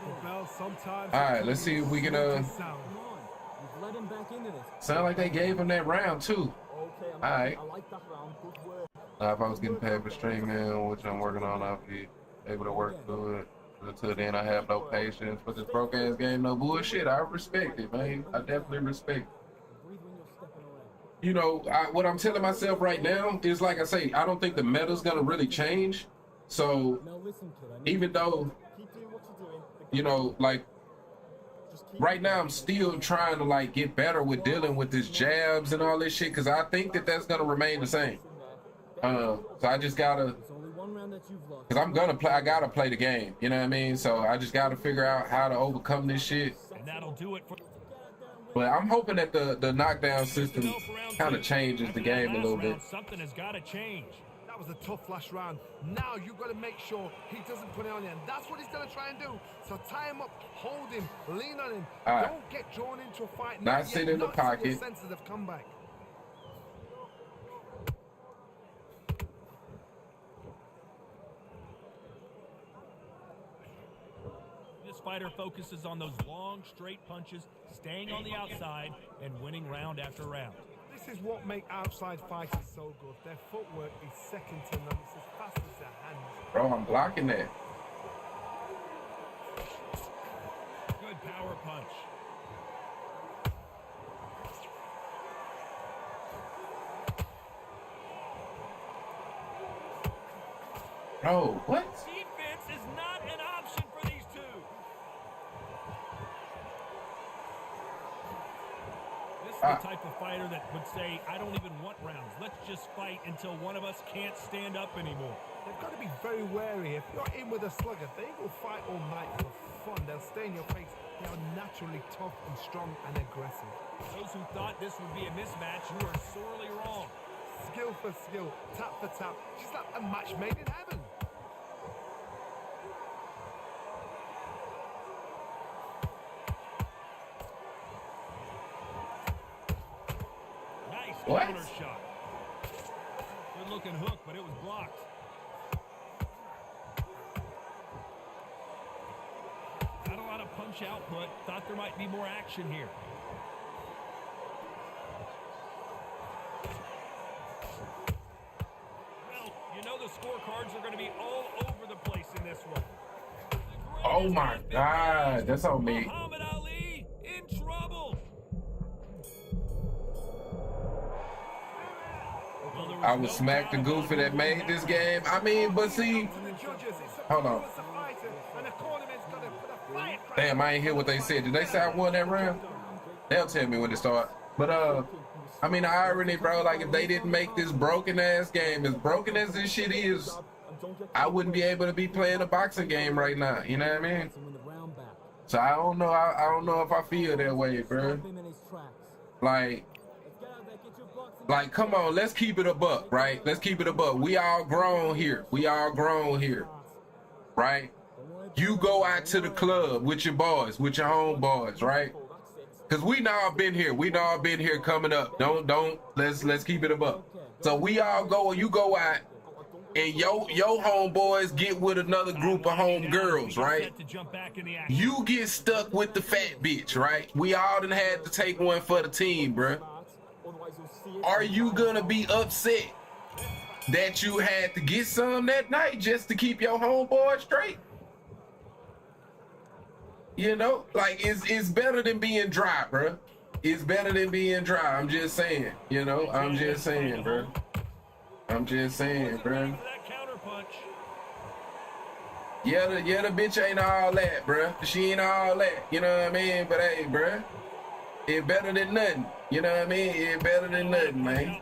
All right, let's see if we can Come on. You've led him back into this. sound like they gave him that round too. Okay, All right. I like that round. Good work. If I was getting paid for streaming, which I'm working on, I'll be able to work through it. Until then, I have no patience for this broke ass game. No bullshit. I respect it, man. I definitely respect it. Breathe when you're stepping away. You know, what I'm telling myself right now is, like I say, I don't think the meta's gonna really change. So Now listen, kid. I need even though, keep doing what you're doing. you know, like Just keep right now I'm still trying to like get better with dealing with this jabs and all this shit, because I think that that's gonna remain the same. So I just gotta, There's only one round that you've lost. because I'm gonna play, I gotta play the game, you know what I mean? So I just gotta figure out how to overcome this shit. And that'll do it for But I'm hoping that the knockdown system kind of changes the game a little bit. Something has got to change. That was a tough last round. Now you've got to make sure he doesn't put it on you, and that's what he's going to try and do. So tie him up, hold him, lean on him. All right. Don't get drawn into a fight. Not sit in the Not till your pocket. senses have come back. This fighter focuses on those long, straight punches, staying on the outside, and winning round after round. This is what makes outside fighters so good. Their footwork is second to none. It's as fast as their hands. Bro, I'm blocking that. Good power punch. Bro, what? Defense is not an option for these two. This is the type of fighter that would say, I don't even want rounds. Let's just fight until one of us can't stand up anymore. They've got to be very wary. If you're in with a slugger, they will fight all night for fun. They'll stay in your face. They are naturally tough and strong and aggressive. Those who thought this would be a mismatch, you are sorely wrong. Skill for skill, tap for tap. She's like a match made in heaven. Nice What? counter shot. Good looking hook, but it was blocked. Not a lot of punch output. Thought there might be more action here. Well, you know the scorecards are going to be all over the place in this one. The Oh greatest my has been God, raised. that's on me. Muhammad Ali in trouble. Well, there I would no smack the doubt about goofy that who made won this that game. I mean, but see, To the judges, it's up Hold to on. you as a fighter, and the cornerman's got to put a firecracker. damn, I ain't hear what they said. Did they say I won that round? They'll tell me when it start. But I mean, the irony, bro, like if they didn't make this broken ass game, as broken as this shit is, I wouldn't be able to be playing a boxing game right now. You know what I mean? So I don't know. I don't know if I feel that way, bro. Like, come on, let's keep it a buck, right? Let's keep it a buck. We all grown here. We all grown here, right? You go out to the club with your boys, with your homeboys, right? Because we all been here. We all been here coming up. Let's keep it a buck. So we all go, you go out, and your homeboys get with another group of homegirls, right? You get stuck with the fat bitch, right? We all done had to take one for the team, bruh. Are you gonna be upset that you had to get some that night just to keep your homeboy straight? You know, like it's better than being dry, bruh. It's better than being dry. I'm just saying, you know, I'm just saying, bruh. I'm just saying, bruh. Yeah, the bitch ain't all that, bruh. She ain't all that, you know what I mean? But hey, bruh, it's better than nothing. You know what I mean? It's better than nothing, man.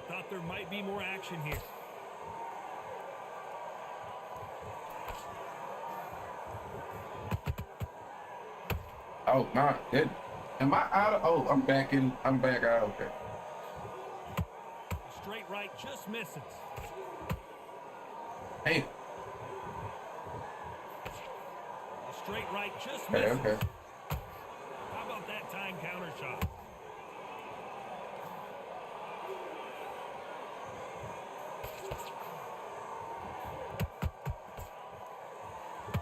Thought there might be more action here. Oh my goodness. Am I out of? Oh, I'm back in. I'm back out. Okay. Straight right just misses. Hey. Straight right just misses. Okay. How about that time counter shot?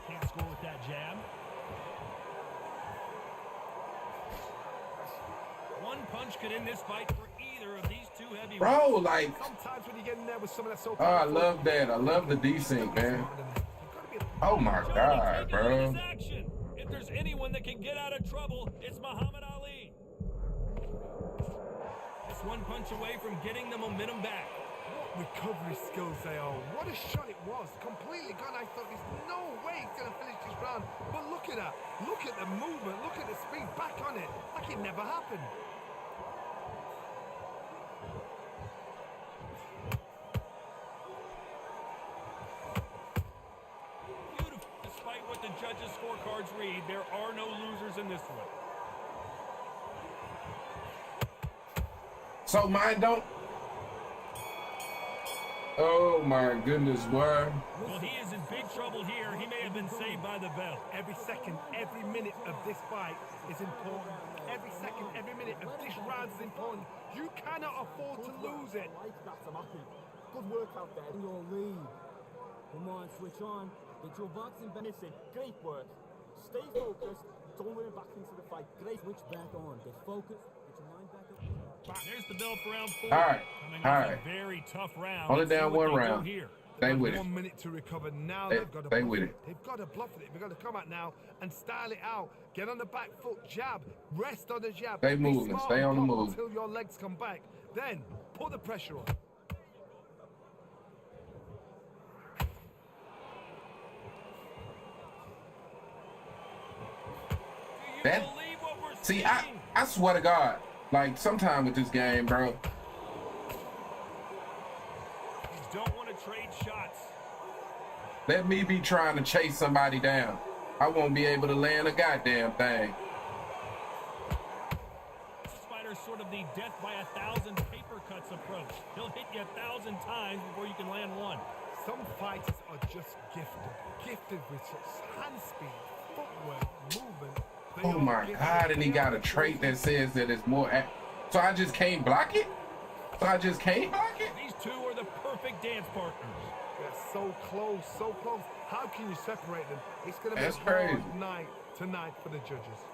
Can't score with that jab. One punch could end this fight for either of these two heavyweights. Bro, like, Sometimes when you get in there with someone that's so oh, I love that. I love the desync, man. Oh my God, bro. If there's anyone that can get out of trouble, it's Muhammad Ali. Just one punch away from getting the momentum back. What recovery skills they are. What a shot it was. Completely gone. I thought there's no way he's going to finish this round. But look at that. Look at the movement. Look at the speed. Back on it. Like it never happened. Beautiful. Despite what the judges' scorecards read, there are no losers in this one. So mine don't. Oh my goodness, boy. Well, he is in big trouble here. He may have been saved by the bell. Every second, every minute of this fight is important. Every second, every minute of this round is important. You cannot afford to lose it. Good work out there in your lead. Come on, switch on. Get your boxing benefit. Great work. Stay focused. Don't let it back into the fight. Great. Switch back on. Get focused. Get your mind back up. There's the bell for round 4. All right. Coming All off right. a very tough round. Only Let's see down what one they do round. here. Stay with it. 1 minute to recover. Now Stay- they've got to stay bluff with it. it. They've got to bluff it. They've got to come out now and style it out. Get on the back foot, jab, rest on the jab. Stay Be moving. smart Stay on the and block move. until your legs come back. Then put the pressure on. Do you That- believe what we're See, seeing? I swear to God, like sometime with this game, bro. You don't want to trade shots. Let me be trying to chase somebody down. I won't be able to land a goddamn thing. This fighter's sort of the death by 1,000 paper cuts approach. He'll hit you 1,000 times before you can land one. Some fighters are just gifted with such hand speed, footwork, movement. They Oh are my gifted. God, and he got a trait that says that it's more. So I just can't block it? So I just can't block it? These two are the perfect dance partners. They're so close, so close. How can you separate them? It's going to be That's a hard crazy. night tonight for the judges.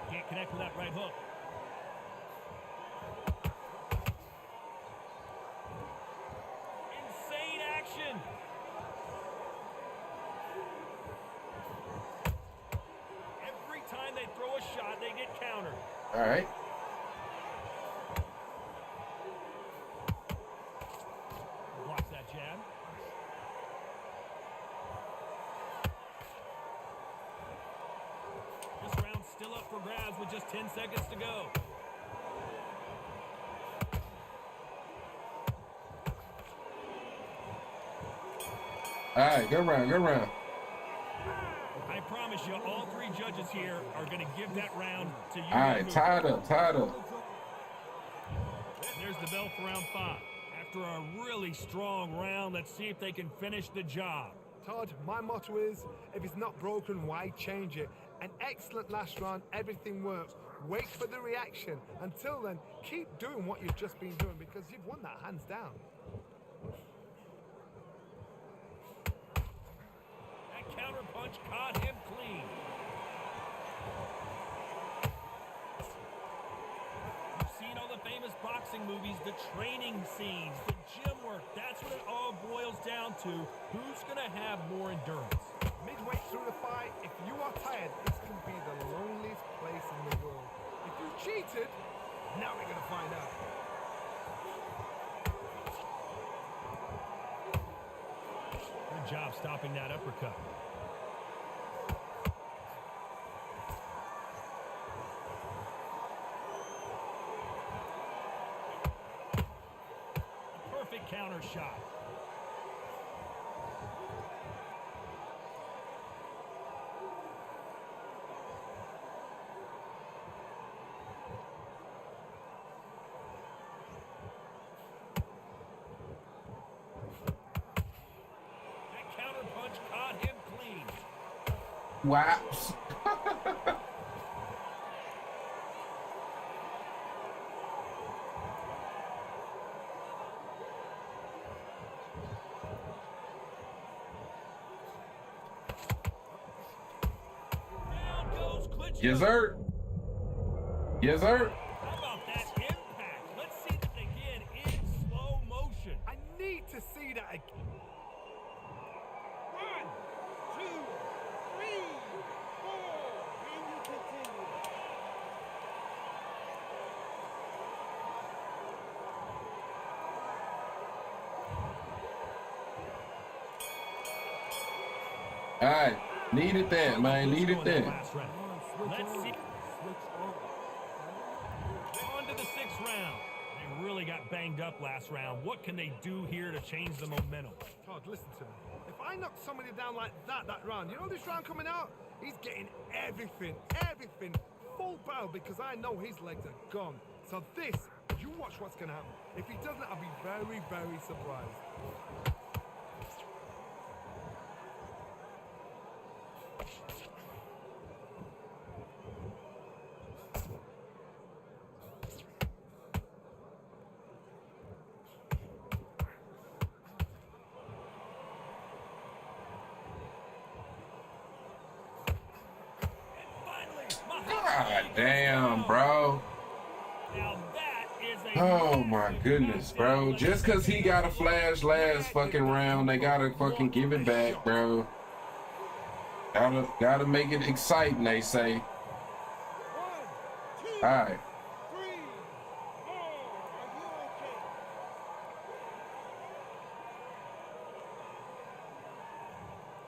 Can't connect with that right hook. Insane action. Every time they throw a shot, they get countered. All right. Blocks that jab. for grabs with just 10 seconds to go. All right, good round, good round. I promise you, all three judges here are going to give that round to you. All right, tied up. There's the bell for round 5. After a really strong round, let's see if they can finish the job. Todd, my motto is, if it's not broken, why change it? An excellent last round, everything works. Wait for the reaction. Until then, keep doing what you've just been doing because you've won that hands down. That counter punch caught him clean. You've seen all the famous boxing movies, the training scenes, the gym work. That's what it all boils down to. Who's going to have more endurance? Midway through the fight, if you are tired, this can be the loneliest place in the world. If you cheated, now we're going to find out. Good job stopping that uppercut. A perfect counter shot. Waps. Yes, sir. Yes, sir. How about that impact? Let's see that again in slow motion. I need to see that again. 1, 2, 3, 4. And you continue. All right. Needed that, man. Needed that. Let's see. On to the 6th round. They really got banged up last round. What can they do here to change the momentum? Todd, listen to me. If I knock somebody down like that round, you know this round coming out? He's getting everything, full barrel because I know his legs are gone. So this, you watch what's going to happen. If he doesn't, I'll be very, very surprised. God damn, bro. Now that is a Oh my goodness, bro. Just cause he got a flash last fucking round, they gotta fucking give it back, bro. Gotta make it exciting, they say. 1, 2, Alright. 3, 4. Are you okay?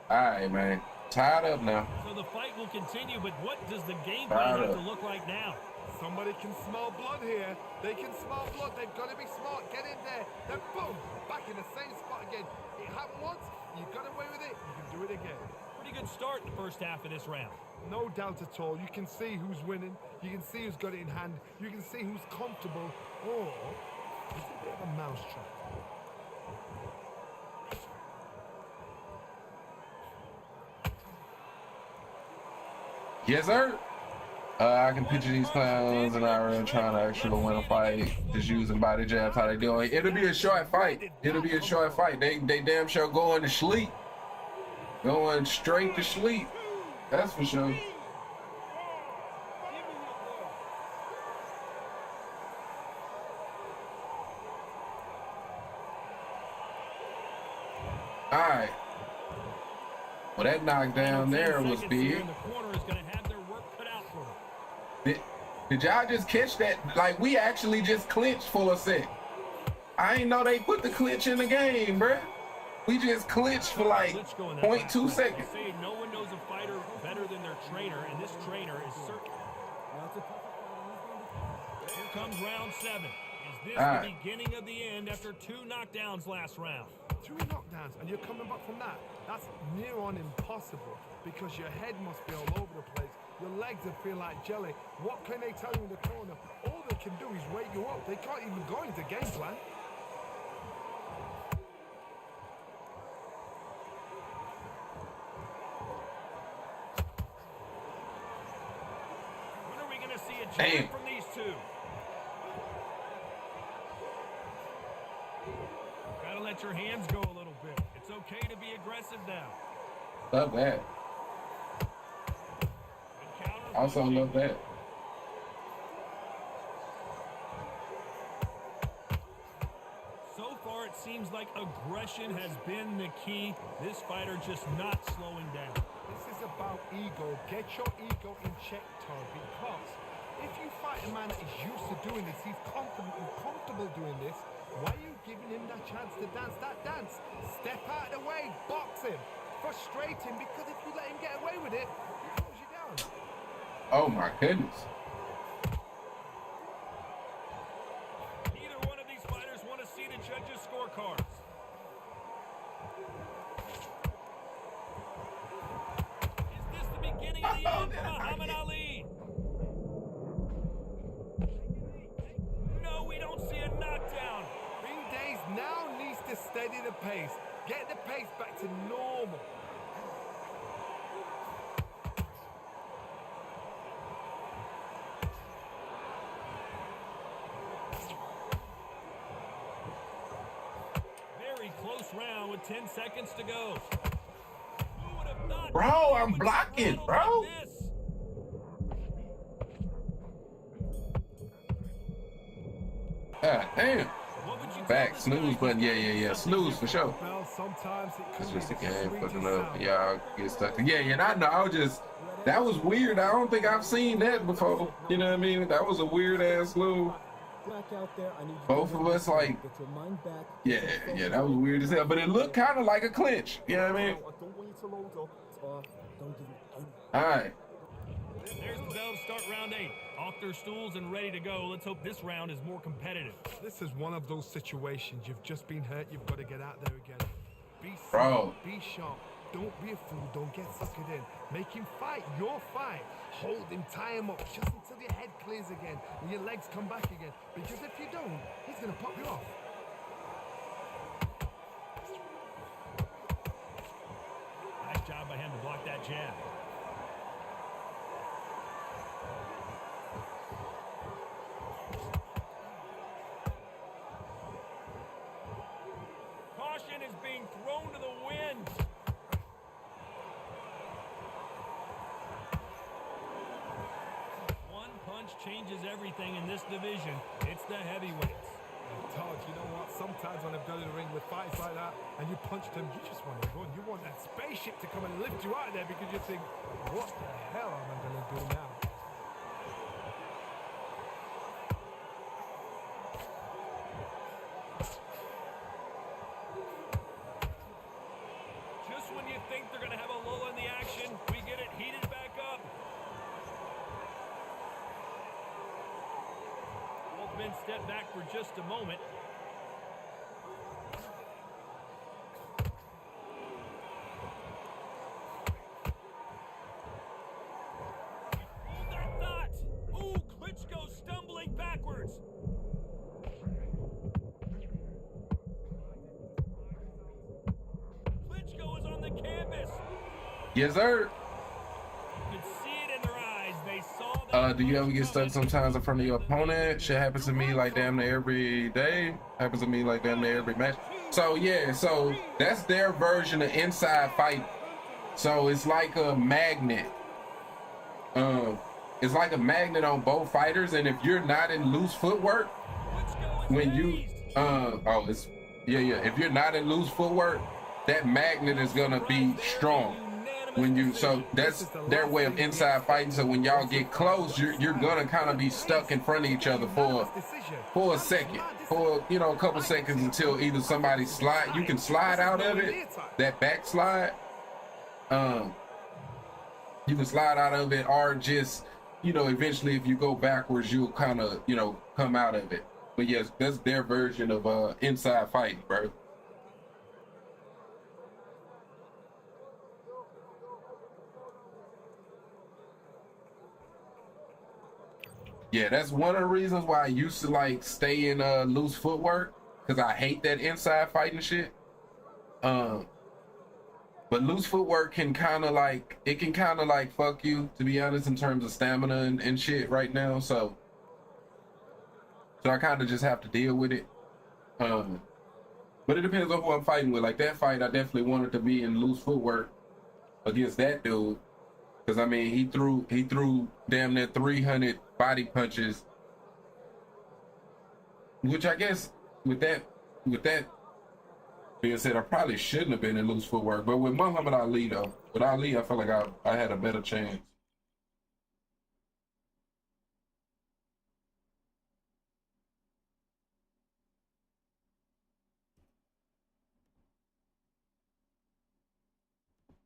Alright, man. Tied up now. So the fight will continue, but what does the game Tied plan have up. to look like now? Somebody can smell blood here. They can smell blood. They've got to be smart. Get in there. Then boom, back in the same spot again. It happened once. You got away with it. You can do it again. Pretty good start in the first half of this round. No doubt at all. You can see who's winning. You can see who's got it in hand. You can see who's comfortable. Or it's a bit of a mousetrap. Yes, sir. I can picture these clowns and Iron trying to actually win a fight, just using body jabs. How they doing? It'll be a short fight. It'll be a short fight. They damn sure going to sleep. Going straight to sleep. That's for sure. All right. Well, that knockdown there was big. Did y'all just catch that? Like, we actually just clinched for a sec. I ain't know they put the clinch in the game, bruh. We just clinched for like 0.2 seconds. No one knows a fighter better than their trainer, and this trainer is certain. Now it's a tougher fight, and he's going to... Here comes round 7. Is this All the right. beginning of the end after 2 knockdowns last round? 2 knockdowns and you're coming back from that. That's near on impossible because your head must be all over the place. Your legs will feel like jelly. What can they tell you in the corner? All they can do is wake you up. They can't even go into game plan. When are we going to see a Damn. jab from these two? Gotta let your hands go a little bit. It's okay to be aggressive now. Love that. Good counter Also punching. love that. So far, it seems like aggression has been the key. This fighter just not slowing down. This is about ego. Get your ego in check, Todd, because if you fight a man that is used to doing this, he's confident and comfortable doing this, why are you giving him that chance to dance that dance? Step out of the way, box him, frustrate him, because if you let him get away with it, he pulls you down. Oh my goodness. Neither one of these fighters want to see the judges' scorecards. Is this the beginning of the end for Muhammad Ali? No, we don't see a knockdown. Ring Days now needs to steady the pace, get the pace back to normal. Very close round with 10 seconds to go. Who would have thought Bro, I'm would blocking, rattle bro. like this? God damn. What would you tell Back, this snooze guy? button. Yeah. Snooze for sure. Well, sometimes it It's can just a be the game sweetest fucking up. sound. Y'all get stuck. Yeah, I know. I was just, that was weird. I don't think I've seen that before. You know what I mean? That was a weird ass move. Back out there, I need you to Both get of us, like, get your mind back. yeah, that was weird as hell. But it looked kind of like a clinch. You know what I mean? I don't want you to load up. Don't give me any. All right. There's the bell to start round 8. Off their stools and ready to go. Let's hope this round is more competitive. This is one of those situations. You've just been hurt. You've got to get out there again. Be Bro. smart, be sharp. Don't be a fool. Don't get suckered in. Make him fight your fight. Hold him, tie him up just until your head clears again and your legs come back again. Because if you don't, he's going to pop you off. Nice job by him to block that jab. Caution is being thrown to the wind. One punch changes everything in this division. It's the heavyweights. Todd, you know what? Sometimes when I've done in the ring with fights like that and you punch them, you just want to run. You want that spaceship to come and lift you out of there because you think, what the hell am I going to do now? Just when you think they're going to have a lull in the action, we get it heated back up. Both men step back for just a moment. Hold that thought. Ooh, Klitschko stumbling backwards. Klitschko is on the canvas. Yes, sir. You could see it in their eyes. They saw that. Do you ever get stuck sometimes in front of your opponent? Shit happens to me like damn near every day. Happens to me like damn near every match. So yeah, so that's their version of inside fight. So it's like a magnet. It's like a magnet on both fighters, and if you're not in loose footwork, when you if you're not in loose footwork, that magnet is gonna be strong. When you, so that's their way of inside fighting. So when y'all get close, you're gonna kind of be stuck in front of each other for a second, for a couple seconds until either somebody slide, you can slide out of it, that backslide, you can slide out of it, or just you know, eventually if you go backwards, you'll kind of, you know, come out of it. But yes, that's their version of inside fighting, bro. Yeah, that's one of the reasons why I used to like stay in loose footwork, because I hate that inside fighting shit. Um, but loose footwork can kind of like, it can kind of like fuck you, to be honest, in terms of stamina and shit right now. So I kind of just have to deal with it. Um, but it depends on who I'm fighting with. Like that fight, I definitely wanted to be in loose footwork against that dude, because I mean he threw damn near 300 body punches, which I guess with that being said, I probably shouldn't have been in loose footwork. But with Muhammad Ali though, with Ali, I feel like I had a better chance.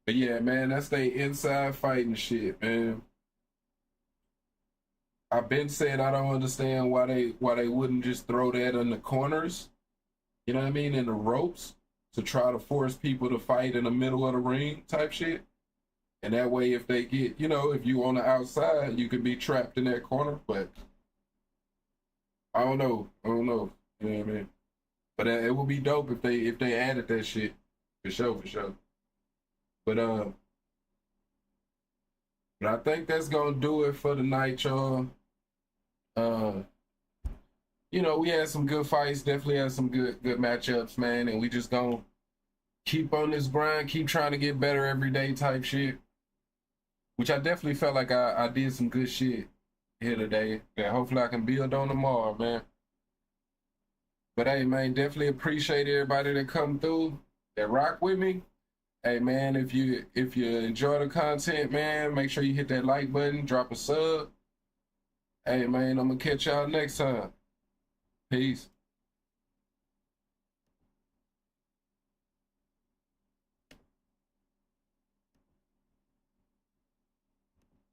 But yeah, man, that's they inside fighting shit, man. I've been saying I don't understand why they wouldn't just throw that in the corners, you know what I mean, in the ropes, to try to force people to fight in the middle of the ring type shit. And that way, if they get, you know, if you on the outside, you can be trapped in that corner. But I don't know, you know what I mean. But it would be dope if they added that shit, for sure, for sure. But but I think that's gonna do it for the night, y'all. Uh, you know, we had some good fights, definitely had some good matchups, man, and we just gonna keep on this grind, keep trying to get better every day type shit. Which I definitely felt like I did some good shit here today. And hopefully I can build on tomorrow, man. But hey, man, definitely appreciate everybody that come through, that rock with me. Hey, man, if you enjoy the content, man, make sure you hit that like button, drop a sub. Hey, man, I'm gonna catch y'all next time. Peace.